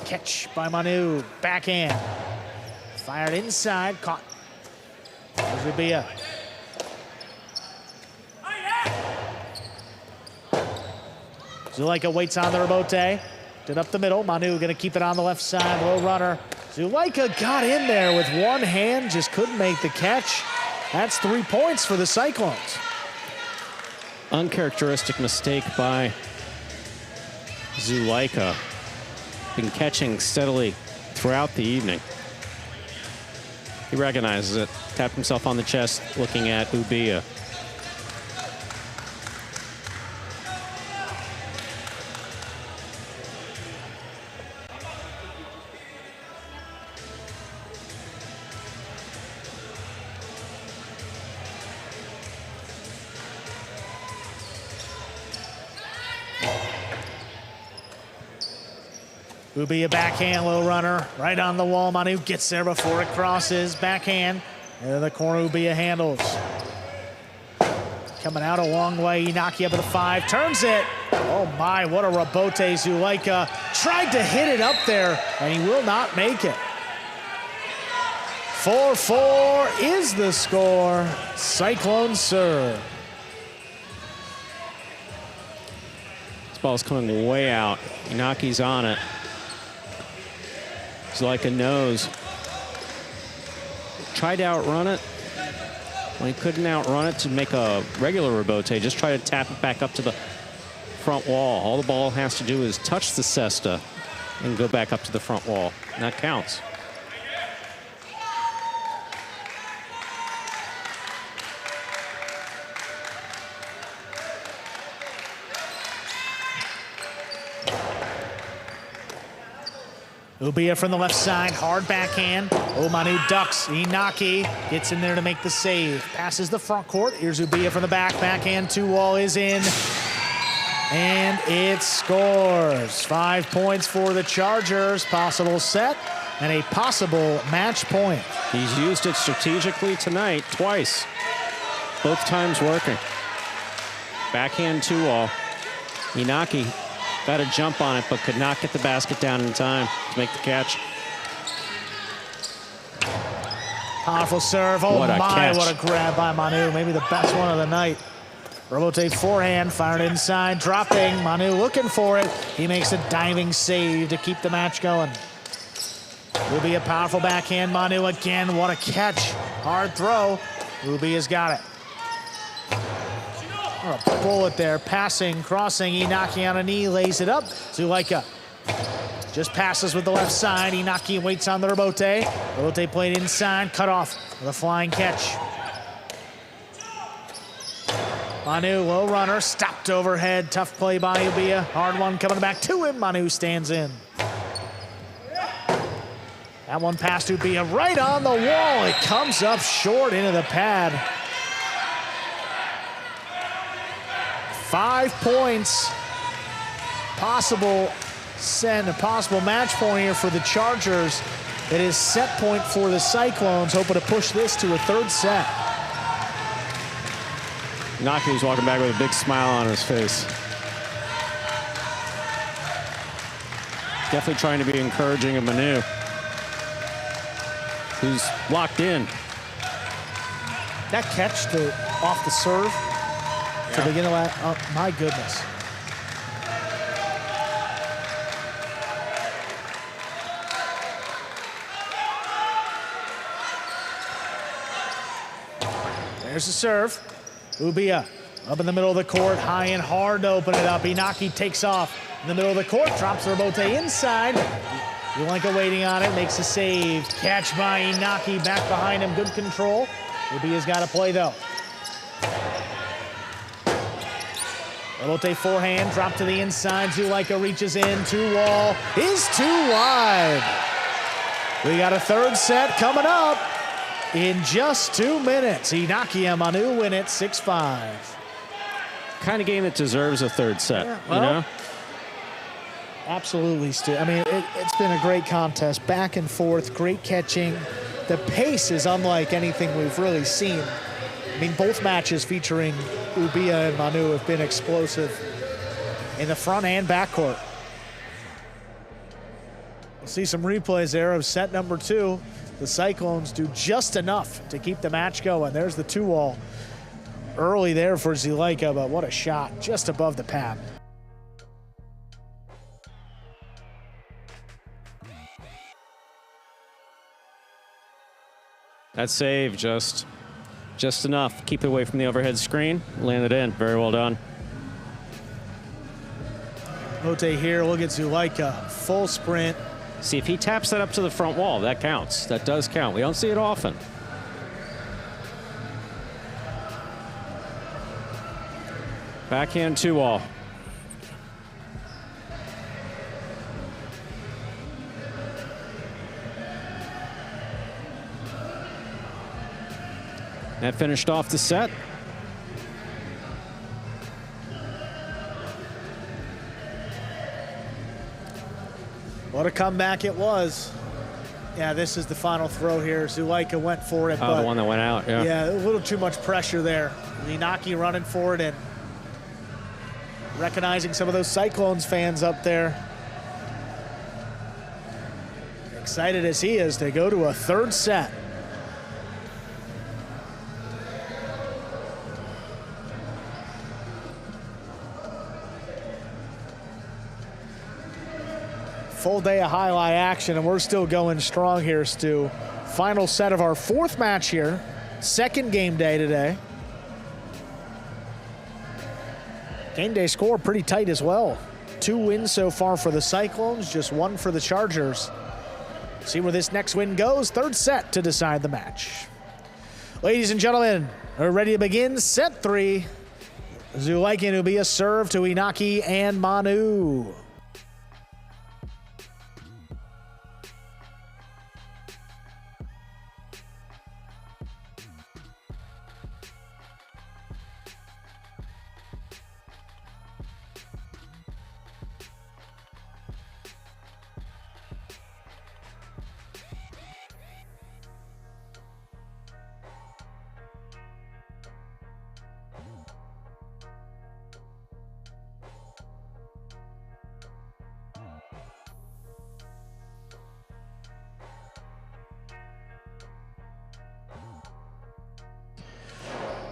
Catch by Manu, backhand. Fired inside, caught. There's Ubia. Zulaika waits on the Robote. Did up the middle. Manu gonna keep it on the left side. Low runner. Zulaika got in there with one hand, just couldn't make the catch. That's 3 points for the Cyclones. Uncharacteristic mistake by Zulaika. Been catching steadily throughout the evening. He recognizes it. Tapped himself on the chest, looking at Ubia. Ubiya backhand, low runner, right on the wall. Manu gets there before it crosses. Backhand, and the corner Ubiya handles. Coming out a long way, Inaki up at the 5, turns it. Oh my, what a rebote. Zulaika tried to hit it up there, and he will not make it. 4-4 is the score. Cyclones serve. This ball's coming way out. Inaki's on it. Zulaika knows. Tried to outrun it. When he couldn't outrun it to make a regular rebote, just try to tap it back up to the front wall. All the ball has to do is touch the cesta and go back up to the front wall. And that counts. Ubiya from the left side, hard backhand. Oh, Manu ducks. Inaki gets in there to make the save. Passes the front court. Here's Ubiya from the back. Backhand, 2-wall is in. And it scores. 5 points for the Chargers. Possible set and a possible match point. He's used it strategically tonight, twice. Both times working. Backhand 2-wall. Inaki got a jump on it, but could not get the basket down in time to make the catch. Powerful serve. Oh What a my, catch. what a grab by Manu. Maybe the best one of the night. Robote forehand, fired inside, dropping. Manu looking for it. He makes a diving save to keep the match going. Will be a powerful backhand. Manu again, what a catch. Hard throw. Ubiya's got it. What a bullet there, passing, crossing, Inaki on a knee, lays it up. Zulaika just passes with the left side. Inaki waits on the rebote. Rebote played inside, cut off with a flying catch. Manu, low runner, stopped overhead. Tough play by Ubiya. Hard one coming back to him. Manu stands in. That one past Ubiya right on the wall. It comes up short into the pad. 5 points. Possible send, a possible match point here for the Chargers. It is set point for the Cyclones, hoping to push this to a third set. Inaki was walking back with a big smile on his face. Definitely trying to be encouraging of Manu, who's locked in. That catch off the serve to begin the last, oh my goodness. There's the serve. Ubiya up in the middle of the court, high and hard to open it up. Inaki takes off in the middle of the court, drops the rebote inside. Ulenka waiting on it, makes a save. Catch by Inaki, back behind him, good control. Ubiya's got to play though. Rebote forehand, drop to the inside. Zulaika reaches in, 2-wall is too wide. We got a third set coming up in just 2 minutes. Inaki and Manu win it 6-5. Kind of game that deserves a third set, Yeah, well, you know? Absolutely, Stu. I mean, it's been a great contest, back and forth, great catching. The pace is unlike anything we've really seen. I mean, both matches featuring Ubiya and Manu have been explosive in the front and backcourt. We'll see some replays there of set number 2. The Cyclones do just enough to keep the match going. There's the 2-wall early there for Zulaika, but what a shot, just above the pad. That save just enough. Keep it away from the overhead screen. Landed in. Very well done. Mote here, look at Zulaika, full sprint. See, if he taps that up to the front wall, that counts. That does count. We don't see it often. Backhand 2-wall. That finished off the set. What a comeback it was. Yeah, this is the final throw here. Zulaika went for it, Oh, but the one that went out, yeah. yeah, a little too much pressure there. Inaki running for it and recognizing some of those Cyclones fans up there. Excited as he is to go to a third set. Full day of highlight action, and we're still going strong here, Stu. Final set of our fourth match here. Second game day today. Game day score pretty tight as well. 2 wins so far for the Cyclones, just 1 for the Chargers. See where this next win goes. Third set to decide the match. Ladies and gentlemen, we're ready to begin set 3. Zulaika will be a serve to Inaki and Manu.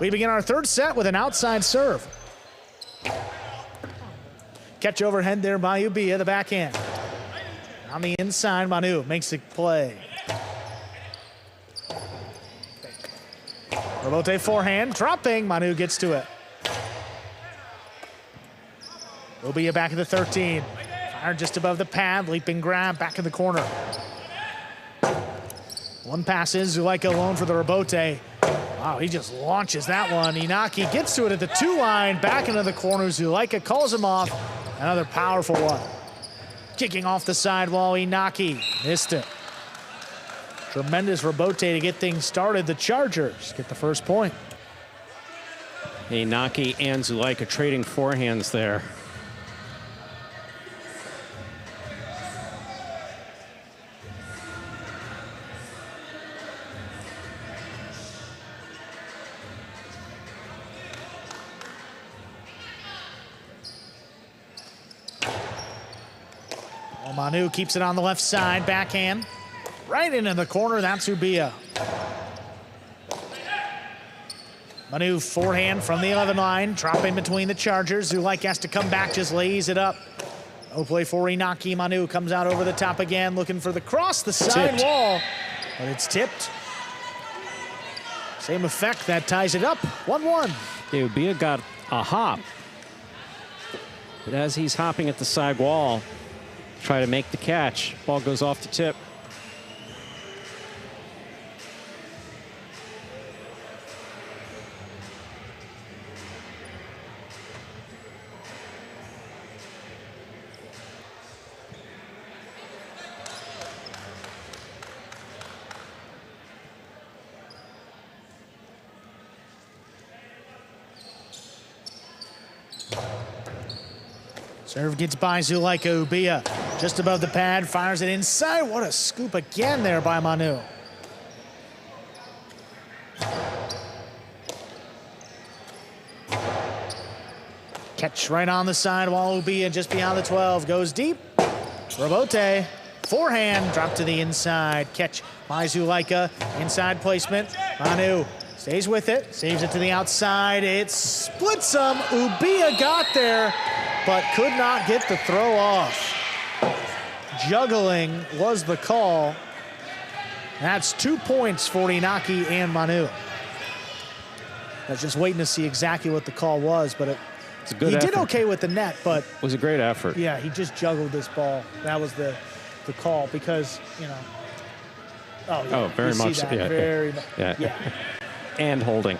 We begin our third set with an outside serve. Catch overhead there by Ubia, the backhand. On the inside, Manu makes the play. Robote forehand, dropping. Manu gets to it. Ubia back at the 13. Fired just above the pad, leaping grab, back in the corner. One pass in, Zulaika alone for the Robote. Wow, he just launches that one. Inaki gets to it at the 2 line, back into the corner. Zulaika calls him off. Another powerful one. Kicking off the sidewall, Inaki missed it. Tremendous Robote to get things started. The Chargers get the first point. Inaki and Zulaika trading forehands there. Manu keeps it on the left side, backhand. Right into the corner, that's Ubia. Manu forehand from the 11 line, dropping between the Chargers. Zulaika has to come back, just lays it up. No play for Inaki. Manu comes out over the top again, looking for the cross, the side wall, but it's tipped. Same effect, that ties it up, 1-1. Ubia got a hop. But as he's hopping at the side wall, try to make the catch. Ball goes off the tip. Serve gets by Zulaika. Ubia just above the pad, fires it inside. What a scoop again there by Manu. Catch right on the sidewall. Ubia just beyond the 12. Goes deep. Robote. Forehand. Drop to the inside. Catch by Zulaika. Inside placement. Manu stays with it. Saves it to the outside. It splits them. Ubia got there, but could not get the throw off. Juggling was the call. That's 2 points for Inaki and Manu. I was just waiting to see exactly what the call was, but it's a good he effort. did okay with the net, but it was a great effort. Yeah, he just juggled this ball. That was the call because, you know. Oh, yeah, very much. Yeah, very much. Yeah. And holding.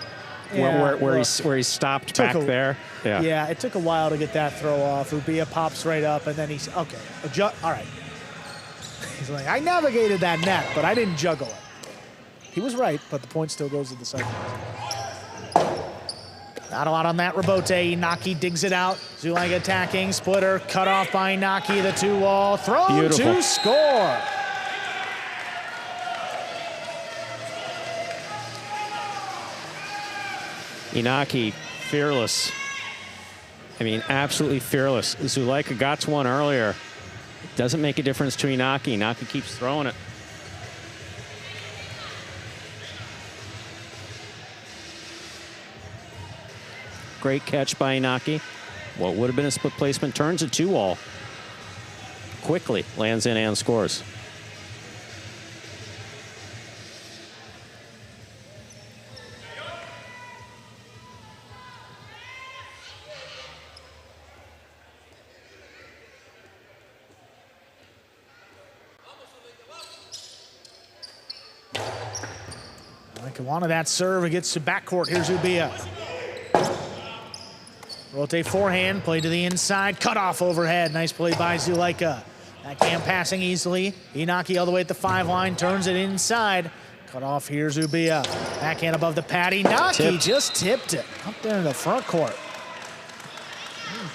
Yeah, where he stopped back there. Yeah. Yeah, it took a while to get that throw off. Ubia pops right up, and then he's, okay, all right. He's like, I navigated that net, but I didn't juggle it. He was right, but the point still goes to the Cyclones. Not a lot on that Robote. Inaki digs it out. Zulaika attacking. Splitter cut off by Inaki. The 2-wall. Thrown Beautiful. to score. Inaki, fearless. I mean, absolutely fearless. Zulaika got to one earlier. Doesn't make a difference to Inaki. Inaki keeps throwing it. Great catch by Inaki. What would have been a split placement turns a 2-wall. Quickly lands in and scores. Like wanted that serve. It gets to backcourt. Here's Ubia. Rotate forehand, play to the inside, cut off overhead. Nice play by Zulaika. Backhand passing easily. Inaki all the way at the 5 line, turns it inside. Cut off, here's Ubia. Backhand above the pad. Inaki just tipped it up there in the front court.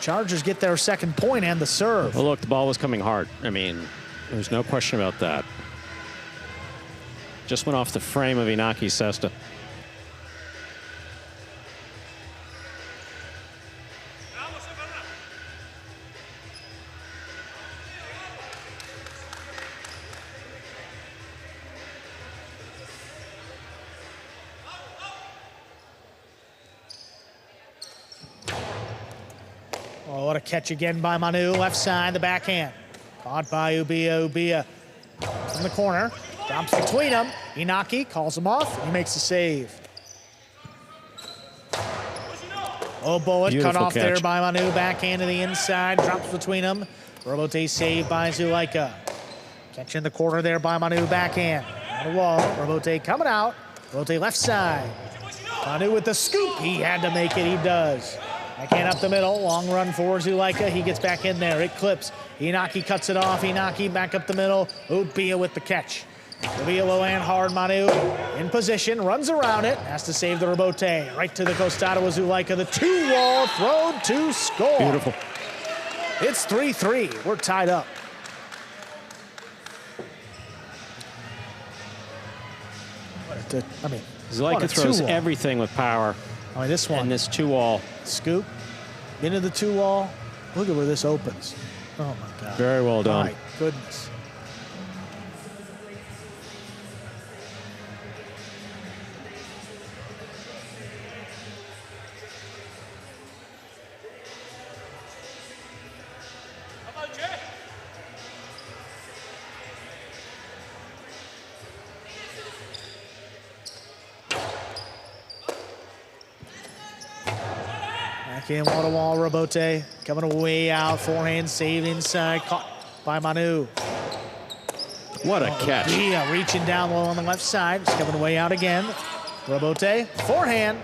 Chargers get their second point and the serve. Well, look, the ball was coming hard. I mean, there's no question about that. Just went off the frame of Inaki's cesta. Oh, what a catch again by Manu. Left side, the backhand. Caught by Ubia. Ubia in the corner. Drops between them. Inaki calls him off. He makes the save. Oh, bullet cut off there by Manu. Backhand to the inside. Drops between them. Robote saved by Zulaika. Catch in the corner there by Manu. Backhand. On the wall. Robote coming out. Robote left side. Manu with the scoop. He had to make it. He does. Backhand up the middle. Long run for Zulaika. He gets back in there. It clips. Inaki cuts it off. Inaki back up the middle. Ubia with the catch. Ubia low and hard. Manu in position. Runs around it. Has to save the Robote. Right to the costado with Zulaika. The 2-wall thrown to score. Beautiful. It's 3-3. We're tied up. Zulaika throws everything with power. I mean, this one. And this 2-wall. Scoop into the 2-wall. Look at where this opens. Oh, my God. Very well done. My goodness. In wall-to-wall, Robote coming way out, forehand saved inside, caught by Manu. What a catch. Yeah, reaching down low on the left side, just coming way out again. Robote, forehand.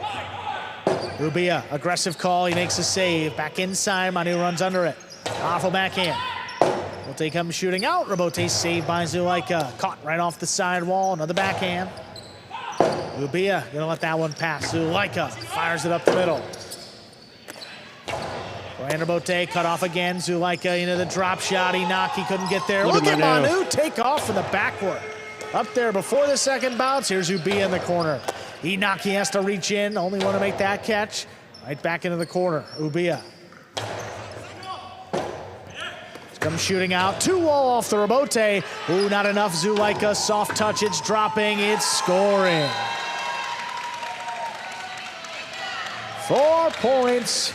Ubia, aggressive call, he makes a save. Back inside, Manu runs under it. Powerful backhand. Robote comes shooting out, Robote saved by Zulaika. Caught right off the side wall, another backhand. Ubia gonna let that one pass. Zulaika fires it up the middle. Robote cut off again. Zulaika into the drop shot. Inaki couldn't get there. Look at Manu take off from the backcourt. Up there before the second bounce. Here's Ubia in the corner. Inaki has to reach in. Only one to make that catch. Right back into the corner. Ubia. Comes shooting out. 2-wall off the Robote. Ooh, not enough. Zulaika. Soft touch. It's dropping. It's scoring. 4 points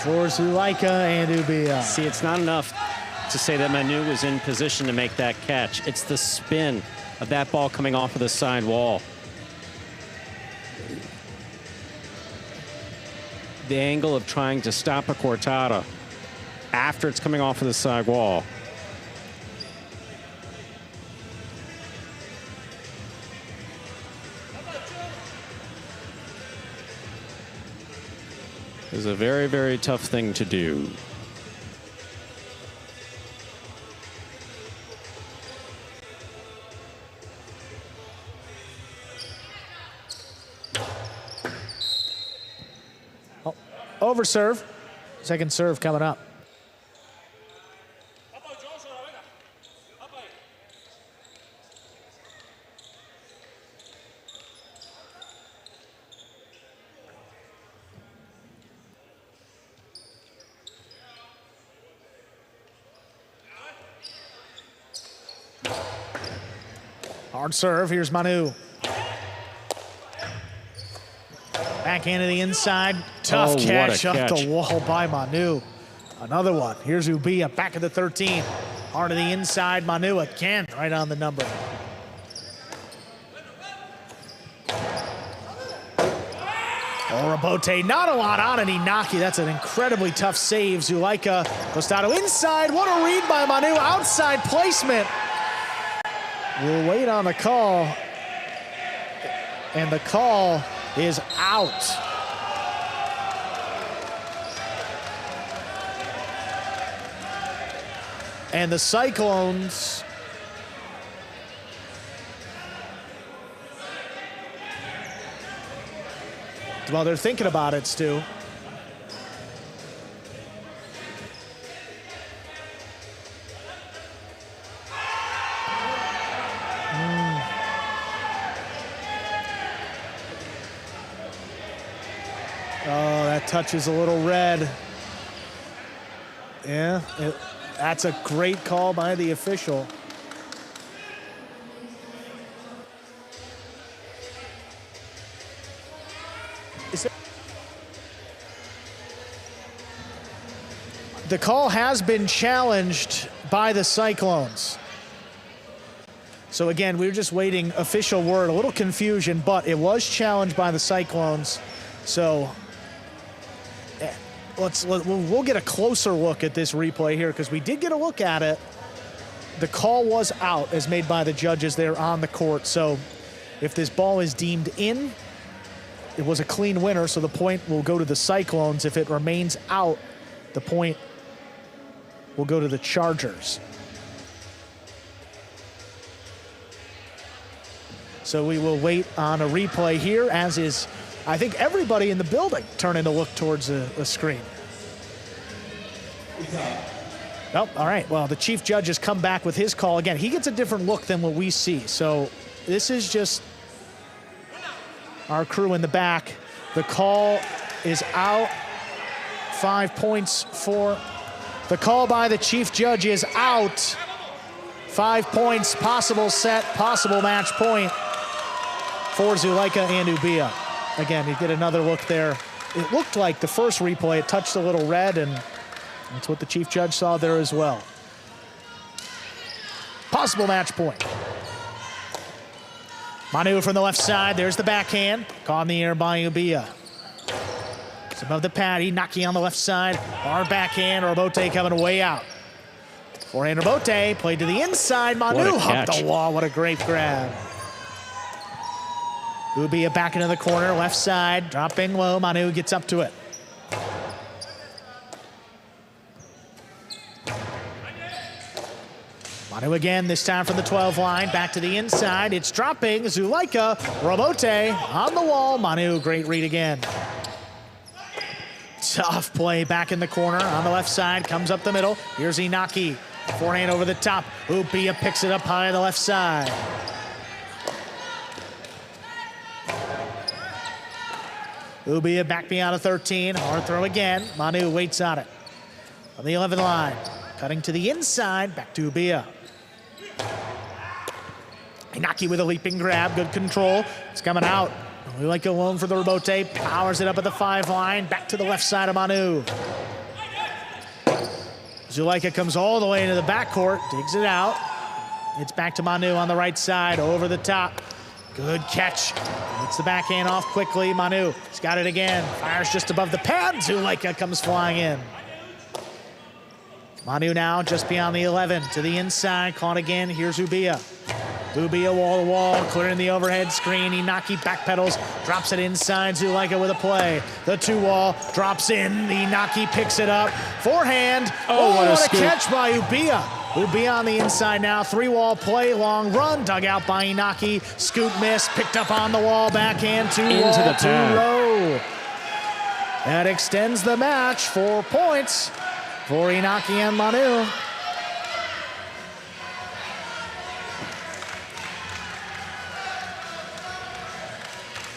for Zulaika and Ubia. See, it's not enough to say that Manu was in position to make that catch. It's the spin of that ball coming off of the side wall. The angle of trying to stop a cortada after it's coming off of the side wall. Is a very, very tough thing to do. Oh, over serve. Second serve coming up. Hard serve, here's Manu. Backhand to the inside, tough catch up the wall by Manu. Another one, here's Ubia back at the 13. Hard to the inside, Manu again, right on the number. Rabote, not a lot on it, Inaki. That's an incredibly tough save. Zulaika, Costado inside, what a read by Manu, outside placement. We'll wait on the call, and the call is out. And the Cyclones well, they're thinking about it, Stu. Oh, that touches a little red. Yeah, that's a great call by the official. The call has been challenged by the Cyclones. So again, we were just waiting official word, a little confusion, but it was challenged by the Cyclones. So we'll get a closer look at this replay here because we did get a look at it. The call was out as made by the judges there on the court. So if this ball is deemed in, it was a clean winner, so the point will go to the Cyclones. If it remains out, the point will go to the Chargers. So we will wait on a replay here, as is, I think, everybody in the building turning to look towards the screen. Nope, all right, well, the chief judge has come back with his call. Again, he gets a different look than what we see. So this is just our crew in the back. The call is out. 5 points for the call by the chief judge is out. 5 points, possible set, possible match point for Zulaika and Ubia. Again, you get another look there. It looked like the first replay, it touched a little red, and that's what the chief judge saw there as well. Possible match point. Manu from the left side, there's the backhand. Caught in the air by Ubia. It's above the pad, Inaki on the left side. Hard backhand, Rabote coming way out. Forehand Rabote, played to the inside. Manu up the wall, what a great grab. Ubia back into the corner, left side, dropping low. Manu gets up to it. Manu again, this time from the 12 line, back to the inside. It's dropping, Zulaika, Rabote on the wall. Manu, great read again. Tough play back in the corner on the left side, comes up the middle. Here's Inaki, forehand over the top. Ubia picks it up high on the left side. Ubia back beyond a 13, hard throw again. Manu waits on it. On the 11 line, cutting to the inside, back to Ubia. Inaki with a leaping grab, good control. It's coming out. We like alone for the Rabote, powers it up at the 5 line, back to the left side of Manu. Zulaika comes all the way into the backcourt, digs it out. It's back to Manu on the right side, over the top. Good catch. Gets the backhand off quickly. Manu, he's got it again. Fires just above the pad. Zulaika comes flying in. Manu now just beyond the 11 to the inside. Caught again. Here's Ubia. Ubia wall to wall, clearing the overhead screen. Inaki backpedals, drops it inside. Zulaika with a play. The 2-wall drops in. Inaki picks it up. Forehand. Oh, what a catch by Ubia. Ubia on the inside now. 3-wall play, long run. Dug out by Inaki. Scoop miss, picked up on the wall. Backhand, 2-wall, 2-row. That extends the match. 4 points for Inaki and Manu.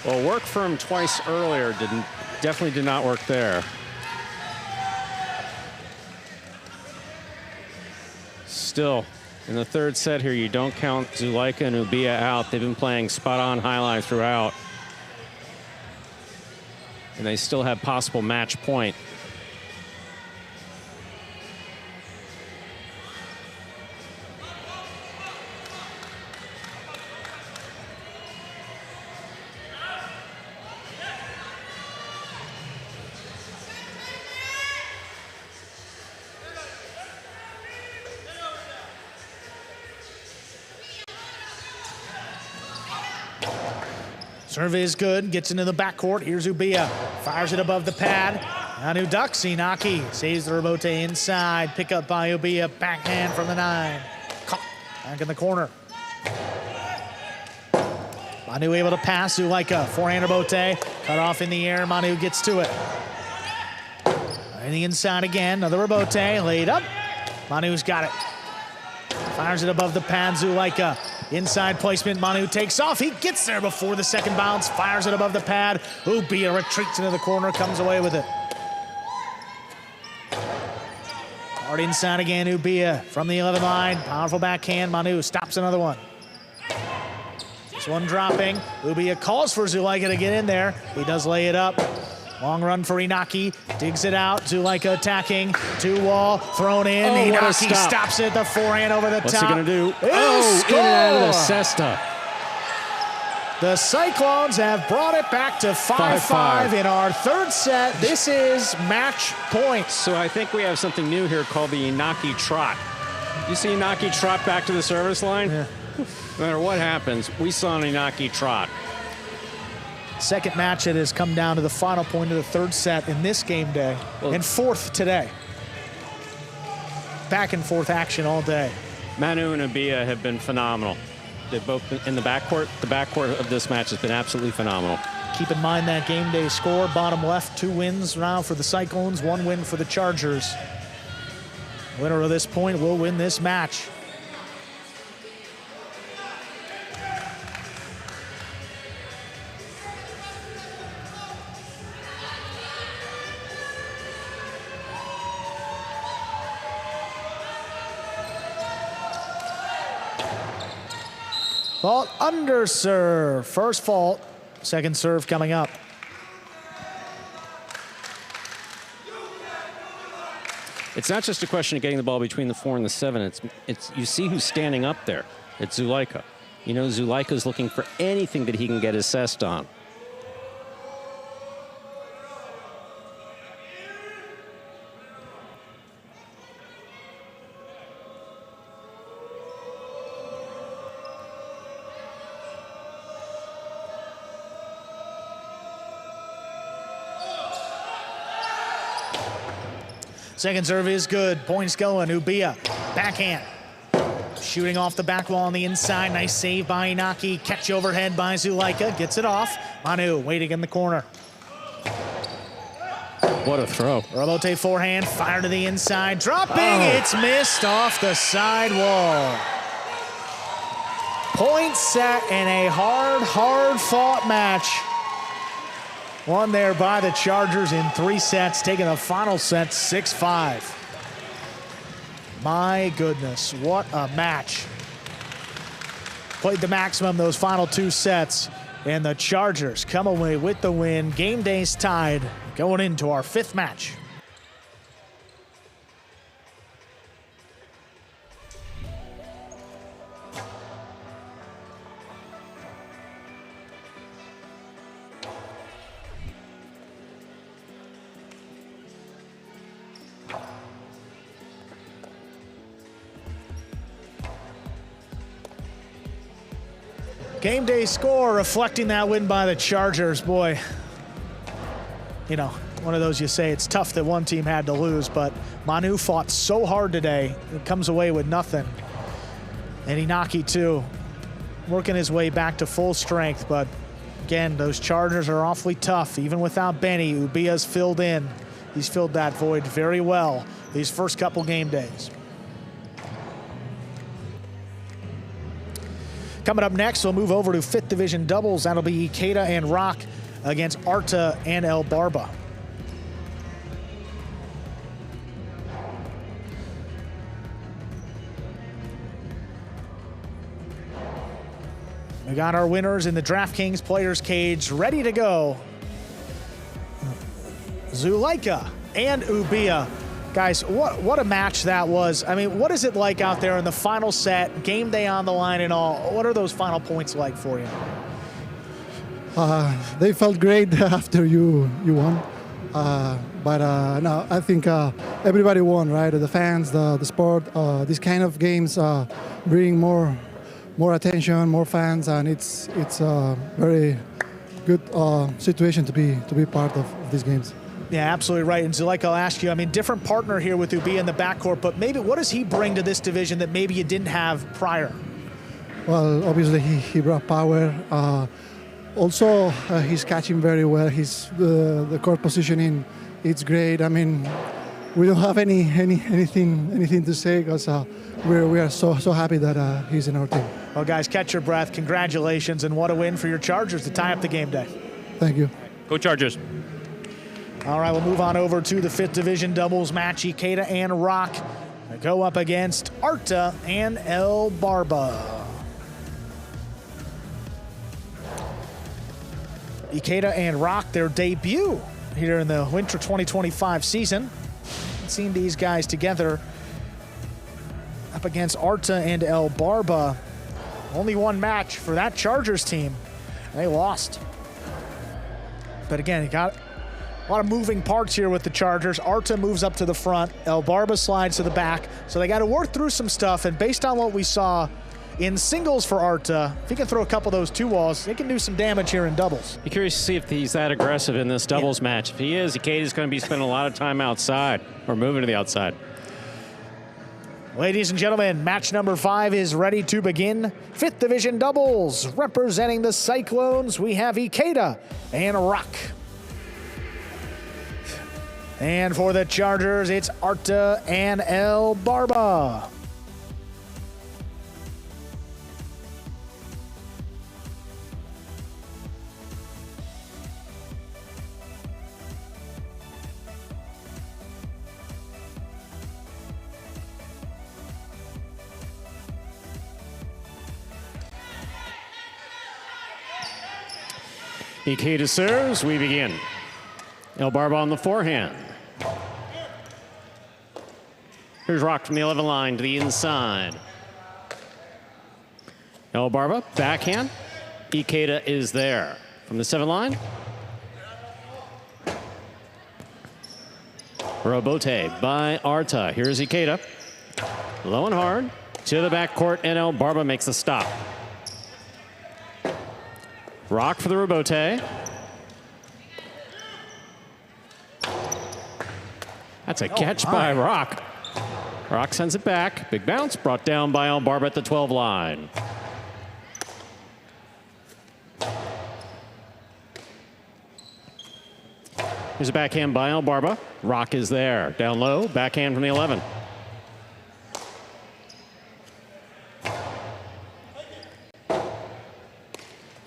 Well, work for him twice earlier definitely did not work there. Still, in the third set here, you don't count Zulaika and Ubia out. They've been playing spot-on highlight throughout. And they still have possible match point. Serve is good, gets into the backcourt. Here's Ubia, fires it above the pad. Manu ducks, Inaki saves the rebote inside. Pick up by Ubia, backhand from the 9. Caught back in the corner. Manu able to pass, Zulaika, forehand rebote. Cut off in the air, Manu gets to it. In the inside again, another rebote, laid up. Manu's got it. Fires it above the pad, Zulaika. Inside placement, Manu takes off. He gets there before the second bounce, fires it above the pad. Ubia retreats into the corner, comes away with it. Hard inside again, Ubia from the 11 line. Powerful backhand, Manu stops another one. This one dropping. Ubia calls for Zulaika to get in there. He does lay it up. Long run for Inaki, digs it out. Zulaika attacking, 2-wall, thrown in. Inaki stops it, the forehand over the top. What's he gonna do? Oh, in and out of the cesta. The Cyclones have brought it back to 5-5 in our third set. This is match point. So I think we have something new here called the Inaki trot. You see Inaki trot back to the service line? Yeah. No matter what happens, we saw an Inaki trot. Second match, it has come down to the final point of the third set in this game day, and fourth today. Back and forth action all day. Manu and Ubia have been phenomenal. They've both been in the backcourt. The backcourt of this match has been absolutely phenomenal. Keep in mind that game day score, bottom left, 2 wins now for the Cyclones, 1 win for the Chargers. Winner of this point will win this match. Fault under serve. First fault, second serve coming up. It's not just a question of getting the ball between the 4 and the 7. It's you see who's standing up there. It's Zulaika. You know, Zulaika's looking for anything that he can get assessed on. Second serve is good. Points going. Ubia, backhand. Shooting off the back wall on the inside. Nice save by Inaki. Catch overhead by Zulaika. Gets it off. Manu waiting in the corner. What a throw. Rebote forehand. Fire to the inside. Dropping. It's missed off the side wall. Point set in a hard-fought match. Won there by the Chargers in 3 sets, taking the final set 6-5. My goodness, what a match. Played the maximum those final 2 sets, and the Chargers come away with the win. Game days tied, going into our 5th match. Game day score reflecting that win by the Chargers. Boy, you know, one of those you say it's tough that one team had to lose, but Manu fought so hard today, it comes away with nothing. And Inaki too, working his way back to full strength, but Again, those Chargers are awfully tough. Even without Benny, Ubia's filled in. He's filled that void very well these first couple game days. Coming up next, we'll move over to 5th Division doubles. That'll be Ikeda and Rock against Arta and El Barba. We got our winners in the DraftKings Players Cage ready to go. Zuleika and Ubia. Guys, what a match that was. I mean, what is it like out there in the final set, game day on the line and all? What are those final points like for you? They felt great after you won. No, I think everybody won, right? The fans, the sport, these kind of games bring more attention, more fans, and it's a very good situation to be part of these games. Yeah, absolutely right. And Zuleika, I'll ask you, I mean, different partner here with Ubia in the backcourt, but maybe what does he bring to this division that maybe you didn't have prior? Well, obviously he brought power. Also, he's catching very well. The court positioning, it's great. I mean, we don't have anything to say because we are so happy that he's in our team. Well, guys, catch your breath. Congratulations, and what a win for your Chargers to tie up the game day. Thank you. Go Chargers. All right, we'll move on over to the 5th Division doubles match. Ikeda and Rock go up against Arta and El Barba. Ikeda and Rock, their debut here in the winter 2025 season. Seen these guys together up against Arta and El Barba. Only one match for that Chargers team. They lost. But again, you got a lot of moving parts here with the Chargers. Arta moves up to the front. El Barba slides to the back. So they got to work through some stuff. And based on what we saw in singles for Arta, if he can throw a couple of those 2 walls, they can do some damage here in doubles. Be curious to see if he's that aggressive in this doubles match. If he is, Ikeda's going to be spending a lot of time outside or moving to the outside. Ladies and gentlemen, match number 5 is ready to begin. 5th Division doubles. Representing the Cyclones, we have Ikeda and Rock. And for the Chargers, it's Arta and El Barba. Ikeda serves, we begin. El Barba on the forehand. Here's Rock from the 11 line to the inside. El Barba, backhand. Ikeda is there. From the 7 line. Robote by Arta. Here's Ikeda. Low and hard. To the backcourt, and El Barba makes a stop. Rock for the Robote. That's a catch by Rock. Rock sends it back. Big bounce brought down by El Barba at the 12 line. Here's a backhand by El Barba. Rock is there. Down low, backhand from the 11.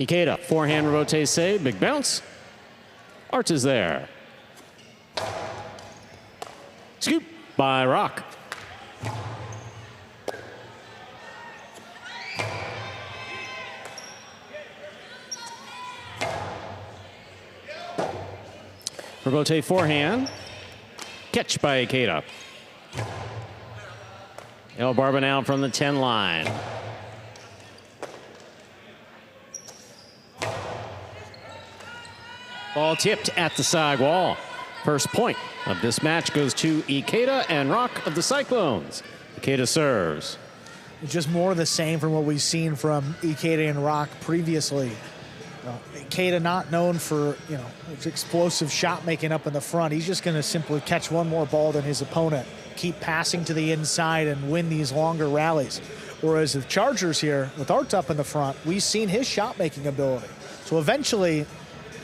Ikeda, forehand Robote save, big bounce. Arta's there. Scoop by Rock. Robote forehand. Catch by Ikeda. El Barba now from the 10 line. Ball tipped at the side wall. First point of this match goes to Ikeda and Rock of the Cyclones. Ikeda serves. Just more of the same from what we've seen from Ikeda and Rock previously. Ikeda not known for, his explosive shot making up in the front. He's just going to simply catch one more ball than his opponent, keep passing to the inside and win these longer rallies. Whereas the Chargers here, with Art up in the front, we've seen his shot making ability. So eventually,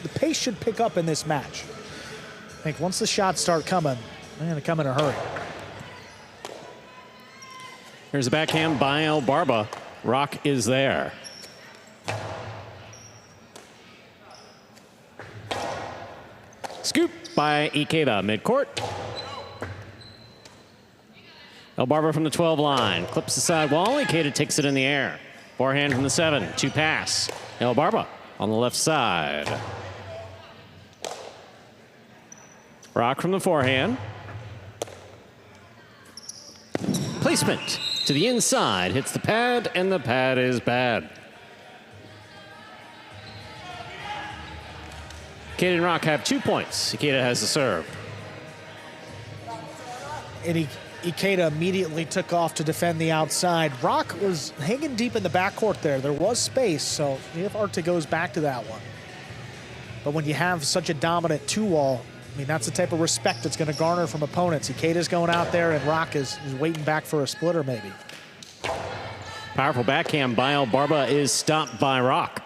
the pace should pick up in this match. I think once the shots start coming, they're going to come in a hurry. Here's a backhand by El Barba. Rock is there. Scoop by Ikeda, midcourt. El Barba from the 12 line. Clips the side wall. Ikeda takes it in the air. Forehand from the 7. 2 pass. El Barba on the left side. Rock from the forehand. Placement to the inside. Hits the pad, and the pad is bad. Ikeda and Rock have 2 points. Ikeda has the serve. And Ikeda immediately took off to defend the outside. Rock was hanging deep in the backcourt there. There was space, so if Arta goes back to that one. But when you have such a dominant 2-wall, I mean, that's the type of respect it's going to garner from opponents. Ikeda's going out there, and Rock is waiting back for a splitter, maybe. Powerful backhand by El Barba is stopped by Rock.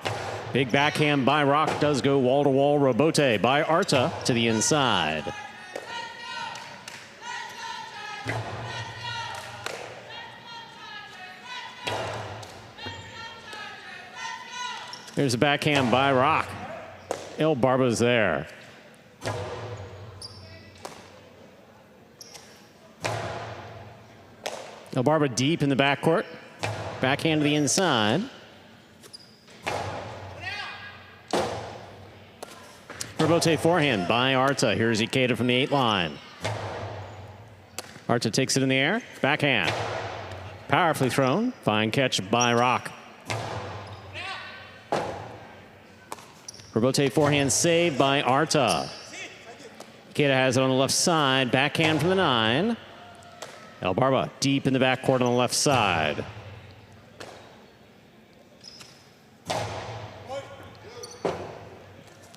Big backhand by Rock does go wall-to-wall. Rebote by Arta to the inside. There's a backhand by Rock. El Barba's there. El Barba deep in the backcourt. Backhand to the inside. Rebote forehand by Arta. Here's Ikeda from the 8 line. Arta takes it in the air. Backhand. Powerfully thrown. Fine catch by Rock. Rebote forehand saved by Arta. Ikeda has it on the left side. Backhand from the 9. El Barba deep in the backcourt on the left side.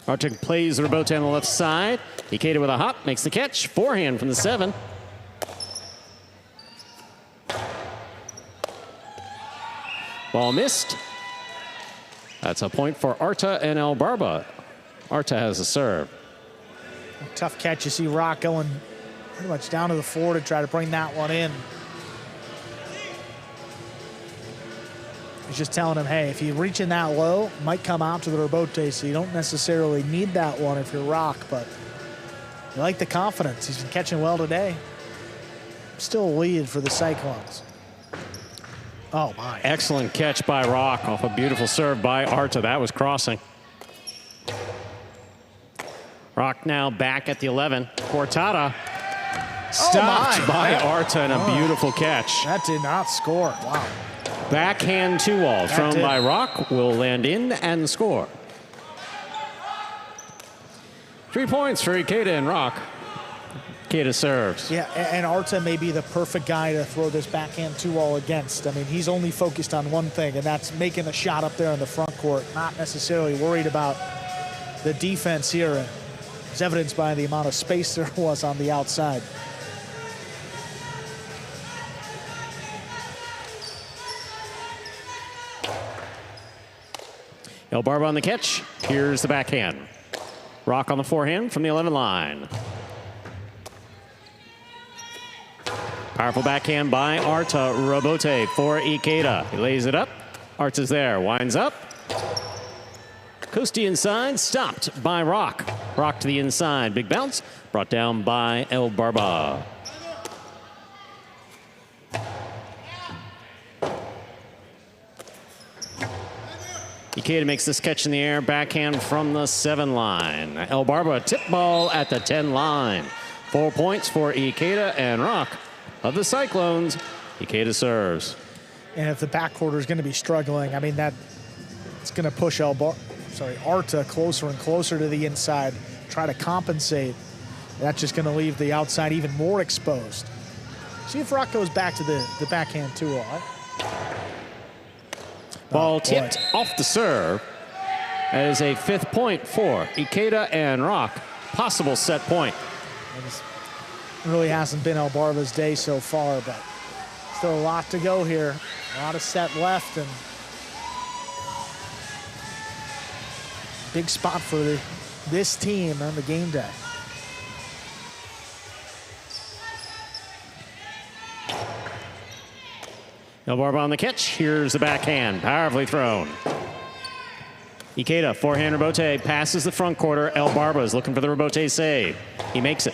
Arta plays the Rebote on the left side. Ikeda with a hop, makes the catch. Forehand from the 7. Ball missed. That's a point for Arta and El Barba. Arta has the serve. Tough catch. You see Rock going pretty much down to the floor to try to bring that one in. He's just telling him, hey, if you reach in that low, it might come out to the Rebote, so you don't necessarily need that one if you're Rock, but you like the confidence. He's been catching well today. Still a lead for the Cyclones. Oh, my. Excellent catch by Rock off a beautiful serve by Arta. That was crossing. Rock now back at the 11. Cortada stopped by Arta and a beautiful catch. That did not score. Wow. Backhand 2-wall thrown by Rock will land in and score. 3 points for Ikeda and Rock. Ikeda serves. Yeah, and Arta may be the perfect guy to throw this backhand 2-wall against. I mean, he's only focused on one thing, and that's making a shot up there in the front court, not necessarily worried about the defense here. It's evidenced by the amount of space there was on the outside. El Barba on the catch. Here's the backhand. Rock on the forehand from the 11 line. Powerful backhand by Arta. Rebote for Ikeda. He lays it up. Arta's there. Winds up. Coasty inside. Stopped by Rock. Rock to the inside. Big bounce. Brought down by El Barba. Ikeda makes this catch in the air. Backhand from the 7 line. El Barba tip ball at the 10 line. 4 points for Ikeda and Rock of the Cyclones. Ikeda serves. And if the backcourt is going to be struggling, I mean, it's going to push Arta closer and closer to the inside, try to compensate. That's just going to leave the outside even more exposed. See if Rock goes back to the backhand 2-wall. Ball tipped off the serve. That is a 5th point for Ikeda and Rock. Possible set point. It really hasn't been El Barba's day so far, but still a lot to go here. A lot of set left, and big spot for this team on the game day. Elbarba on the catch. Here's the backhand. Powerfully thrown. Ikeda, forehand rebote, passes the front quarter. Elbarba is looking for the rebote save. He makes it.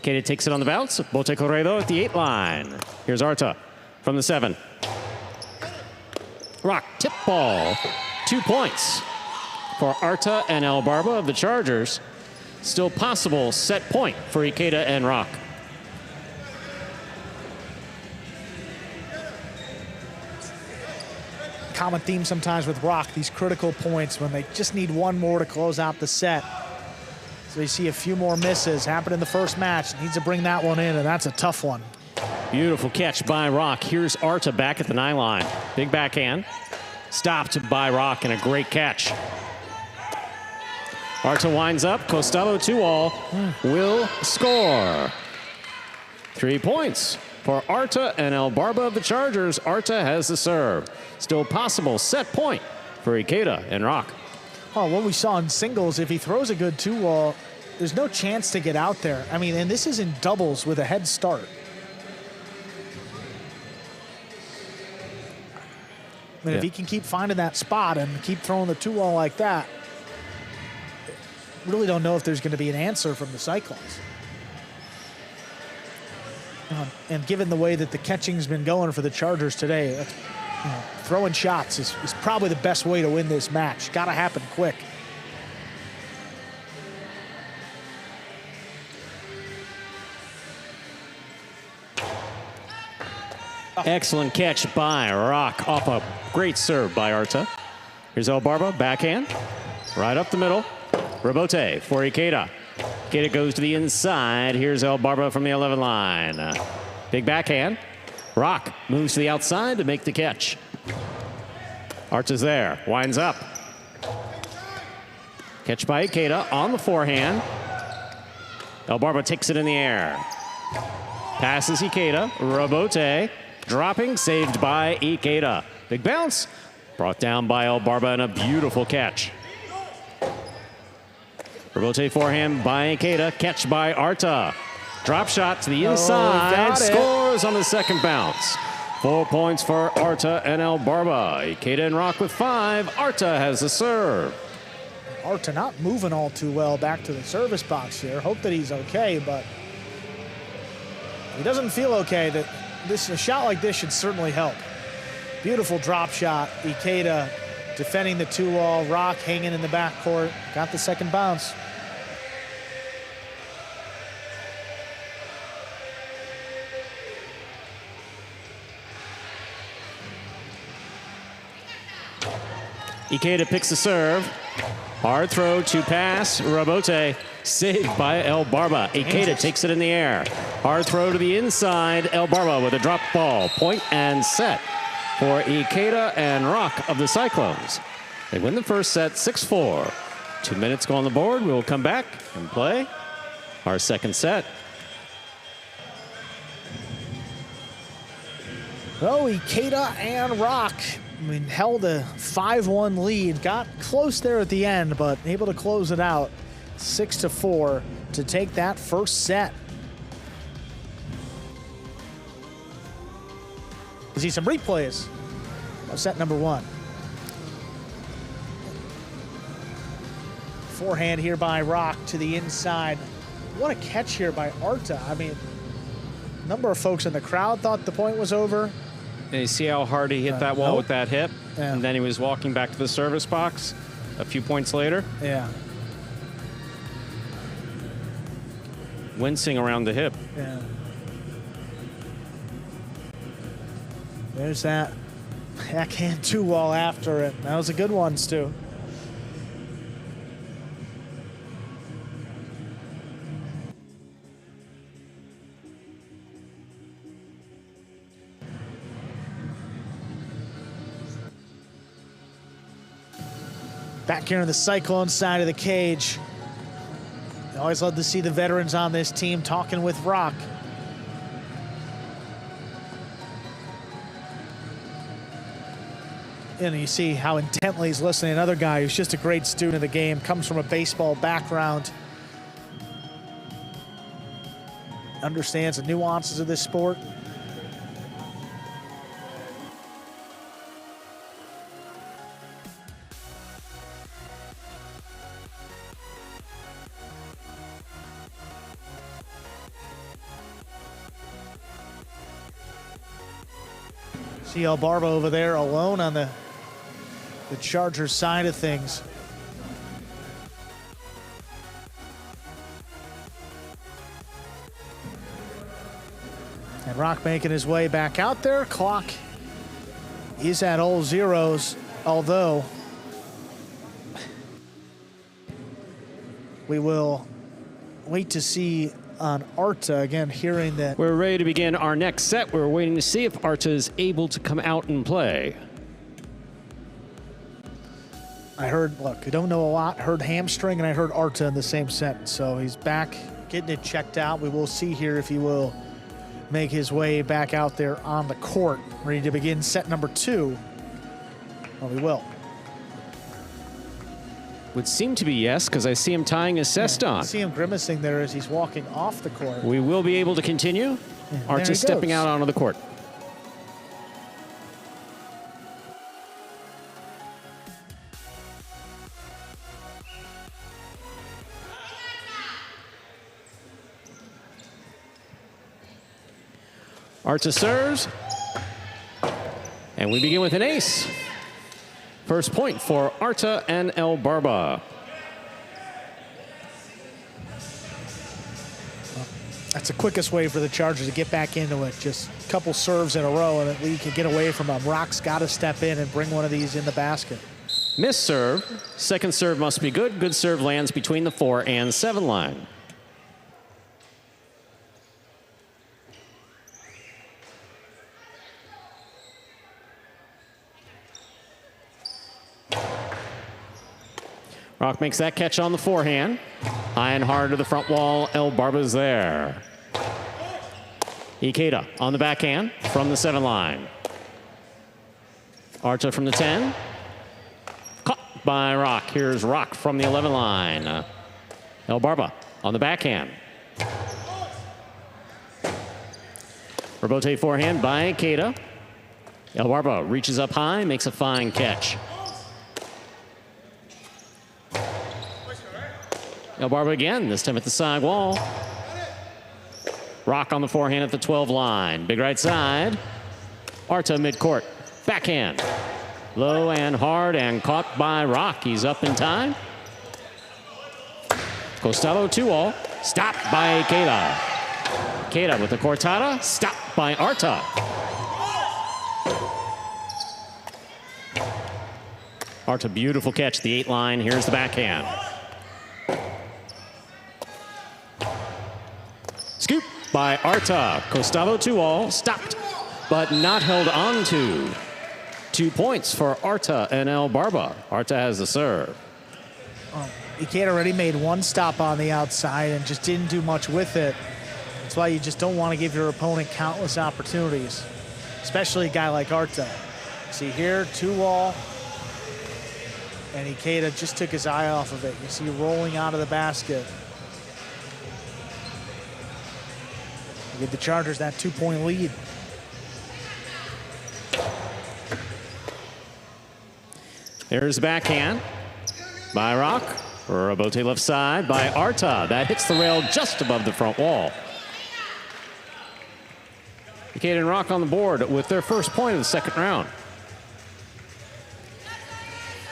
Ikeda takes it on the bounce. Bote corrido at the 8 line. Here's Arta from the 7. Rock, tip ball. 2 points for Arta and Elbarba of the Chargers. Still possible set point for Ikeda and Rock. Common theme sometimes with Rock, these critical points when they just need one more to close out the set. So you see a few more misses happen in the first match. Needs to bring that one in, and that's a tough one. Beautiful catch by Rock. Here's Arta back at the 9 line. Big backhand. Stopped by Rock, and a great catch. Arta winds up. Costello 2-all will score. 3 points for Arta and Elbarba of the Chargers. Arta has the serve. Still possible set point for Ikeda and Rock. Oh, what we saw in singles, if he throws a good 2-wall, there's no chance to get out there. I mean, and this is in doubles with a head start. I mean, if he can keep finding that spot and keep throwing the 2-wall like that, really don't know if there's going to be an answer from the Cyclones. And given the way that the catching's been going for the Chargers today, throwing shots is probably the best way to win this match. Got to happen quick. Excellent catch by Rock off a great serve by Arta. Here's Elbarba, backhand, right up the middle. Rebote for Ikeda. Ikeda goes to the inside. Here's Elbarba from the 11 line. Big backhand. Rock moves to the outside to make the catch. Arta's there, winds up. Catch by Ikeda on the forehand. Elbarba takes it in the air. Passes Ikeda, rebote, dropping, saved by Ikeda. Big bounce, brought down by Elbarba, and a beautiful catch. Rebote forehand by Ikeda, catch by Arta. Drop shot to the inside, scores on the second bounce. 4 points for Arta and Elbarba. Ikeda and Rock with 5. Arta has the serve. Arta not moving all too well back to the service box here. Hope that he's okay, but he doesn't feel okay. That a shot like this should certainly help. Beautiful drop shot. Ikeda defending the 2-wall. Rock hanging in the backcourt. Got the second bounce. Ikeda picks the serve. Hard throw to pass. Rebote saved by Elbarba. Ikeda takes it in the air. Hard throw to the inside. Elbarba with a drop ball. Point and set for Ikeda and Rock of the Cyclones. They win the first set 6-4. 2 minutes go on the board. We'll come back and play our second set. Well, Ikeda and Rock, held a 5-1 lead. Got close there at the end, but able to close it out 6-4 to take that first set. See some replays of set number 1. Forehand here by Rock to the inside. What a catch here by Arta. I mean, a number of folks in the crowd thought the point was over. And you see how hard he hit that wall with that hip? Yeah. And then he was walking back to the service box a few points later. Yeah. Wincing around the hip. Yeah. There's that backhand 2-wall after it. That was a good one, Stu. Back here on the Cyclone side of the cage. I always love to see the veterans on this team talking with Rock. And you see how intently he's listening. Another guy who's just a great student of the game, comes from a baseball background, understands the nuances of this sport. See El Barba over there alone on the Chargers side of things. And Rock making his way back out there. Clock is at all zeros, although we will wait to see on Arta, again, hearing that. We're ready to begin our next set. We're waiting to see if Arta is able to come out and play. I heard, look, I don't know a lot. Heard hamstring and I heard Arta in the same sentence. So he's back, getting it checked out. We will see here if he will make his way back out there on the court, ready to begin set number 2. Well, we will. Would seem to be yes, because I see him tying his ceston. I see him grimacing there as he's walking off the court. We will be able to continue. Arta stepping out onto the court. Arta serves, and we begin with an ace. First point for Arta and El Barba. That's the quickest way for the Chargers to get back into it. Just a couple serves in a row, and we can get away from them. Rock's got to step in and bring one of these in the basket. Miss serve. Second serve must be good. Good serve lands between the 4 and 7 line. Rock makes that catch on the forehand. High and hard to the front wall. El Barba's there. Ikeda on the backhand from the 7 line. Arta from the 10. Caught by Rock. Here's Rock from the 11 line. El Barba on the backhand. Rebote forehand by Ikeda. El Barba reaches up high, makes a fine catch. El Barba again, this time at the side wall. Rock on the forehand at the 12 line. Big right side. Arta midcourt. Backhand. Low and hard and caught by Rock. He's up in time. Costello 2-all. Stopped by Ikeda. Ikeda with the cortada. Stopped by Arta. Arta, beautiful catch, the 8 line. Here's the backhand. Scoop by Arta. Costello 2-all, stopped, but not held on to. 2 points for Arta and El Barba. Arta has the serve. Ikeda already made 1 stop on the outside and just didn't do much with it. That's why you just don't want to give your opponent countless opportunities, especially a guy like Arta. See here, 2-all, and Ikeda just took his eye off of it. You see rolling out of the basket. Give the Chargers that 2-point lead. There's the backhand by Rock. Rebote left side by Arta. That hits the rail just above the front wall. Ikeda and Rock on the board with their first point of the second round.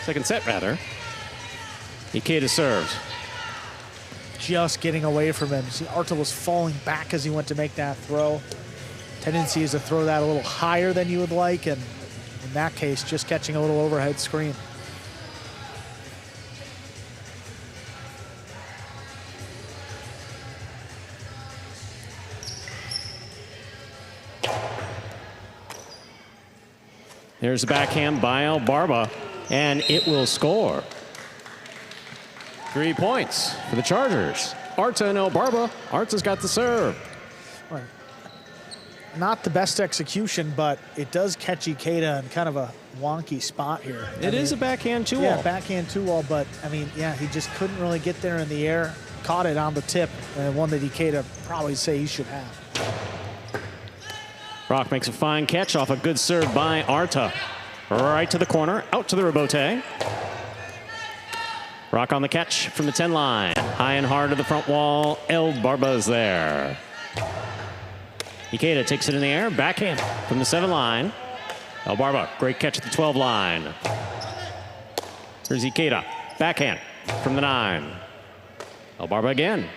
Second set, rather. Ikeda serves. Just getting away from him. See, Arta was falling back as he went to make that throw. Tendency is to throw that a little higher than you would like, and in that case, just catching a little overhead screen. There's the backhand by El Barba, and it will score. 3 points for the Chargers. Arta and El Barba. Arta's got the serve. Right. not the best execution, but it does catch Ikeda in kind of a wonky spot here. It is a backhand 2-all. Yeah, backhand 2-all, but I mean, yeah, he just couldn't really get there in the air. Caught it on the tip, and one that Ikeda probably say he should have. Rock makes a fine catch off a good serve by Arta. Right to the corner, out to the rebote. Rock on the catch from the 10 line. High and hard to the front wall. El Barba's there. Ikeda takes it in the air, backhand from the 7 line. El Barba, great catch at the 12 line. Here's Ikeda, backhand from the 9. El Barba again.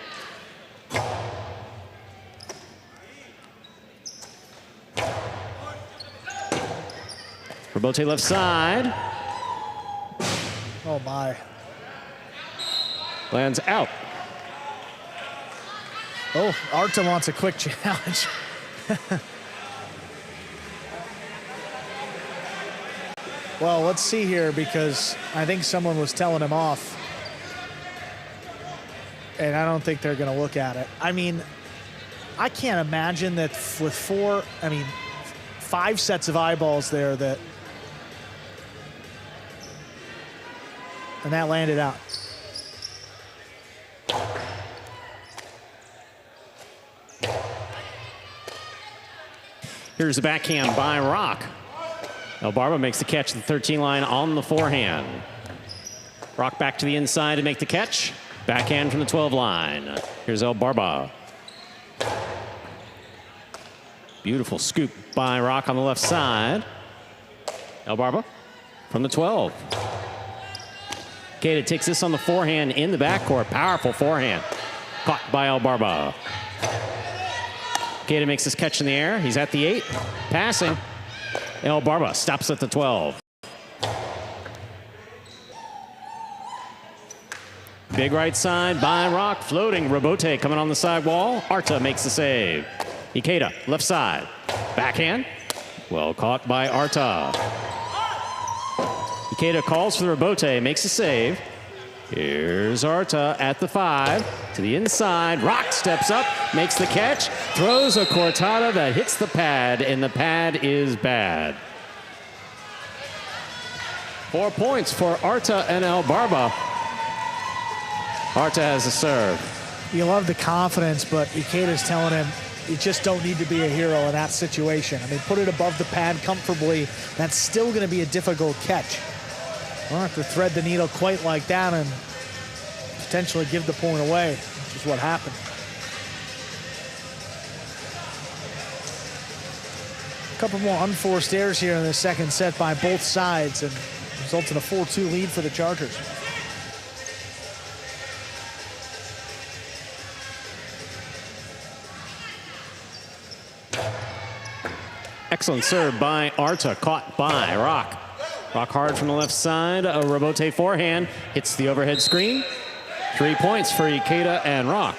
Rebote left side. Oh my. Lands out. Oh, Arta wants a quick challenge. Well, let's see here, because I think someone was telling him off. And I don't think they're going to look at it. I mean, I can't imagine that with 5 sets of eyeballs there that... And that landed out. Here's the backhand by Rock. El Barba makes the catch at the 13 line on the forehand. Rock back to the inside to make the catch. Backhand from the 12 line. Here's El Barba. Beautiful scoop by Rock on the left side. El Barba from the 12. Ikeda takes this on the forehand in the backcourt. Powerful forehand. Caught by El Barba. Ikeda makes his catch in the air. He's at the 8. Passing. El Barba stops at the 12. Big right side by Rock. Floating rebote coming on the side wall. Arta makes the save. Ikeda, left side. Backhand. Well caught by Arta. Ikeda calls for the rebote, makes a save. Here's Arta at the 5. To the inside. Rock steps up, makes the catch. Throws a cortada that hits the pad, and the pad is bad. 4 points for Arta and El Barba. Arta has a serve. You love the confidence, but Ikeda's telling him, you just don't need to be a hero in that situation. I mean, put it above the pad comfortably. That's still going to be a difficult catch. Don't have to thread the needle quite like that and potentially give the point away, which is what happened. A couple more unforced errors here in the second set by both sides, and results in a 4-2 lead for the Chargers. Excellent serve by Arta, caught by Rock. Rock hard from the left side, a rebote forehand, hits the overhead screen. 3 points for Ikeda and Rock.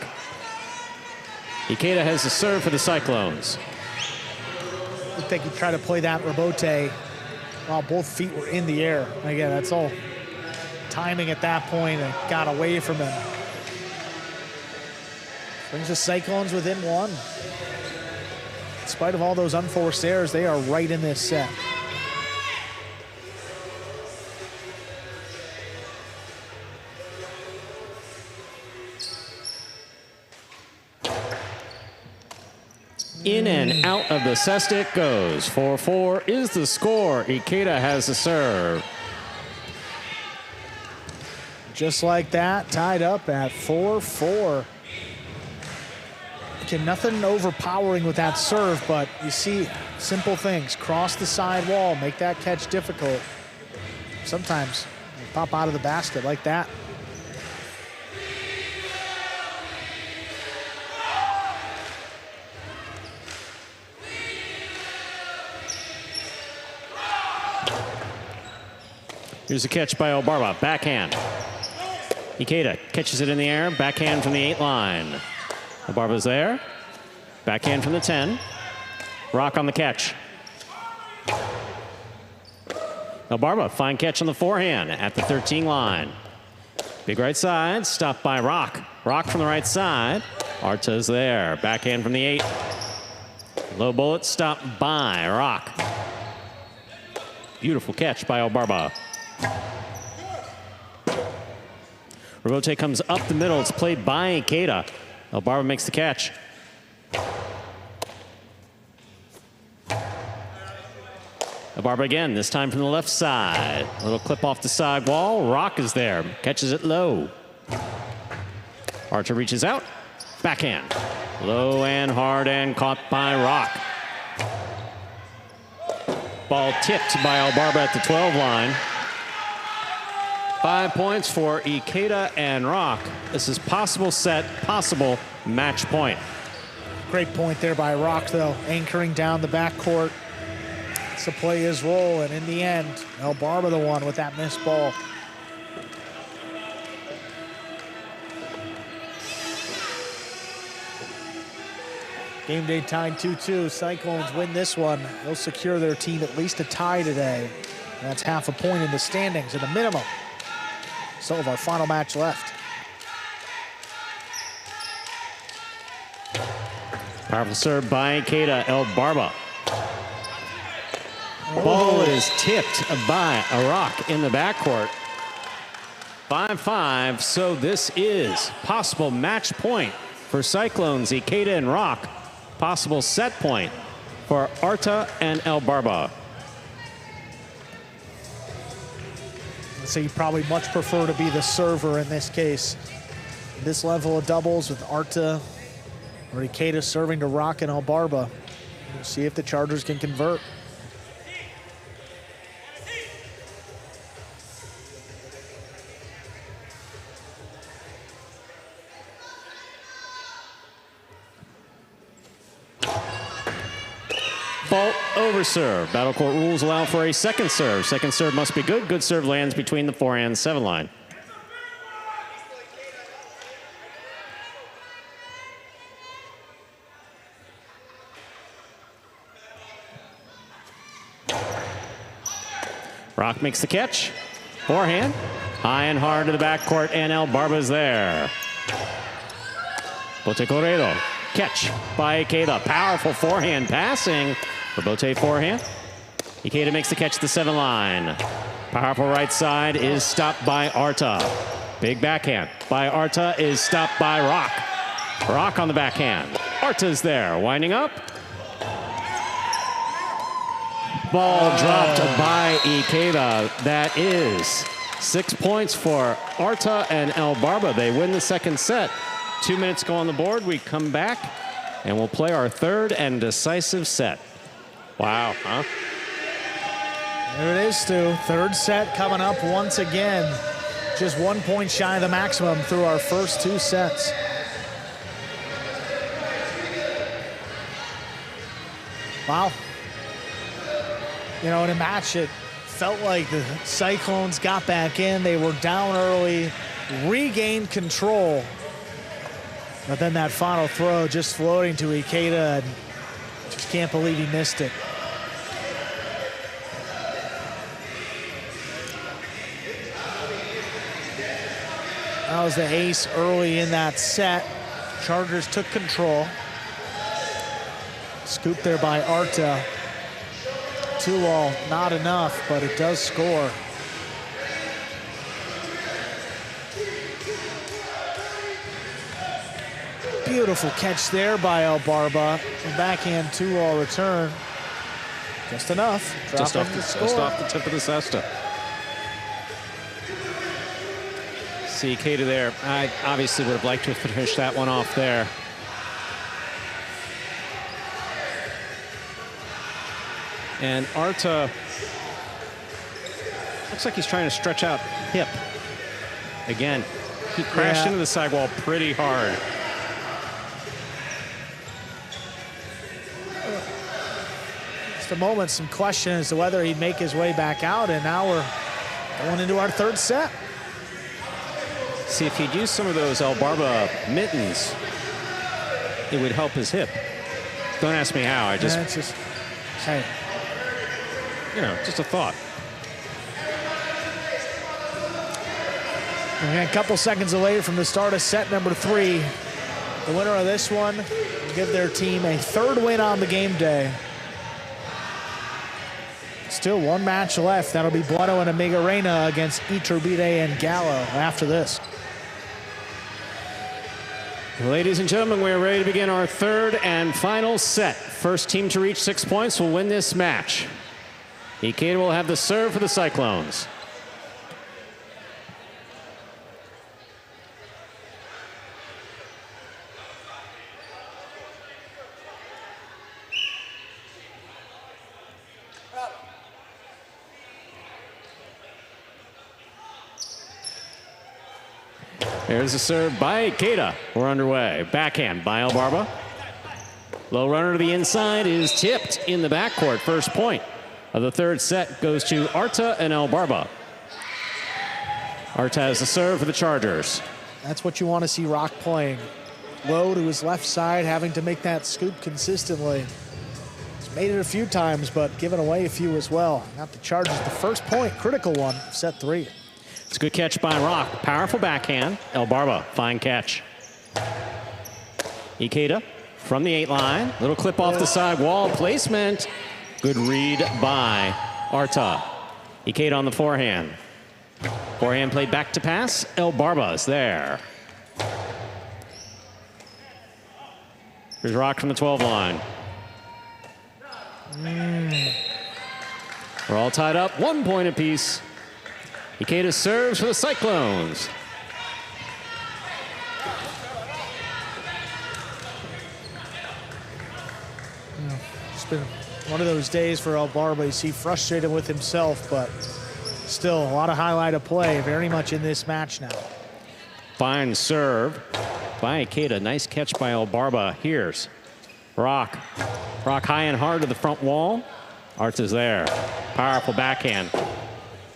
Ikeda has the serve for the Cyclones. Looked like he tried to play that rebote while both feet were in the air. Again, that's all timing at that point and got away from him. Brings the Cyclones within 1. In spite of all those unforced errors, they are right in this set. In and out of the cestic goes. 4-4 is the score. Ikeda has the serve. Just like that, tied up at 4-4. Again, nothing overpowering with that serve, but you see simple things. Cross the side wall, make that catch difficult. Sometimes you pop out of the basket like that. Here's a catch by El Barba, backhand. Ikeda catches it in the air, backhand from the 8 line. El Barba's there, backhand from the 10. Rock on the catch. El Barba, fine catch on the forehand at the 13 line. Big right side, stopped by Rock. Rock from the right side. Arta's there, backhand from the 8. Low bullet stopped by Rock. Beautiful catch by Elbarba. Rebote comes up the middle. It's played by Ikeda. Elbarba makes the catch. Elbarba again, this time from the left side. A little clip off the side wall. Rock is there. Catches it low. Archer reaches out. Backhand. Low and hard and caught by Rock. Ball tipped by Elbarba at the 12 line. 5 points for Ikeda and Rock. This is possible set, possible match point. Great point there by Rock, though, anchoring down the backcourt to play his role, and in the end, Elbarba the one with that missed ball. Game day tied 2-2. Cyclones win this one. They'll secure their team at least a tie today. That's half a point in the standings at a minimum. Still have our final match left. Powerful serve by Ikeda. Elbarba. Ball is tipped by a Rock in the backcourt. 5-5, so this is possible match point for Cyclones, Ikeda and Rock. Possible set point for Arta and Elbarba. So you probably much prefer to be the server in this case. This level of doubles with Arta or Ikeda serving to Rock and Elbarba. We'll see if the Chargers can convert. Fault over serve. Battle court rules allow for a second serve. Second serve must be good. Good serve lands between the 4 and 7 line. Rock makes the catch. Forehand. High and hard to the backcourt, and Elbarba's there. Bote Corredo. Catch by Ikeda. Powerful forehand passing. Rebote forehand. Ikeda makes the catch at the 7 line. Powerful right side is stopped by Arta. Big backhand by Arta is stopped by Rock. Rock on the backhand. Arta's there, winding up. Ball dropped by Ikeda. That is 6 points for Arta and Elbarba. They win the second set. 2 minutes go on the board. We come back and we'll play our third and decisive set. Wow, huh? There it is, Stu. Third set coming up once again. Just 1 point shy of the maximum through our first 2 sets. Wow. You know, in a match, it felt like the Cyclones got back in. They were down early, regained control. But then that final throw just floating to Ikeda, and just can't believe he missed it. That was the ace early in that set. Chargers took control. Scoop there by Arta. 2-all, not enough, but it does score. Beautiful catch there by Elbarba. Backhand 2-all return. Just enough. Just off the tip of the cesta. See Ikeda there. I obviously would have liked to have finished that one off there. And Arta looks like he's trying to stretch out hip. Again, he crashed into the sidewall pretty hard. Just a moment, some question as to whether he'd make his way back out, and now we're going into our third set. See, if he'd used some of those Elbarba mittens, it would help his hip. Don't ask me how. I just, hey, you know, just a thought. And a couple seconds away from the start of set number 3. The winner of this one will give their team a 3rd win on the game day. Still 1 match left. That'll be Bueno and Amigarena against Iturbide and Gallo after this. Ladies and gentlemen, we are ready to begin our 3rd and final set. First team to reach 6 points will win this match. Ikeda will have the serve for the Cyclones. There's a serve by Ikeda. We're underway. Backhand by Elbarba. Low runner to the inside is tipped in the backcourt. First point of the 3rd set goes to Arta and Elbarba. Arta has the serve for the Chargers. That's what you want to see Rock playing. Low to his left side, having to make that scoop consistently. He's made it a few times, but given away a few as well. Got the Chargers the first point, critical one, set 3. It's a good catch by Rock. Powerful backhand. Elbarba, fine catch. Ikeda from the 8 line. Little clip off the side wall placement. Good read by Arta. Ikeda on the forehand. Forehand played back to pass. Elbarba is there. Here's Rock from the 12 line. We're all tied up. 1 point apiece. Ikeda serves for the Cyclones. It's been one of those days for Elbarba. You see frustrated with himself, but still a lot of highlight of play. Very much in this match now. Fine serve by Ikeda. Nice catch by Elbarba. Here's Rock. Rock high and hard to the front wall. Arta's there. Powerful backhand.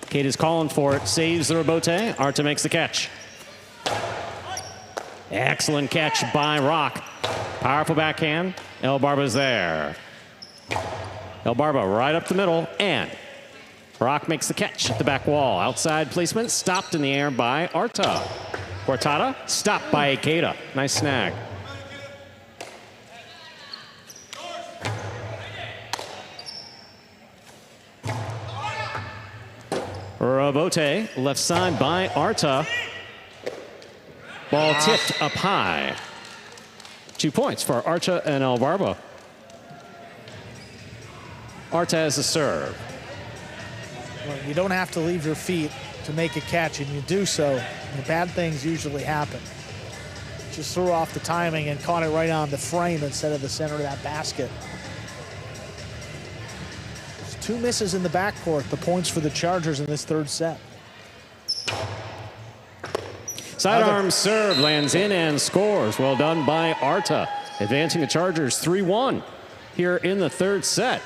Ikeda's calling for it. Saves the rebote. Arta makes the catch. Excellent catch by Rock. Powerful backhand. Elbarba's there. Elbarba right up the middle, and Rock makes the catch at the back wall. Outside placement, stopped in the air by Arta. Cortada, stopped by Ikeda. Nice snag. Rebote, left side by Arta. Ball tipped up high. 2 points for Arta and Elbarba. Arta has a serve. Well, you don't have to leave your feet to make a catch, and you do so, and bad things usually happen. Just threw off the timing and caught it right on the frame instead of the center of that basket. 2 misses in the backcourt. The points for the Chargers in this 3rd set. Sidearm serve lands in and scores. Well done by Arta. Advancing the Chargers 3-1 here in the 3rd set.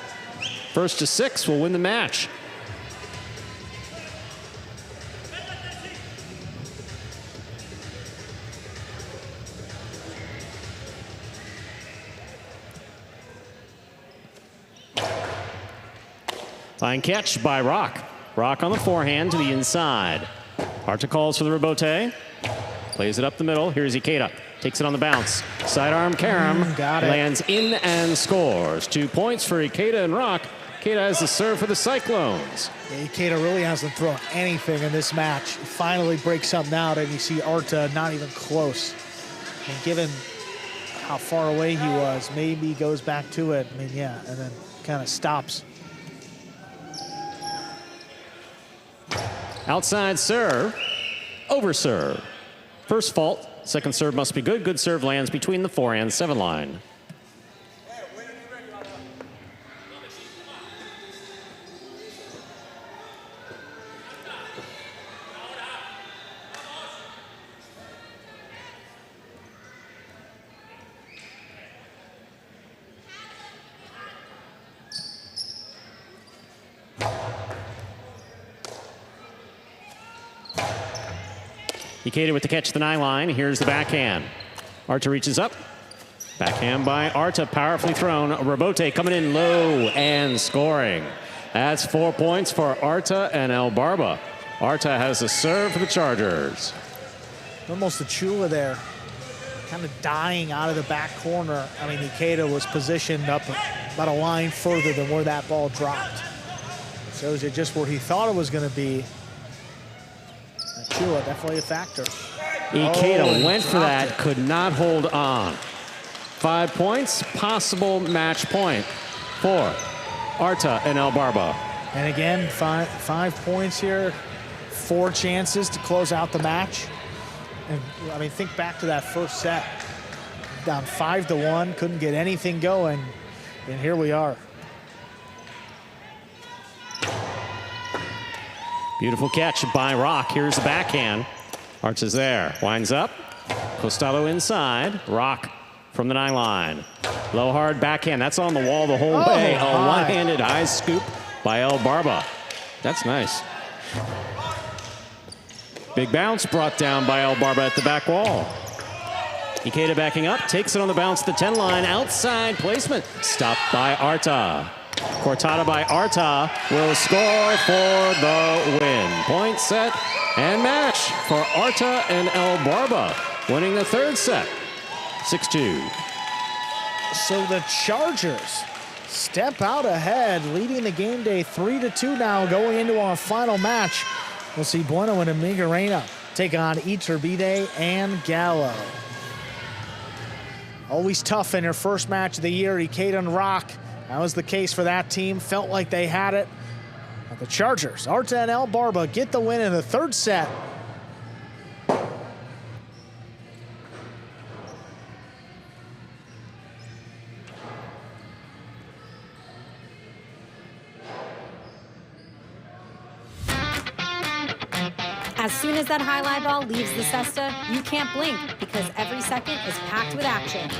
First to 6 will win the match. Fine catch by Rock. Rock on the forehand to the inside. Arta calls for the rebote. Plays it up the middle. Here's Ikeda. Takes it on the bounce. Sidearm carom. Lands in and scores. 2 points for Ikeda and Rock. Ikeda has the serve for the Cyclones. Yeah, Ikeda really hasn't thrown anything in this match. He finally breaks something out, and you see Arta not even close. And given how far away he was, maybe he goes back to it. I mean, yeah, and then kind of stops. Outside serve, over serve. First fault, second serve must be good. Good serve lands between the 4 and 7 line. Ikeda with the catch at the 9 line. Here's the backhand. Arta reaches up. Backhand by Arta, powerfully thrown. Rebote coming in low and scoring. That's 4 points for Arta and Elbarba. Arta has a serve for the Chargers. Almost a Chula there. kind of dying out of the back corner. I mean, Ikeda was positioned up about a line further than where that ball dropped. Shows you just where he thought it was going to be. Chua, definitely a factor. Ikeda went for that, could not hold on. 5 points, possible match point for Arta and El Barba. And again, five points here, 4 chances to close out the match. And I mean, think back to that first set. Down 5-1, couldn't get anything going, and here we are. Beautiful catch by Rock. Here's the backhand. Arts is there. Winds up. Costello inside. Rock from the 9 line. Low hard backhand. That's on the wall the whole way. A one-handed high scoop by El Barba. That's nice. Big bounce brought down by El Barba at the back wall. Ikeda backing up. Takes it on the bounce. The 10 line. Outside placement. Stopped by Arta. Cortada by Arta will score for the win. Point, set, and match for Arta and El Barba, winning the 3rd set, 6-2. So the Chargers step out ahead, leading the game day 3-2 now, going into our final match. We'll see Bueno and Amigarena take on Iturbide and Gallo. Always tough in their first match of the year. Ikeda and Rock. That was the case for that team. Felt like they had it. But the Chargers, Arta and El Barba, get the win in the 3rd set. As soon as that highlight ball leaves the cesta, you can't blink because every second is packed with action.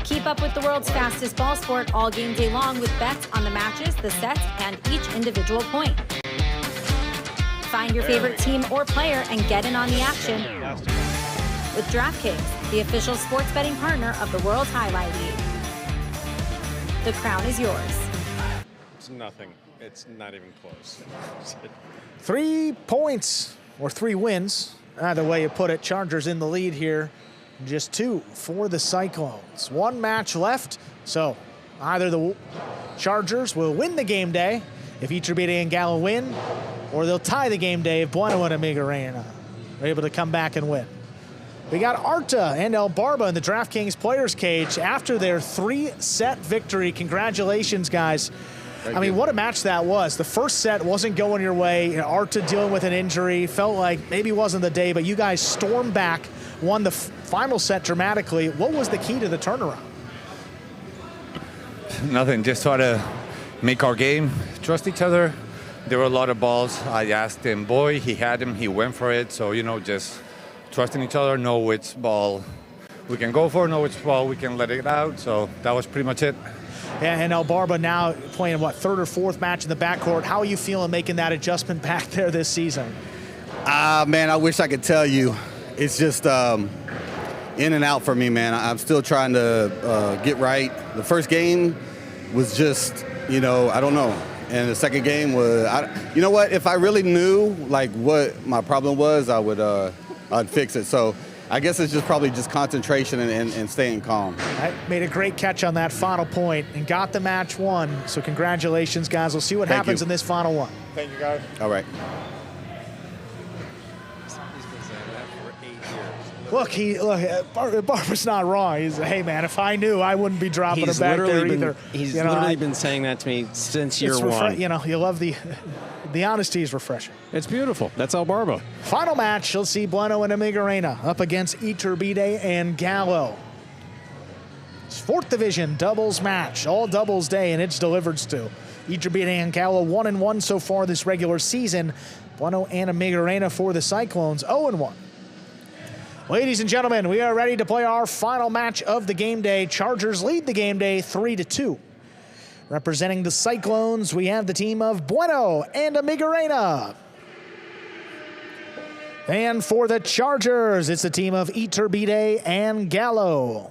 Keep up with the world's fastest ball sport all game day long with bets on the matches, the sets, and each individual point. Find your favorite team or player and get in on the action with DraftKings, the official sports betting partner of the World Jai-Alai League. The crown is yours. It's nothing. It's not even close. 3 points, or 3 wins, either way you put it. Chargers in the lead here. Just 2 for the Cyclones. 1 match left, so either the Chargers will win the game day if Iturbide and Gallo win, or they'll tie the game day if Bueno and Amigarena are able to come back and win. We got Arta and El Barba in the DraftKings Players Cage after their 3-set victory. Congratulations, guys. I mean, what a match that was. The first set wasn't going your way. Arta dealing with an injury. Felt like maybe it wasn't the day, but you guys stormed back, won the final set dramatically. What was the key to the turnaround? Nothing, just try to make our game, trust each other. There were a lot of balls. I asked him, boy, he had him, he went for it. So, you know, just trusting each other, know which ball we can go for, know which ball we can let it out. So that was pretty much it. Yeah, and El Barba now playing, what, 3rd or 4th match in the backcourt. How are you feeling making that adjustment back there this season? Man, I wish I could tell you. It's just in and out for me, man. I'm still trying to get right. The first game was just, you know, I don't know. And the second game was, you know what? If I really knew, like, what my problem was, I'd fix it. So I guess it's just probably just concentration and staying calm. I made a great catch on that final point and got the match won. So congratulations, guys. We'll see what happens in this final one. Thank you, guys. All right. Look, Barba's not wrong. He's, hey, man, if I knew, I wouldn't be dropping him back there either. He's literally been saying that to me since year one. You know, you love the honesty is refreshing. It's beautiful. That's El Barba. Final match, you'll see Bueno and Amigarena up against Iturbide and Gallo. It's 4th division doubles match, all doubles day, and it's delivered to. Iturbide and Gallo 1-1 so far this regular season. Bueno and Amigarena for the Cyclones 0-1. Ladies and gentlemen, we are ready to play our final match of the game day. Chargers lead the game day 3-2. Representing the Cyclones, we have the team of Bueno and Amigarena. And for the Chargers, it's the team of Iturbide and Gallo.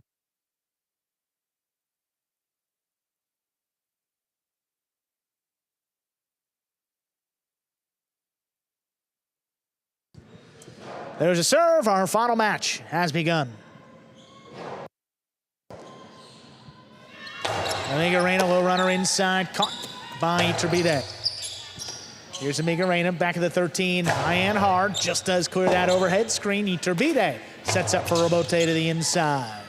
There's a serve. Our final match has begun. Amigarena, low runner inside, caught by Iturbide. Here's Amigarena, back of the 13, high and hard, just does clear that overhead screen. Iturbide sets up for Robote to the inside.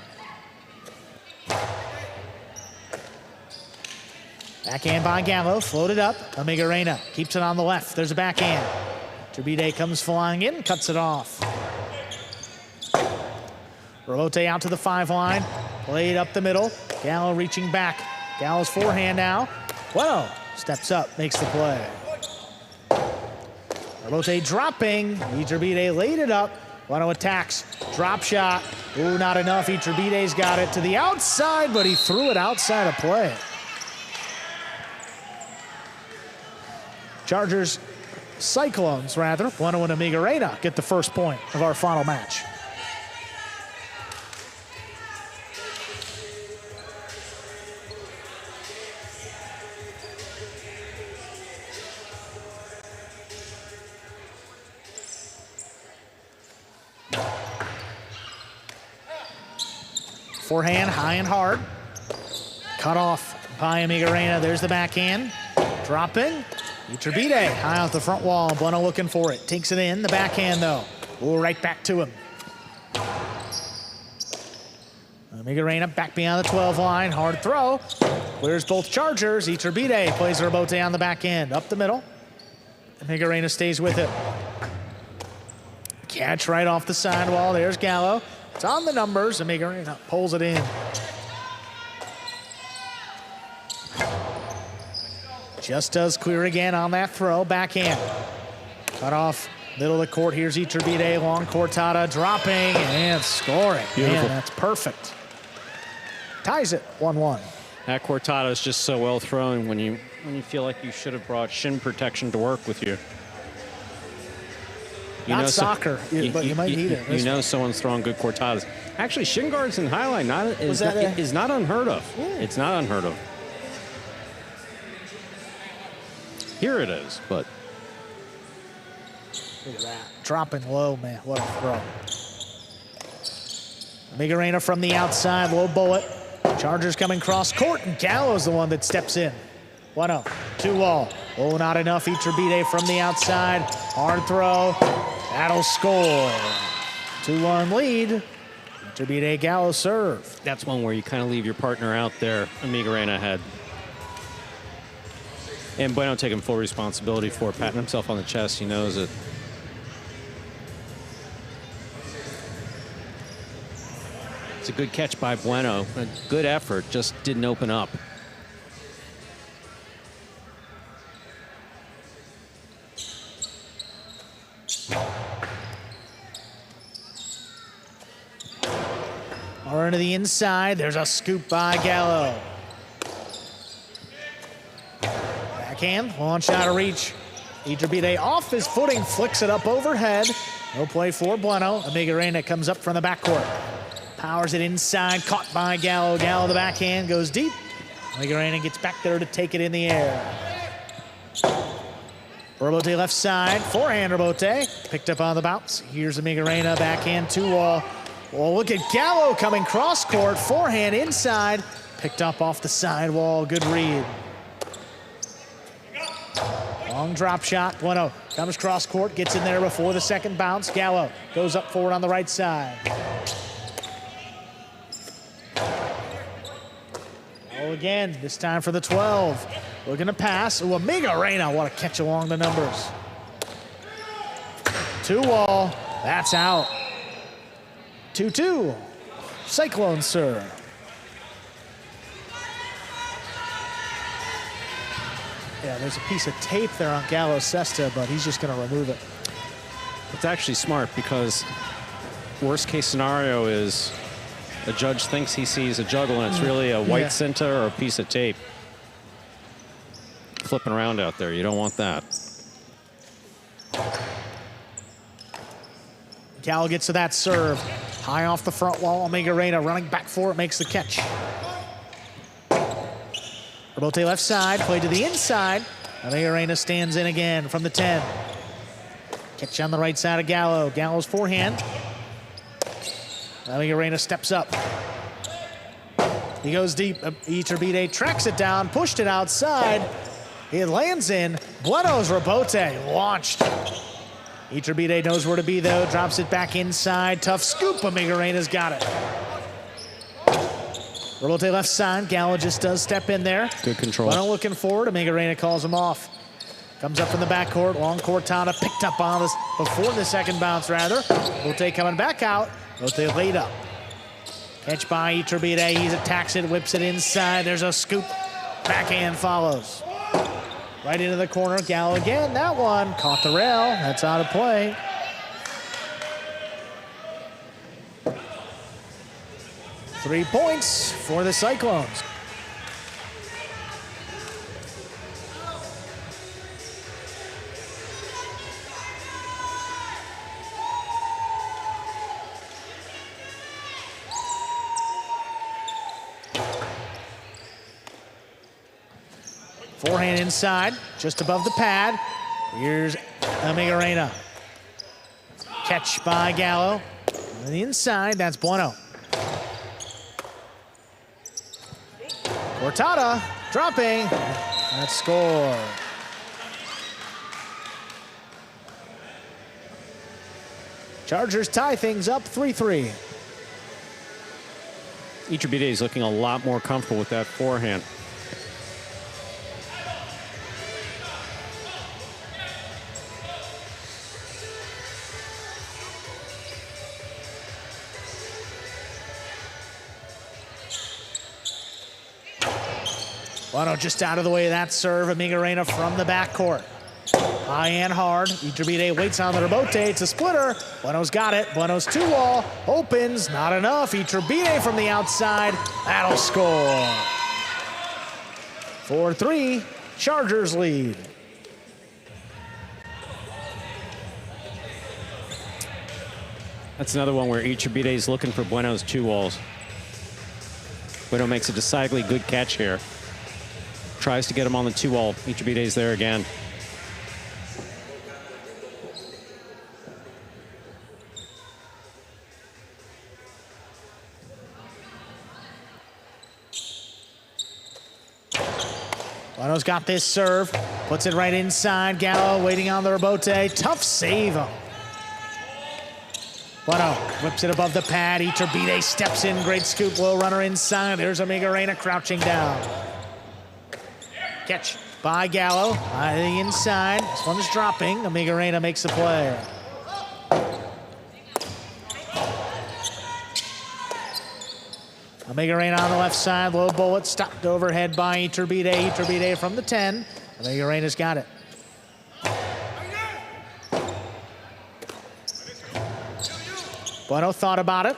Backhand by Gallo, floated up. Amigarena keeps it on the left. There's a backhand. Iturbide comes flying in, cuts it off. Robote out to the 5 line, played up the middle. Gallo reaching back. Gallo's forehand now. Bueno steps up, makes the play. Robote dropping. Iturbide laid it up. Bueno attacks. Drop shot. Ooh, not enough. Iturbide's got it to the outside, but he threw it outside of play. Chargers, Cyclones rather. Bueno and Amigarena get the first point of our final match. Forehand, high and hard. Cut off by Amigarena. There's the backhand. Dropping. Iturbide high off the front wall. Bueno looking for it. Takes it in. The backhand, though. Ooh, right back to him. Amigarena back beyond the 12 line. Hard throw. Clears both Chargers. Iturbide plays Robote on the back end. Up the middle. Amigarena stays with it. Catch right off the sidewall. There's Gallo. It's on the numbers. Amigarena pulls it in. Just does clear again on that throw. Backhand. Cut off middle of the court. Here's Iturbide. Long cortada. Dropping and scoring. Beautiful. Man, that's perfect. Ties it 1-1. That cortada is just so well thrown when you feel like you should have brought shin protection to work with you. Not soccer, but you might need it. You know someone's throwing good cortadas. Actually, shin guards in highlight is not unheard of. Yeah. It's not unheard of. Here it is, but. Look at that. Dropping low, man. What a throw. Amigarena from the outside, low bullet. Chargers coming cross court, and Gallo's the one that steps in. 1-0, 2-all. Oh, not enough. Iturbide from the outside. Hard throw. That'll score. 2-1 lead. Iturbide, Gallo serve. That's one where you kind of leave your partner out there. Amigarena had. And Bueno taking full responsibility for it, patting himself on the chest. He knows it. It's a good catch by Bueno. A good effort, just didn't open up. Or into the inside. There's a scoop by Gallo. Backhand, launch out of reach. Iturbide off his footing, flicks it up overhead. No play for Bueno. Amigarena comes up from the backcourt. Powers it inside, caught by Gallo. Gallo, the backhand, goes deep. Amigarena gets back there to take it in the air. Robote left side, forehand Robote. Picked up on the bounce. Here's Amigarena, backhand 2-wall. Well, look at Gallo coming cross-court, forehand inside. Picked up off the sidewall, good read. Long drop shot, Bueno comes cross-court, gets in there before the second bounce. Gallo goes up forward on the right side. Oh, again, this time for the 12. Looking to pass. Oh, Amigarena, what a catch along the numbers. 2-wall, that's out. 2-2, Cyclones serve. Yeah, there's a piece of tape there on Gallo's cesta, but he's just going to remove it. It's actually smart because worst case scenario is a judge thinks he sees a juggle and it's really a white cinta or a piece of tape. Flipping around out there, you don't want that. Gallo gets to that serve. High off the front wall, Amigarena running back for it, makes the catch. Robote left side, play to the inside. Amigarena stands in again from the 10. Catch on the right side of Gallo. Gallo's forehand. Amigarena steps up. He goes deep. Iturbide tracks it down, pushed it outside. It lands in. Bueno's rebote launched. Iturbide knows where to be, though. Drops it back inside. Tough scoop. Amigarena's got it. Rebote left side. Gallo just does step in there. Good control. Bueno looking forward. Amigarena calls him off. Comes up from the backcourt. Long Cortana picked up on this before the second bounce, rather. Rebote coming back out. Rebote laid up. Catch by Iturbide. He attacks it, whips it inside. There's a scoop. Backhand follows. Right into the corner. Gallo again. That one caught the rail. That's out of play. Three points for the Cyclones. Forehand inside, just above the pad. Here's Amigarena. Catch by Gallo. On the inside, that's Bueno. Cortada dropping. That score. Chargers tie things up 3-3. Iturbide is looking a lot more comfortable with that forehand. Bueno just out of the way of that serve. Amigarena from the backcourt. High and hard. Iturbide waits on the rebote. It's a splitter. Bueno's got it. Bueno's two-wall. Opens. Not enough. Iturbide from the outside. That'll score. 4-3. Chargers lead. That's another one where Iturbide is looking for Bueno's two walls. Bueno makes a decidedly good catch here. Tries to get him on the two wall. Iturbide's there again. Bueno's got this serve. Puts it right inside. Gallo waiting on the rebote. Tough save. Bueno whips it above the pad. Iturbide steps in. Great scoop. Low runner inside. There's Amigarena crouching down. Catch by Gallo. On the inside. This one's dropping. Amigarena makes the play. Amigarena on the left side. Low bullet stopped overhead by Iturbide. Iturbide from the 10. Amigarena's got it. Bueno thought about it.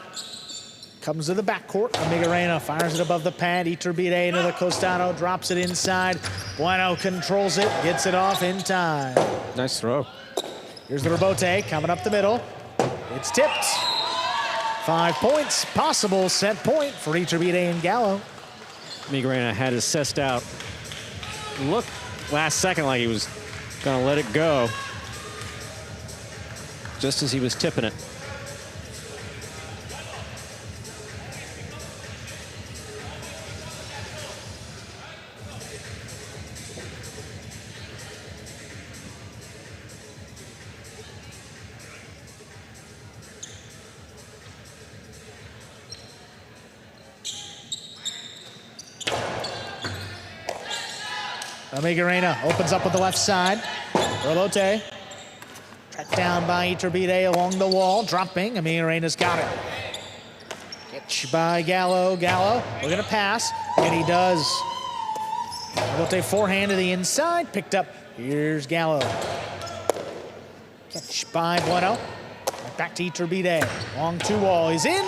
Comes to the backcourt. Amigarena fires it above the pad. Iturbide into the costado. Drops it inside. Bueno controls it. Gets it off in time. Nice throw. Here's the rebote coming up the middle. It's tipped. 5 points. Possible set point for Iturbide and Gallo. Amigarena had it sussed out. Looked last second like he was going to let it go. Just as he was tipping it. Amigarena opens up with the left side. Rolote. Tracked down by Iturbide along the wall. Dropping. Amigarena's got it. Catch by Gallo. Gallo looking to pass. And he does. Rolote forehand to the inside. Picked up. Here's Gallo. Catch by Bueno. Back to Iturbide. Long two wall. He's in.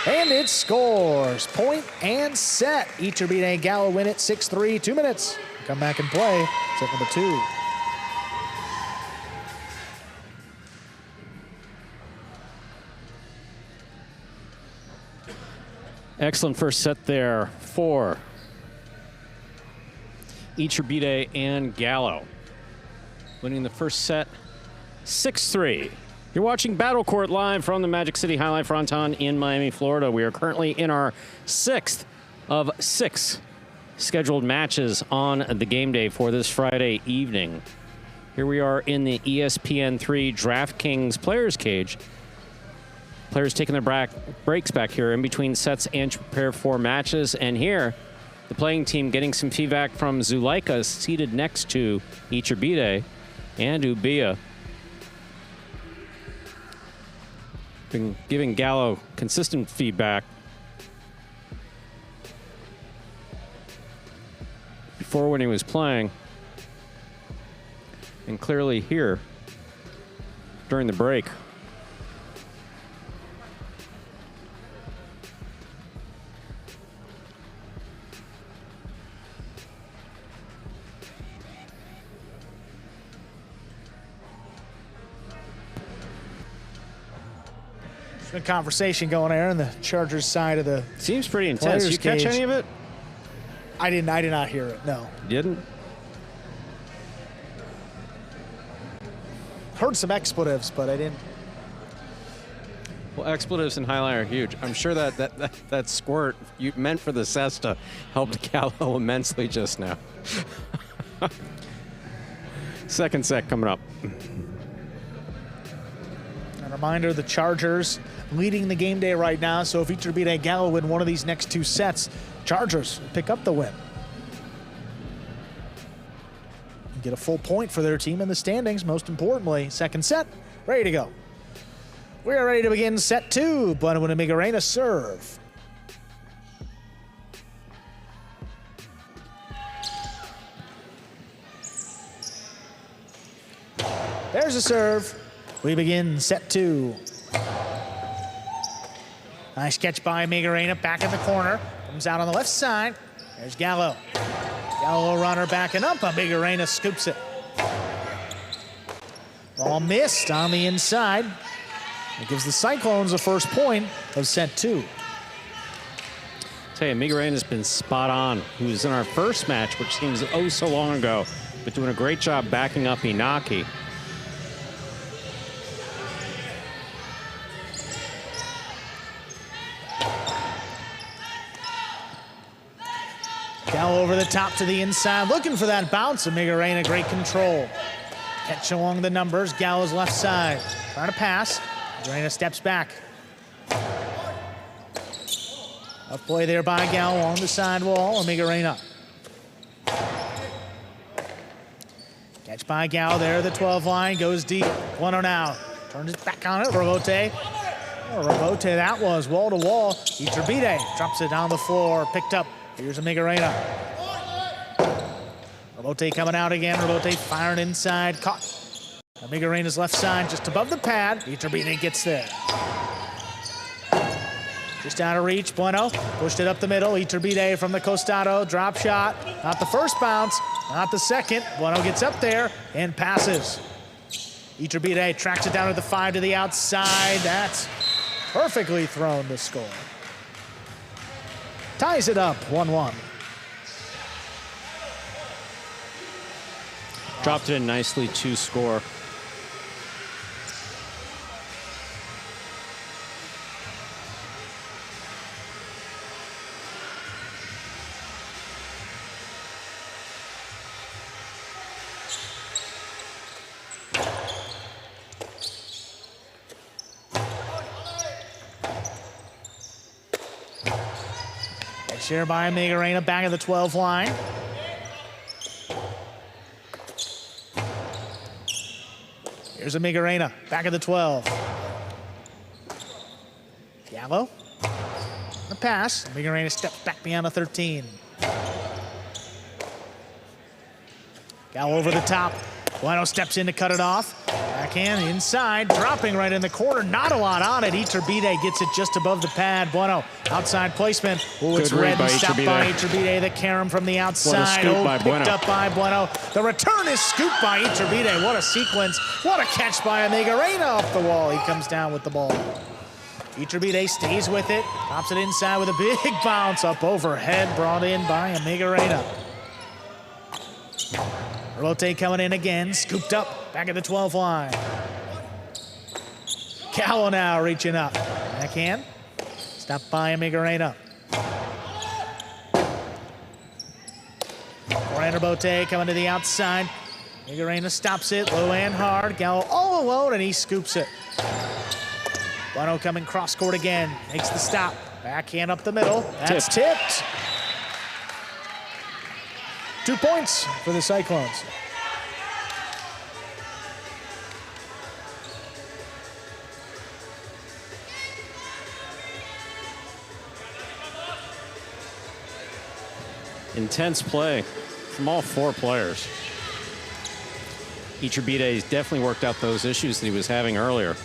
And it scores. Point and set. Iturbide and Gallo win it 6-3. 2 minutes. Come back and play. Set number 2. Excellent first set there for Iturbide and Gallo. Winning the first set 6-3. You're watching Battle Court live from the Magic City Jai-Alai Fronton in Miami, Florida. We are currently in our 6th of 6 scheduled matches on the game day for this Friday evening. Here we are in the ESPN3 DraftKings Players Cage. Players taking their breaks back here in between sets and to prepare for matches. And here, the playing team getting some feedback from Zuleika, seated next to Iturbide and Ubia. Been giving Gallo consistent feedback. Before when he was playing. And clearly here during the break. There's been conversation going there on the Chargers side of the seems pretty intense. You catch any of it? I did not hear it, no. You didn't? Heard some expletives, but I didn't. Well, expletives in Jai-Alai are huge. I'm sure that squirt you meant for the cesta helped Gallo immensely just now. Second set coming up. A reminder, the Chargers leading the game day right now, so if Iturbide and Gallo win one of these next 2 sets, Chargers pick up the win. Get a full point for their team in the standings, most importantly. Second set, ready to go. We are ready to begin set 2. Bueno and Migarena serve. There's a serve. We begin set 2. Nice catch by Migarena, back in the corner. Comes out on the left side. There's Gallo. Gallo runner backing up. Migarena scoops it. Ball missed on the inside. It gives the Cyclones the first point of set 2. Tell you, Migarena's been spot on. He was in our first match, which seems oh so long ago, but doing a great job backing up Inaki. Gallo over the top to the inside, looking for that bounce, and Migarena, great control. Catch along the numbers, Gallo's left side. Trying to pass, Migarena steps back. Up play there by Gallo on the sidewall, and Migarena. Catch by Gallo there, the 12 line, goes deep. 1-0 now, turns it back on it, Robote. Oh, Robote, that was wall to wall. Iturbide drops it down the floor, picked up. Here's a Migarena. Robote coming out again. Robote firing inside. Caught. Migarena's left side just above the pad. Iturbide gets there. Just out of reach. Bueno pushed it up the middle. Iturbide from the costado. Drop shot. Not the first bounce. Not the second. Bueno gets up there and passes. Iturbide tracks it down to the 5 to the outside. That's perfectly thrown to score. Ties it up, 1-1. Dropped it in nicely to score. Share by Migarena, back of the 12 line. Here's a Migarena, back of the 12. Gallo. The pass. Migarena steps back beyond the 13. Gallo over the top. Bueno steps in to cut it off. Backhand inside, dropping right in the corner. Not a lot on it. Iturbide gets it just above the pad. Bueno, outside placement. Oh, it's red and stopped by Iturbide. The carom from the outside. Picked up by Bueno. The return is scooped by Iturbide. What a sequence. What a catch by Migarena off the wall. He comes down with the ball. Iturbide stays with it. Pops it inside with a big bounce up overhead. Brought in by Migarena. Rote coming in again, scooped up, back at the 12 line. Gallo now reaching up. Backhand. Stopped by Miguelina. Forehand Bote coming to the outside. Miguelina stops it, low and hard. Gallo all alone, and he scoops it. Bueno coming cross court again, makes the stop. Backhand up the middle. That's tipped. 2 points for the Cyclones. Intense play from all 4 players. Iturbide definitely worked out those issues that he was having earlier.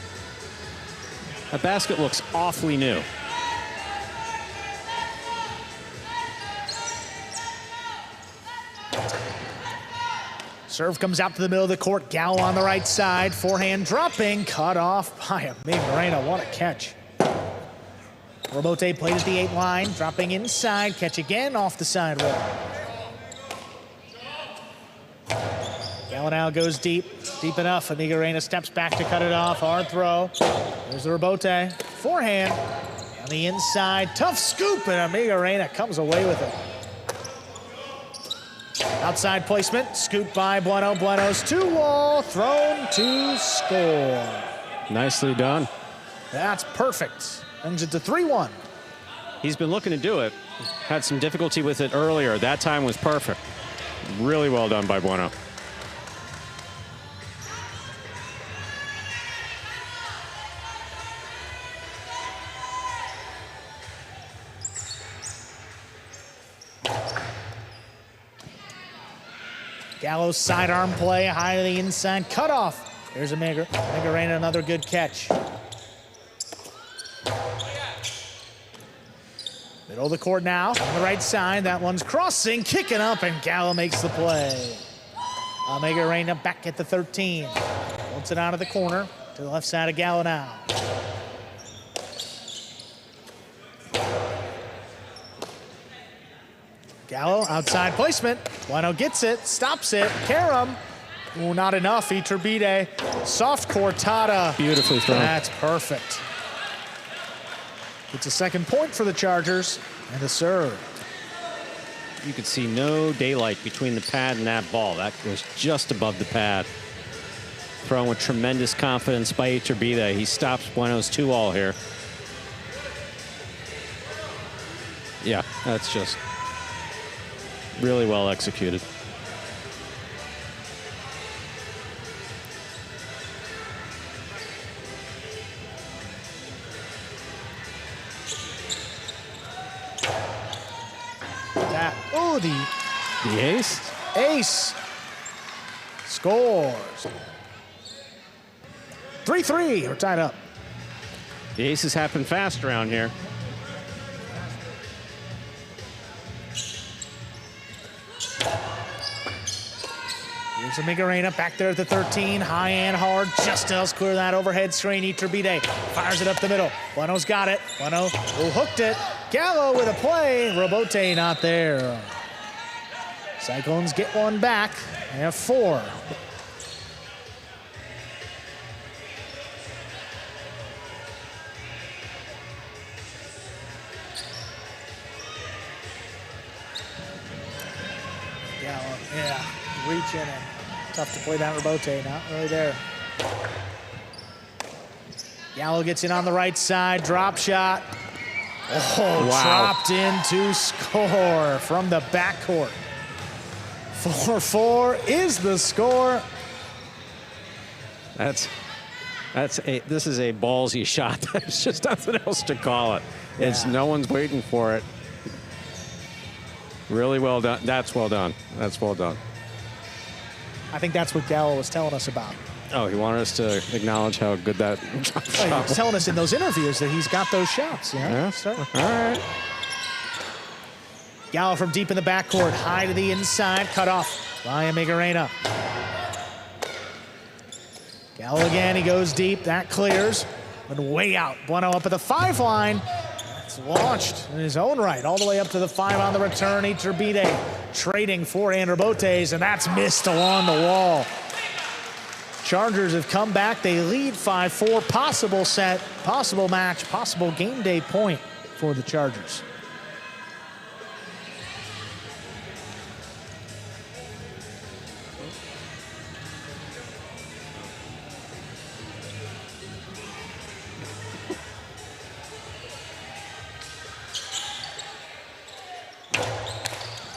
That basket looks awfully new. Serve comes out to the middle of the court. Gallo on the right side. Forehand dropping. Cut off by Miguelina. What a catch. Robote played at the 8 line. Dropping inside. Catch again off the sidewalk. Gallo now goes deep. Deep enough. Miguelina steps back to cut it off. Hard throw. There's the Robote. Forehand. On the inside. Tough scoop. And Miguelina comes away with it. Outside placement, scooped by Bueno. Bueno's 2-wall, thrown to score. Nicely done. That's perfect. Brings it to 3-1. He's been looking to do it. Had some difficulty with it earlier. That time was perfect. Really well done by Bueno. Gallo's sidearm play, high to the inside, cut off. There's a Miguelina, another good catch. Middle of the court now, on the right side. That one's crossing, kicking up, and Gallo makes the play. Miguelina back at the 13. Wants it out of the corner to the left side of Gallo now. Gallo, outside placement. Bueno gets it, stops it. Karam. Ooh, not enough. Iturbide. Soft cortada. Beautifully thrown. That's perfect. It's a second point for the Chargers and a serve. You could see no daylight between the pad and that ball. That was just above the pad. Thrown with tremendous confidence by Iturbide. He stops Bueno's 2-all here. Yeah, that's just really well executed. That, oh, the ace? Ace scores. 3-3, we're tied up. The aces happen fast around here. Here's a Miguelina back there at the 13, high and hard, just does clear that overhead screen. Iturbide fires it up the middle. Bueno's got it. Bueno hooked it. Gallo with a play. Robote not there. Cyclones get one back. They have 4. Gallo, yeah, reach in and tough to play that Robote, not really there. Gallo gets in on the right side, drop shot. Oh, wow. Dropped in to score from the backcourt. 4-4 is the score. This is a ballsy shot. There's just nothing else to call it. It's no one's waiting for it. Really well done. That's well done. That's well done. I think that's what Gallo was telling us about. Oh, he wanted us to acknowledge how good that drop shot He was was. telling us in those interviews that he's got those shots. You know? Yeah. So, All right. Gallo from deep in the backcourt, high to the inside, cut off by Miguelina. Gallo again, he goes deep, that clears, but way out. Bueno up at the 5 line. It's launched in his own right, all the way up to the 5 on the return. Iturbide trading for Botes, and that's missed along the wall. Chargers have come back. They lead 5-4. Possible set, possible match, possible game day point for the Chargers.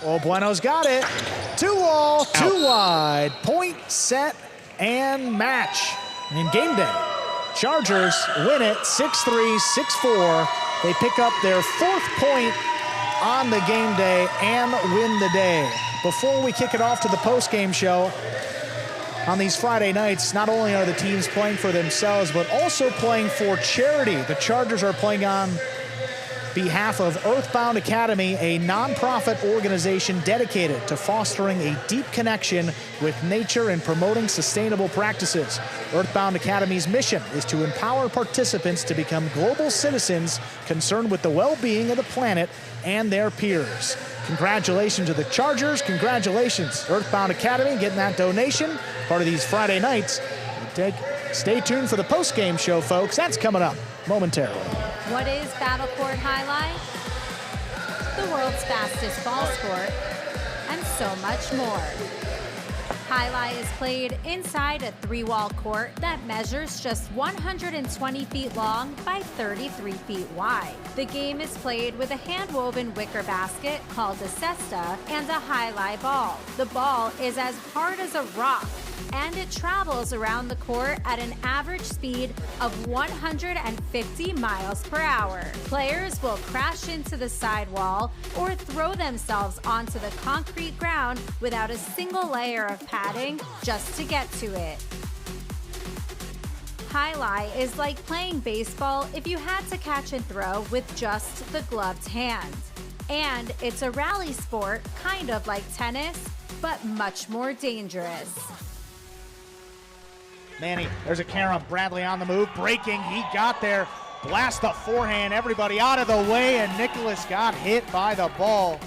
Oh, Bueno's got it. 2-all, 2 wide. Point, set, and match in game day. Chargers win it 6-3, 6-4. They pick up their 4th point on the game day and win the day. Before we kick it off to the post-game show, on these Friday nights, not only are the teams playing for themselves, but also playing for charity. The Chargers are playing on behalf of Earthbound Academy, a nonprofit organization dedicated to fostering a deep connection with nature and promoting sustainable practices. Earthbound Academy's mission is to empower participants to become global citizens concerned with the well-being of the planet and their peers. Congratulations to the Chargers. Congratulations, Earthbound Academy, getting that donation. Part of these Friday nights. Stay tuned for the post-game show, folks. That's coming up momentarily. What is Battle Court Jai-Alai? The world's fastest ball sport, and so much more. Jai-Alai is played inside a 3-wall court that measures just 120 feet long by 33 feet wide. The game is played with a hand-woven wicker basket called a cesta and a Jai-Alai ball. The ball is as hard as a rock, and it travels around the court at an average speed of 150 miles per hour. Players will crash into the sidewall or throw themselves onto the concrete ground without a single layer of padding just to get to it. Jai-Alai is like playing baseball if you had to catch and throw with just the gloved hand. And it's a rally sport, kind of like tennis, but much more dangerous. Manny, there's a carom. Bradley on the move, breaking. He got there. Blast the forehand. Everybody out of the way, and Nicholas got hit by the ball.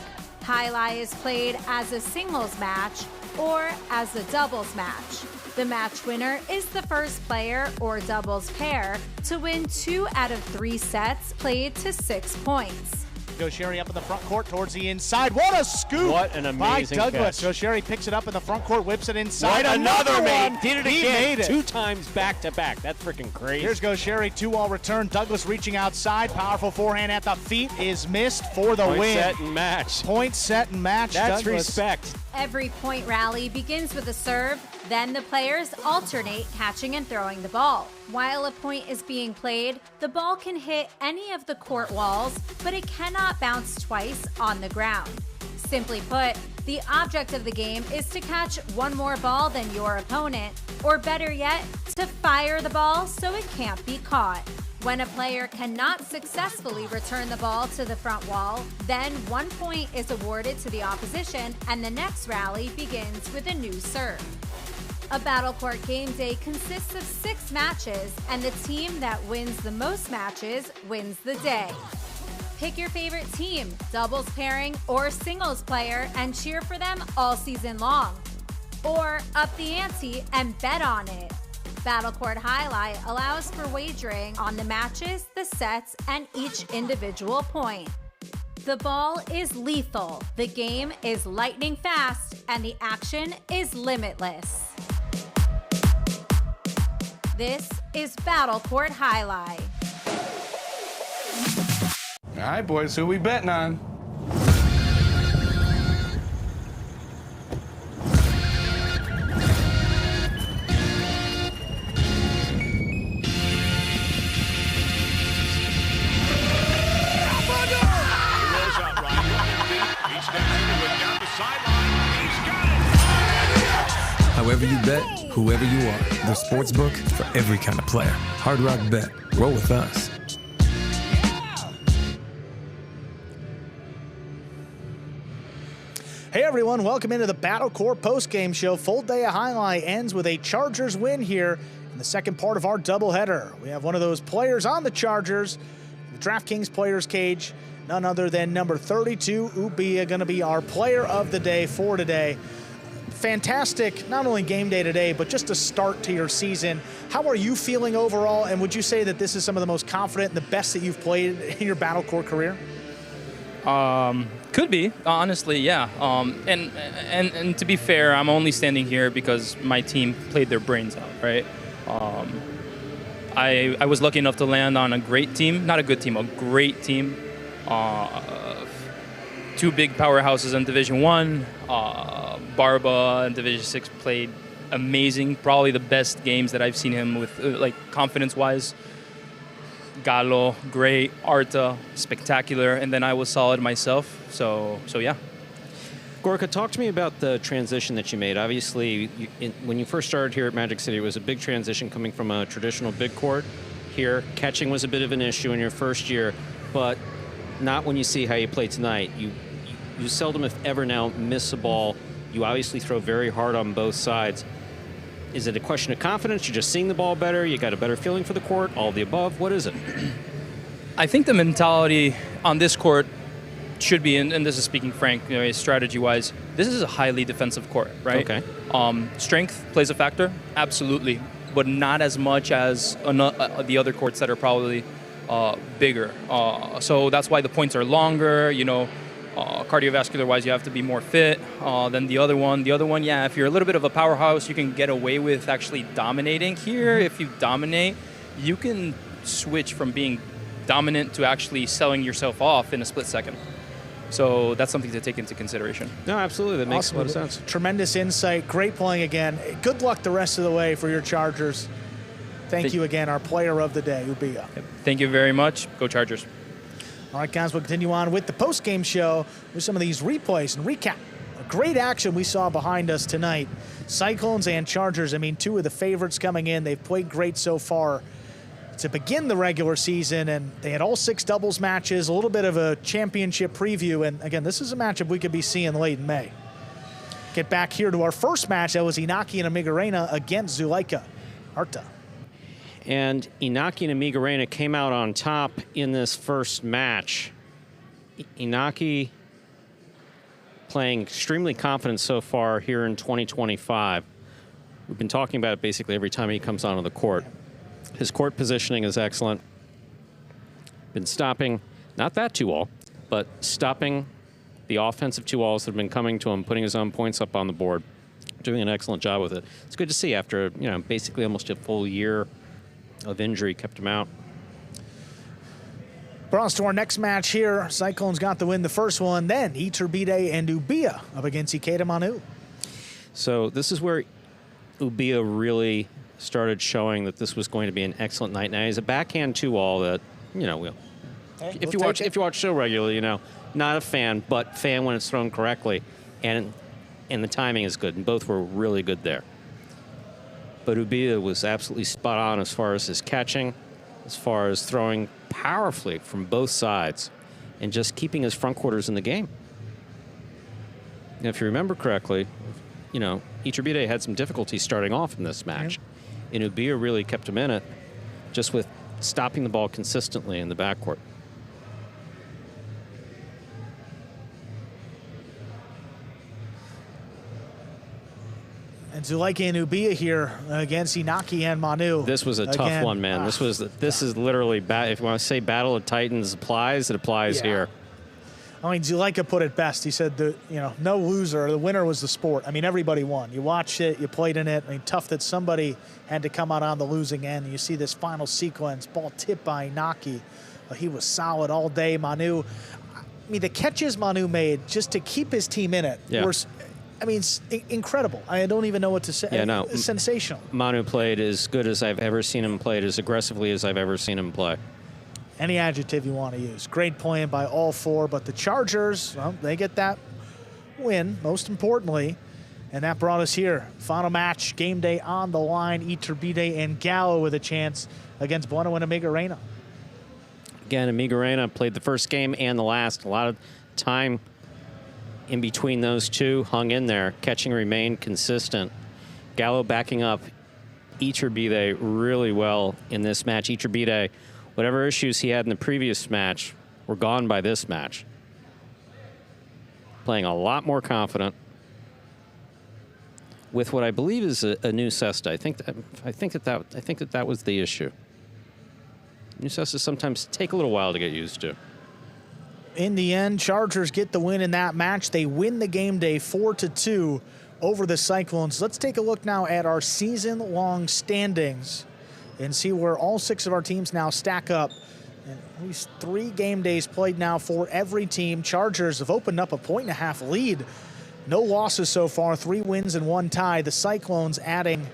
Jai-Alai is played as a singles match or as a doubles match. The match winner is the first player or doubles pair to win 2 out of 3 sets played to 6 points. Gaucheri up in the front court towards the inside. What a scoop! What an amazing by Douglas. catch. Gaucheri picks it up in the front court, whips it inside. What another one. made. Did it He again. made it. 2 times back to back. That's freaking crazy. Here's Gaucheri, 2-all return. Douglas reaching outside. Powerful forehand at the feet is missed for the Point, win. set, and match. Point, set, and match. That's Douglas. respect. Every point rally begins with a serve, then the players alternate catching and throwing the ball. While a point is being played, the ball can hit any of the court walls, but it cannot bounce twice on the ground. Simply put, the object of the game is to catch one more ball than your opponent, or better yet, to fire the ball so it can't be caught. When a player cannot successfully return the ball to the front wall, then 1 point is awarded to the opposition and the next rally begins with a new serve. A Battle Court game day consists of 6 matches, and the team that wins the most matches wins the day. Pick your favorite team, doubles pairing or singles player, and cheer for them all season long. Or up the ante and bet on it. Battle Court Jai-Alai allows for wagering on the matches, the sets, and each individual point. The ball is lethal, the game is lightning fast, and the action is limitless. This is Battle Court Jai-Alai. All right, boys, who we betting on? However you bet, whoever you are, the sportsbook for every kind of player. Hard Rock Bet. Roll with us. Hey everyone, welcome into the Battle Court post-game show. Full day of Jai-Alai ends with a Chargers win here in the second part of our doubleheader. We have one of those players on the Chargers, the DraftKings Players Cage, none other than number 32, Ubia, going to be our player of the day for today. Fantastic, not only game day today, but just a start to your season. How are you feeling overall, and would you say that this is some of the most confident and the best that you've played in your Battle Court career? Could be, honestly, yeah. And to be fair, I'm only standing here because my team played their brains out, right? I was lucky enough to land on a great team, not a good team, a great team. Two big powerhouses in Division 1. Barba in Division 6 played amazing, probably the best games that I've seen him with, like, confidence-wise. Gallo, great. Arta, spectacular. And then I was solid myself. So yeah. Gorka, talk to me about the transition that you made. Obviously, when you first started here at Magic City, it was a big transition coming from a traditional big court. Here, catching was a bit of an issue in your first year, but not when you see how you play tonight. You seldom, if ever now, miss a ball. You obviously throw very hard on both sides. Is it a question of confidence? You're just seeing the ball better? You got a better feeling for the court? All of the above? What is it? I think the mentality on this court should be, and this is speaking frank, strategy-wise, this is a highly defensive court, right? Okay. Strength plays a factor, absolutely, but not as much as the other courts that are probably bigger. So that's why the points are longer, cardiovascular-wise, you have to be more fit than the other one. The other one, yeah, if you're a little bit of a powerhouse, you can get away with actually dominating. Here, if you dominate, you can switch from being dominant to actually selling yourself off in a split second. So that's something to take into consideration. No, absolutely. That makes a lot of sense. Tremendous insight. Great playing again. Good luck the rest of the way for your Chargers. Thank you again, our player of the day, Ubia. Thank you very much. Go Chargers. All right, guys, we'll continue on with the post-game show with some of these replays and recap. A great action we saw behind us tonight. Cyclones and Chargers, I mean, two of the favorites coming in. They've played great so far to begin the regular season, and they had all 6 doubles matches, a little bit of a championship preview, and again, this is a matchup we could be seeing late in May. Get back here to our first match. That was Inaki and Amigarena against Zuleika. Arta. And Inaki and Amigarena came out on top in this first match. Inaki playing extremely confident so far here in 2025. We've been talking about it basically every time he comes onto the court. His court positioning is excellent. Been stopping, not that 2-all, but stopping the offensive 2-alls that have been coming to him, putting his own points up on the board. Doing an excellent job with it. It's good to see after, basically almost a full year of injury kept him out. Brought us to our next match here. Cyclones got the win the first one, then Iturbide and Ubia up against Ikeda Manu. So this is where Ubia really started showing that this was going to be an excellent night. Now he's a backhand 2-all that, if you watch show regularly, not a fan, but fan when it's thrown correctly, and the timing is good, and both were really good there. But Ubia was absolutely spot on as far as his catching, as far as throwing powerfully from both sides, and just keeping his front quarters in the game. Now, if you remember correctly, Iturbide had some difficulty starting off in this match. And Ubia really kept him in it, just with stopping the ball consistently in the backcourt. And Zuleika and Ubia here against Inaki and Manu. This was a tough one, man. This is literally, if you want to say Battle of Titans applies, it applies here. I mean, Zuleika put it best. He said that, no loser. The winner was the sport. I mean, everybody won. You watched it. You played in it. I mean, tough that somebody had to come out on the losing end. You see this final sequence, ball tipped by Inaki. He was solid all day. Manu, I mean, the catches Manu made just to keep his team in it were, it's incredible. I don't even know what to say. Yeah, no. It's sensational. Manu played as good as I've ever seen him play, as aggressively as I've ever seen him play. Any adjective you want to use. Great playing by all 4, but the Chargers, well, they get that win, most importantly, and that brought us here. Final match, game day on the line. Iturbide and Gallo with a chance against Bueno and Amigarena. Again, Amigarena played the first game and the last. A lot of time in between those two, hung in there. Catching remained consistent. Gallo backing up Iturbide really well in this match. Iturbide, whatever issues he had in the previous match, were gone by this match. Playing a lot more confident with what I believe is a new cesta. I think that was the issue. New cestas sometimes take a little while to get used to. In the end, Chargers get the win in that match. They win the game day 4-2 over the Cyclones. Let's take a look now at our season-long standings and see where all 6 of our teams now stack up. And at least 3 game days played now for every team. Chargers have opened up a 1.5 lead. No losses so far, 3 wins and 1 tie. The Cyclones adding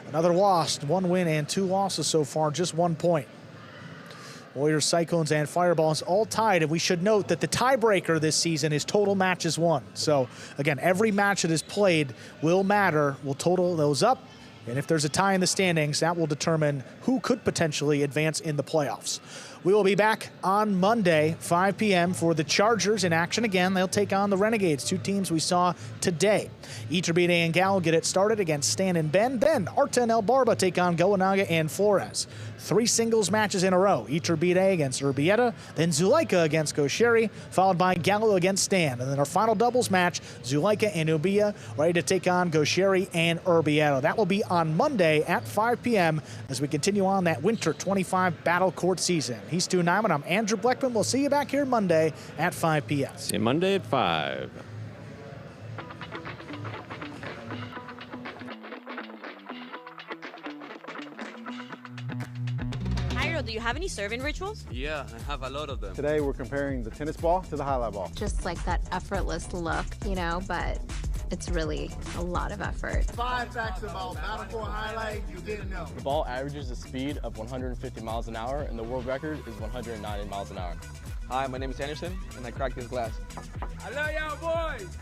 another loss, 1 win and 2 losses so far, just 1 point. Warriors, Cyclones, and Fireballs all tied, and we should note that the tiebreaker this season is total matches won. So, again, every match that is played will matter. We'll total those up, and if there's a tie in the standings, that will determine who could potentially advance in the playoffs. We will be back on Monday, 5 p.m. for the Chargers in action again. They'll take on the Renegades, 2 teams we saw today. Iturbide and Gal get it started against Stan and Ben. Then Arta and El Barba take on Goenaga and Flores. 3 singles matches in a row. Iturbide against Urbieta, then Zuleika against Gosheri, followed by Gallo against Stan. And then our final doubles match, Zuleika and Ubia ready to take on Gosheri and Urbieta. That will be on Monday at 5 p.m. as we continue on that Winter 25 Battle Court season. He's Stu Nyman. I'm Andrew Bleckman. We'll see you back here Monday at 5 p.m. See you Monday at 5. Do you have any serving rituals? Yeah, I have a lot of them. Today we're comparing the tennis ball to the highlight ball. Just like that effortless look, you know, but it's really a lot of effort. 5 facts about Battle Court Highlight you didn't know. The ball averages a speed of 150 miles an hour, and the world record is 190 miles an hour. Hi, my name is Anderson, and I cracked this glass. I love y'all boys!